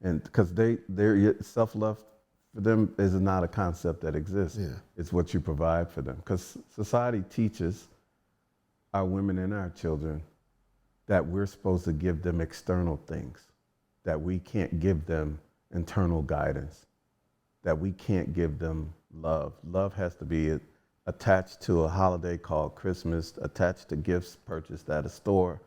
And because their self-love for them is not a concept that exists. Yeah. It's what you provide for them. Because society teaches our women and our children that we're supposed to give them external things, that we can't give them internal guidance, that we can't give them love. Love has to be attached to a holiday called Christmas, attached to gifts purchased at a store.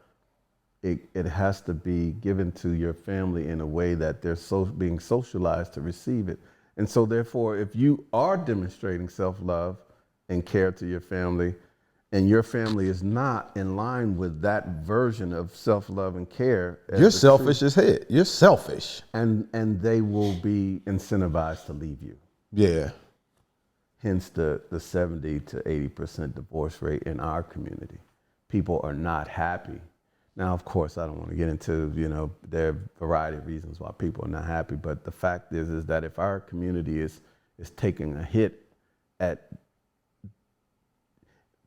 It has to be given to your family in a way that they're being socialized to receive it. And so therefore, if you are demonstrating self-love and care to your family, and your family is not in line with that version of self-love and care, you're selfish as hell. You're selfish. And they will be incentivized to leave you. Yeah. Hence the 70 to 80% divorce rate in our community. People are not happy. Now, of course, I don't want to get into, there are a variety of reasons why people are not happy, but the fact is that if our community is taking a hit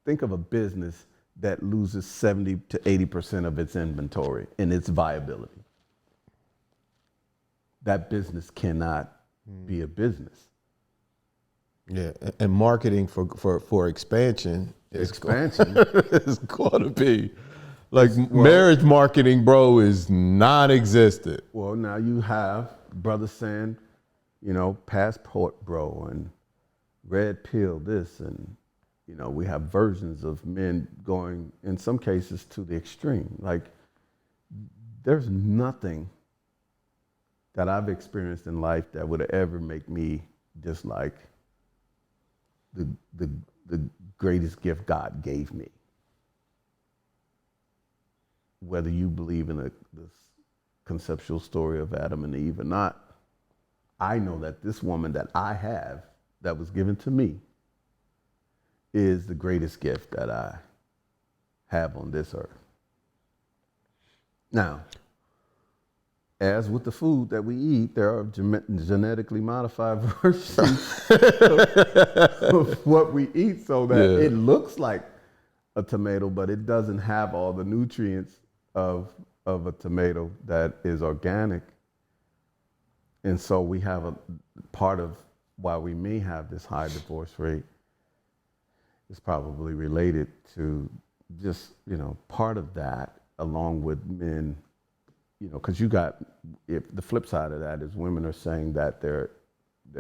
think of a business that loses 70 to 80% of its inventory and its viability. That business cannot be a business. Yeah, and marketing for expansion is going to be like marriage marketing, bro, is non-existent. Well, now you have Brother saying, passport, bro, and red pill this, and we have versions of men going, in some cases, to the extreme. Like, there's nothing that I've experienced in life that would ever make me dislike the greatest gift God gave me. Whether you believe in this conceptual story of Adam and Eve or not, I know that this woman that I have, that was given to me, is the greatest gift that I have on this earth. Now, as with the food that we eat, there are genetically modified versions of what we eat so that it looks like a tomato, but it doesn't have all the nutrients of a tomato that is organic. And so we have a part of why we may have this high divorce rate is probably related to just, part of that, along with men, because if the flip side of that is women are saying that they're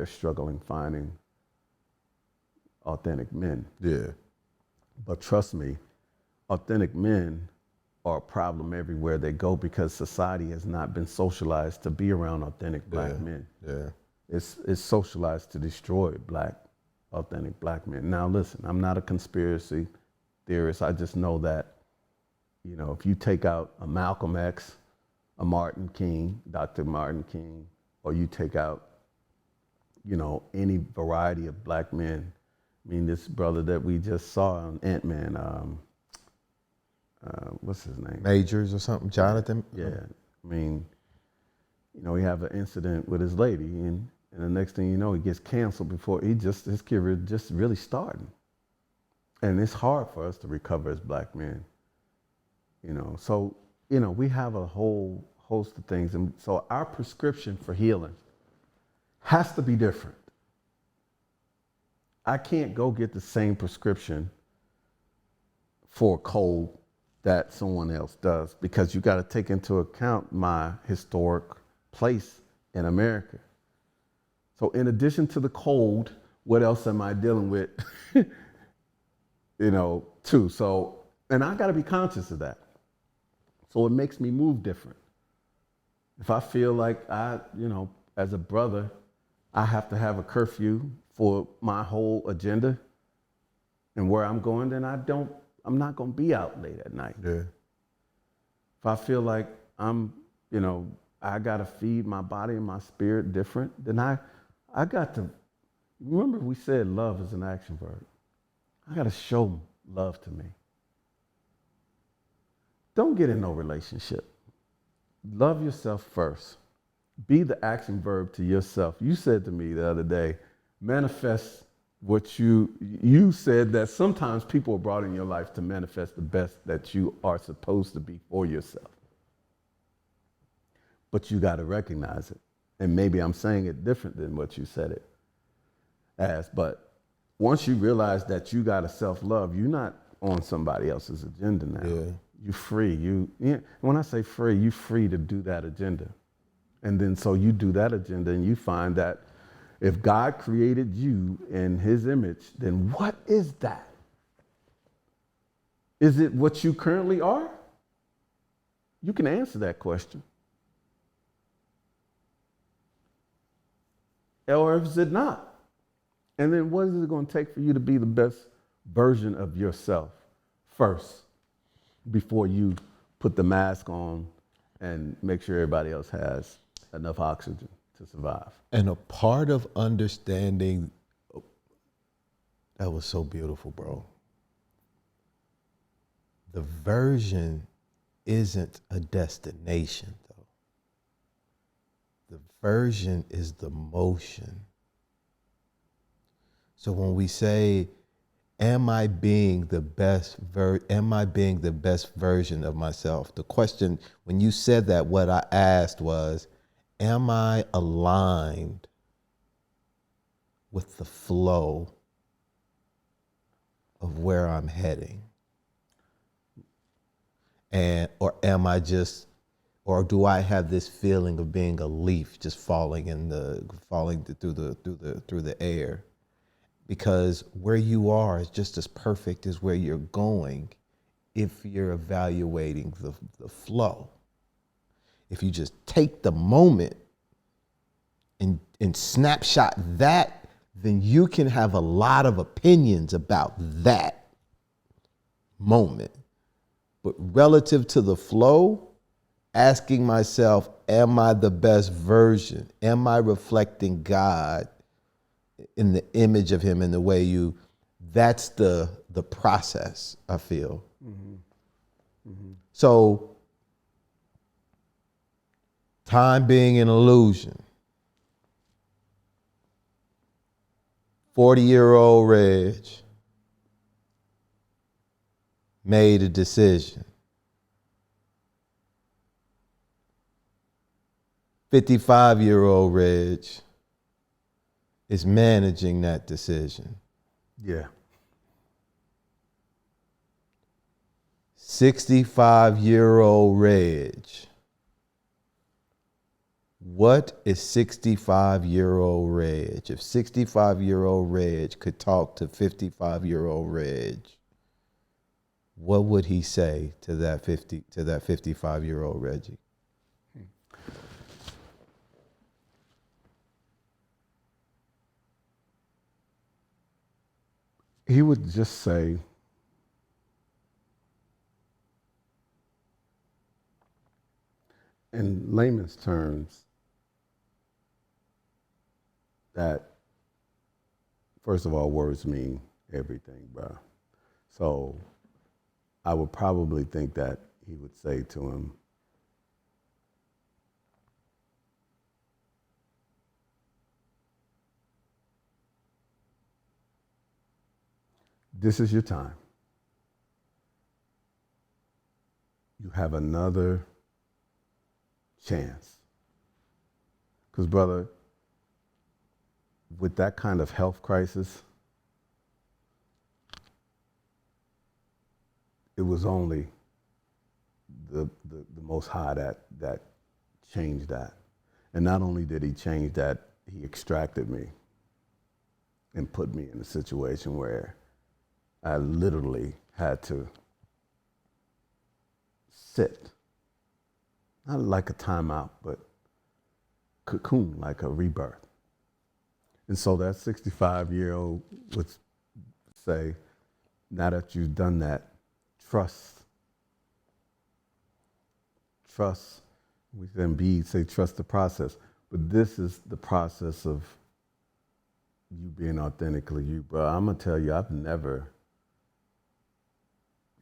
struggling finding authentic men. Yeah. But trust me, authentic men are a problem everywhere they go because society has not been socialized to be around authentic black men. Yeah. It's socialized to destroy authentic black men. Now listen, I'm not a conspiracy theorist. I just know that, you know, if you take out a Malcolm X, a Martin King, Dr. Martin King, or you take out, you know, any variety of black men. I mean, this brother that we just saw on Ant-Man, what's his name? Majors or something, Jonathan? Yeah. I mean, you know, he have an incident with his lady, and the next thing you know, he gets canceled before his career just really starting. And it's hard for us to recover as black men, you know. So, you know, we have a whole host of things. And so our prescription for healing has to be different. I can't go get the same prescription for a cold that someone else does because you got to take into account my historic place in America. So in addition to the cold, what else am I dealing with, you know, too? So, and I got to be conscious of that. So it makes me move different. If I feel like you know, as a brother, I have to have a curfew for my whole agenda and where I'm going, then I'm not going to be out late at night. Yeah. If I feel like I'm, you know, I got to feed my body and my spirit different, then I got to, remember we said love is an action verb. I got to show love to me. Don't get in no relationship. Love yourself first. Be the action verb to yourself. You said to me the other day, manifest what you said that sometimes people are brought in your life to manifest the best that you are supposed to be for yourself. But you got to recognize it. And maybe I'm saying it different than what you said it as. But once you realize that you got to self-love, you're not on somebody else's agenda now. Yeah. You're free. When I say free, you're free to do that agenda. And then so you do that agenda and you find that if God created you in his image, then what is that? Is it what you currently are? You can answer that question. Or is it not? And then what is it going to take for you to be the best version of yourself first before you put the mask on and make sure everybody else has enough oxygen to survive? And a part of understanding, that was so beautiful, bro. The version isn't a destination, though. The version is the motion. So when we say, am I being the best version of myself? The question, when you said that, what I asked was, am I aligned with the flow of where I'm heading? Or am I just, or do I have this feeling of being a leaf just falling through the air? Because where you are is just as perfect as where you're going if you're evaluating the flow. If you just take the moment and snapshot that, then you can have a lot of opinions about that moment. But relative to the flow, asking myself, am I the best version? Am I reflecting God in the image of him in the way that's the process, I feel. Mm-hmm. Mm-hmm. So, time being an illusion. 40-year-old Reg made a decision. 55-year-old Reg is managing that decision. Yeah. 65-year-old Reg What is 65-year-old Reg? If 65-year-old Reg could talk to 55-year-old Reg, what would he say to that 55-year-old Reggie? He would just say, in layman's terms, that first of all, words mean everything, bro. So I would probably think that he would say to him, this is your time. You have another chance. Because, brother, with that kind of health crisis, it was only the Most High that changed that. And not only did he change that, he extracted me and put me in a situation where I literally had to sit, not like a timeout, but cocoon, like a rebirth. And so that 65-year-old would say, now that you've done that, trust. We then say trust the process. But this is the process of you being authentically you, bro. I'm gonna tell you, I've never,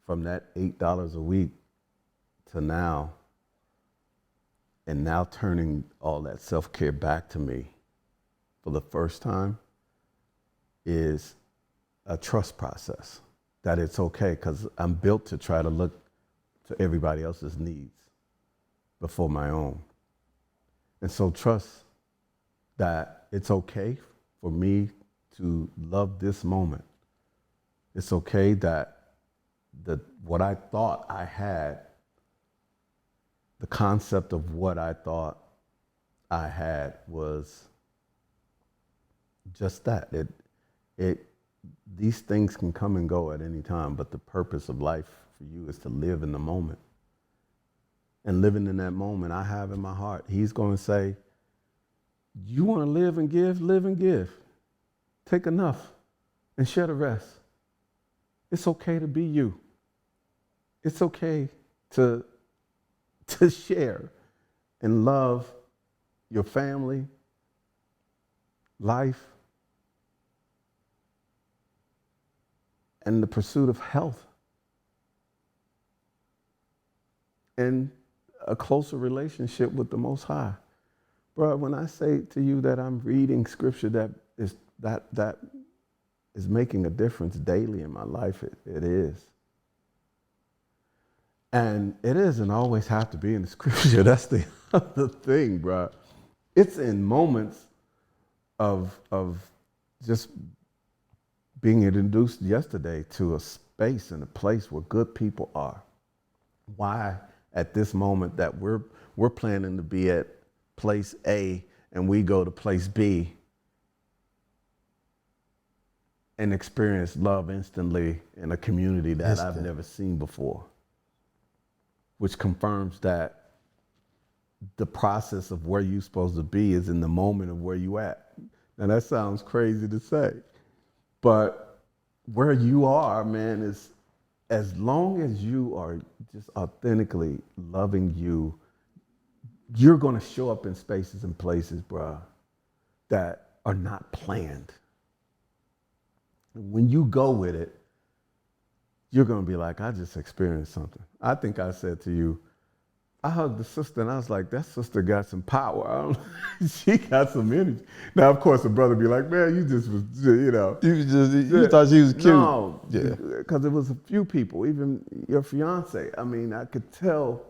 from that $8 a week to now, and now turning all that self-care back to me for the first time, is a trust process. That it's okay, because I'm built to try to look to everybody else's needs before my own. And so trust that it's okay for me to love this moment. It's okay that what I thought I had, the concept of what I thought I had was just that. These things can come and go at any time, but the purpose of life for you is to live in the moment. And living in that moment, I have in my heart, he's going to say, you want to live and give? Live and give. Take enough and share the rest. It's okay to be you. It's okay to share and love your family, life, and the pursuit of health and a closer relationship with the Most High. Bro, when I say to you that I'm reading scripture that is making a difference daily in my life, it is. And it doesn't always have to be in the scripture. That's the other thing, bro. It's in moments of just being introduced yesterday to a space and a place where good people are. Why at this moment that we're planning to be at place A and we go to place B and experience love instantly in a community that I've never seen before, which confirms that the process of where you're supposed to be is in the moment of where you at. Now that sounds crazy to say, but where you are, man, is as long as you are just authentically loving you, you're going to show up in spaces and places, bro, that are not planned. When you go with it, you're going to be like, I just experienced something. I think I said to you, I hugged the sister and I was like, that sister got some power. She got some energy. Now, of course, the brother be like, man, you just was, you know. You thought she was cute. No, yeah, because it was a few people, even your fiance. I mean, I could tell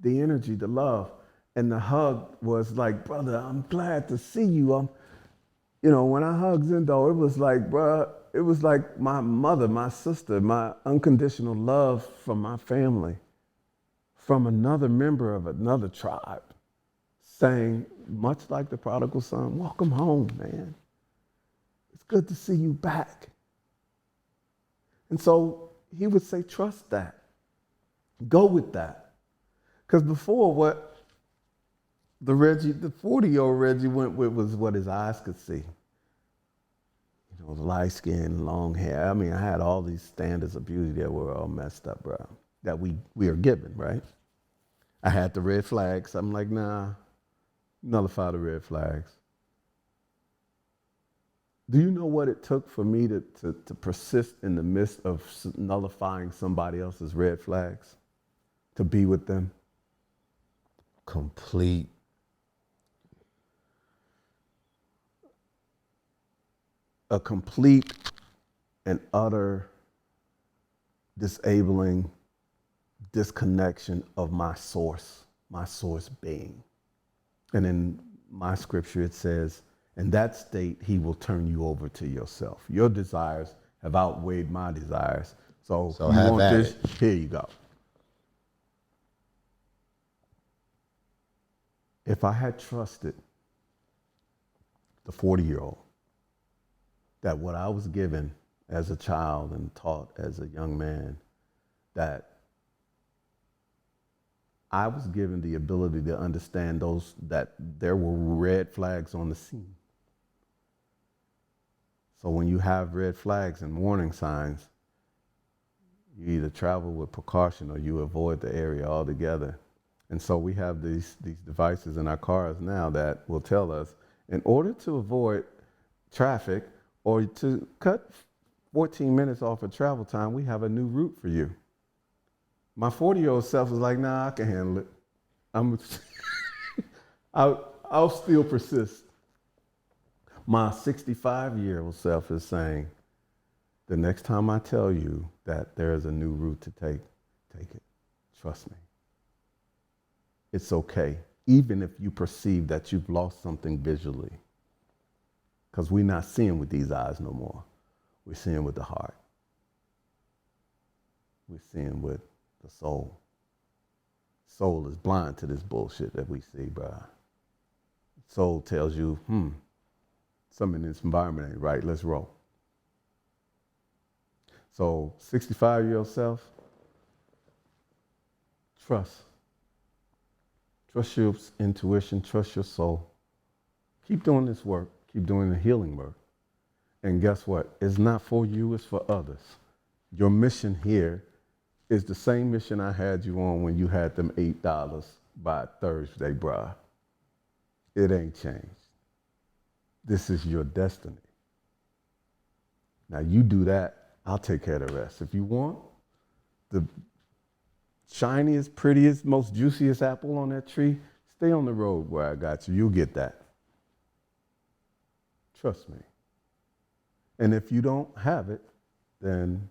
the energy, the love. And the hug was like, brother, I'm glad to see you. You know, when I hugged Zendo, it was like, bro, it was like my mother, my sister, my unconditional love from my family, from another member of another tribe, saying, much like the prodigal son, welcome home, man. It's good to see you back. And so he would say, trust that. Go with that. Because before, what the 40-year-old Reggie went with was what his eyes could see. You know, light skin, long hair. I mean, I had all these standards of beauty that were all messed up, bro, that we are given, right? I had the red flags. I'm like, nah, nullify the red flags. Do you know what it took for me to persist in the midst of nullifying somebody else's red flags? To be with them? Complete. A complete and utter disabling disconnection of my source being. And in my scripture, it says, in that state, he will turn you over to yourself. Your desires have outweighed my desires. So you have want at this? it. Here you go. If I had trusted the 40-year-old that what I was given as a child and taught as a young man, that I was given the ability to understand that there were red flags on the scene. So when you have red flags and warning signs, you either travel with precaution or you avoid the area altogether. And so we have these devices in our cars now that will tell us, in order to avoid traffic or to cut 14 minutes off of travel time, we have a new route for you. My 40-year-old self was like, nah, I can handle it. I'll still persist. My 65-year-old self is saying, the next time I tell you that there is a new route to take it. Trust me. It's okay, even if you perceive that you've lost something visually. Because we're not seeing with these eyes no more. We're seeing with the heart. We're seeing with the soul. Soul is blind to this bullshit that we see, bro. Soul tells you, something in this environment ain't right, let's roll. So 65-year-old self, trust. Trust your intuition, trust your soul. Keep doing this work, keep doing the healing work. And guess what? It's not for you, it's for others. Your mission here is the same mission I had you on when you had them $8 by Thursday, bruh. It ain't changed. This is your destiny. Now you do that, I'll take care of the rest. If you want the shiniest, prettiest, most juiciest apple on that tree, stay on the road where I got you. You'll get that. Trust me. And if you don't have it, then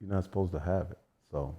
you're not supposed to have it. So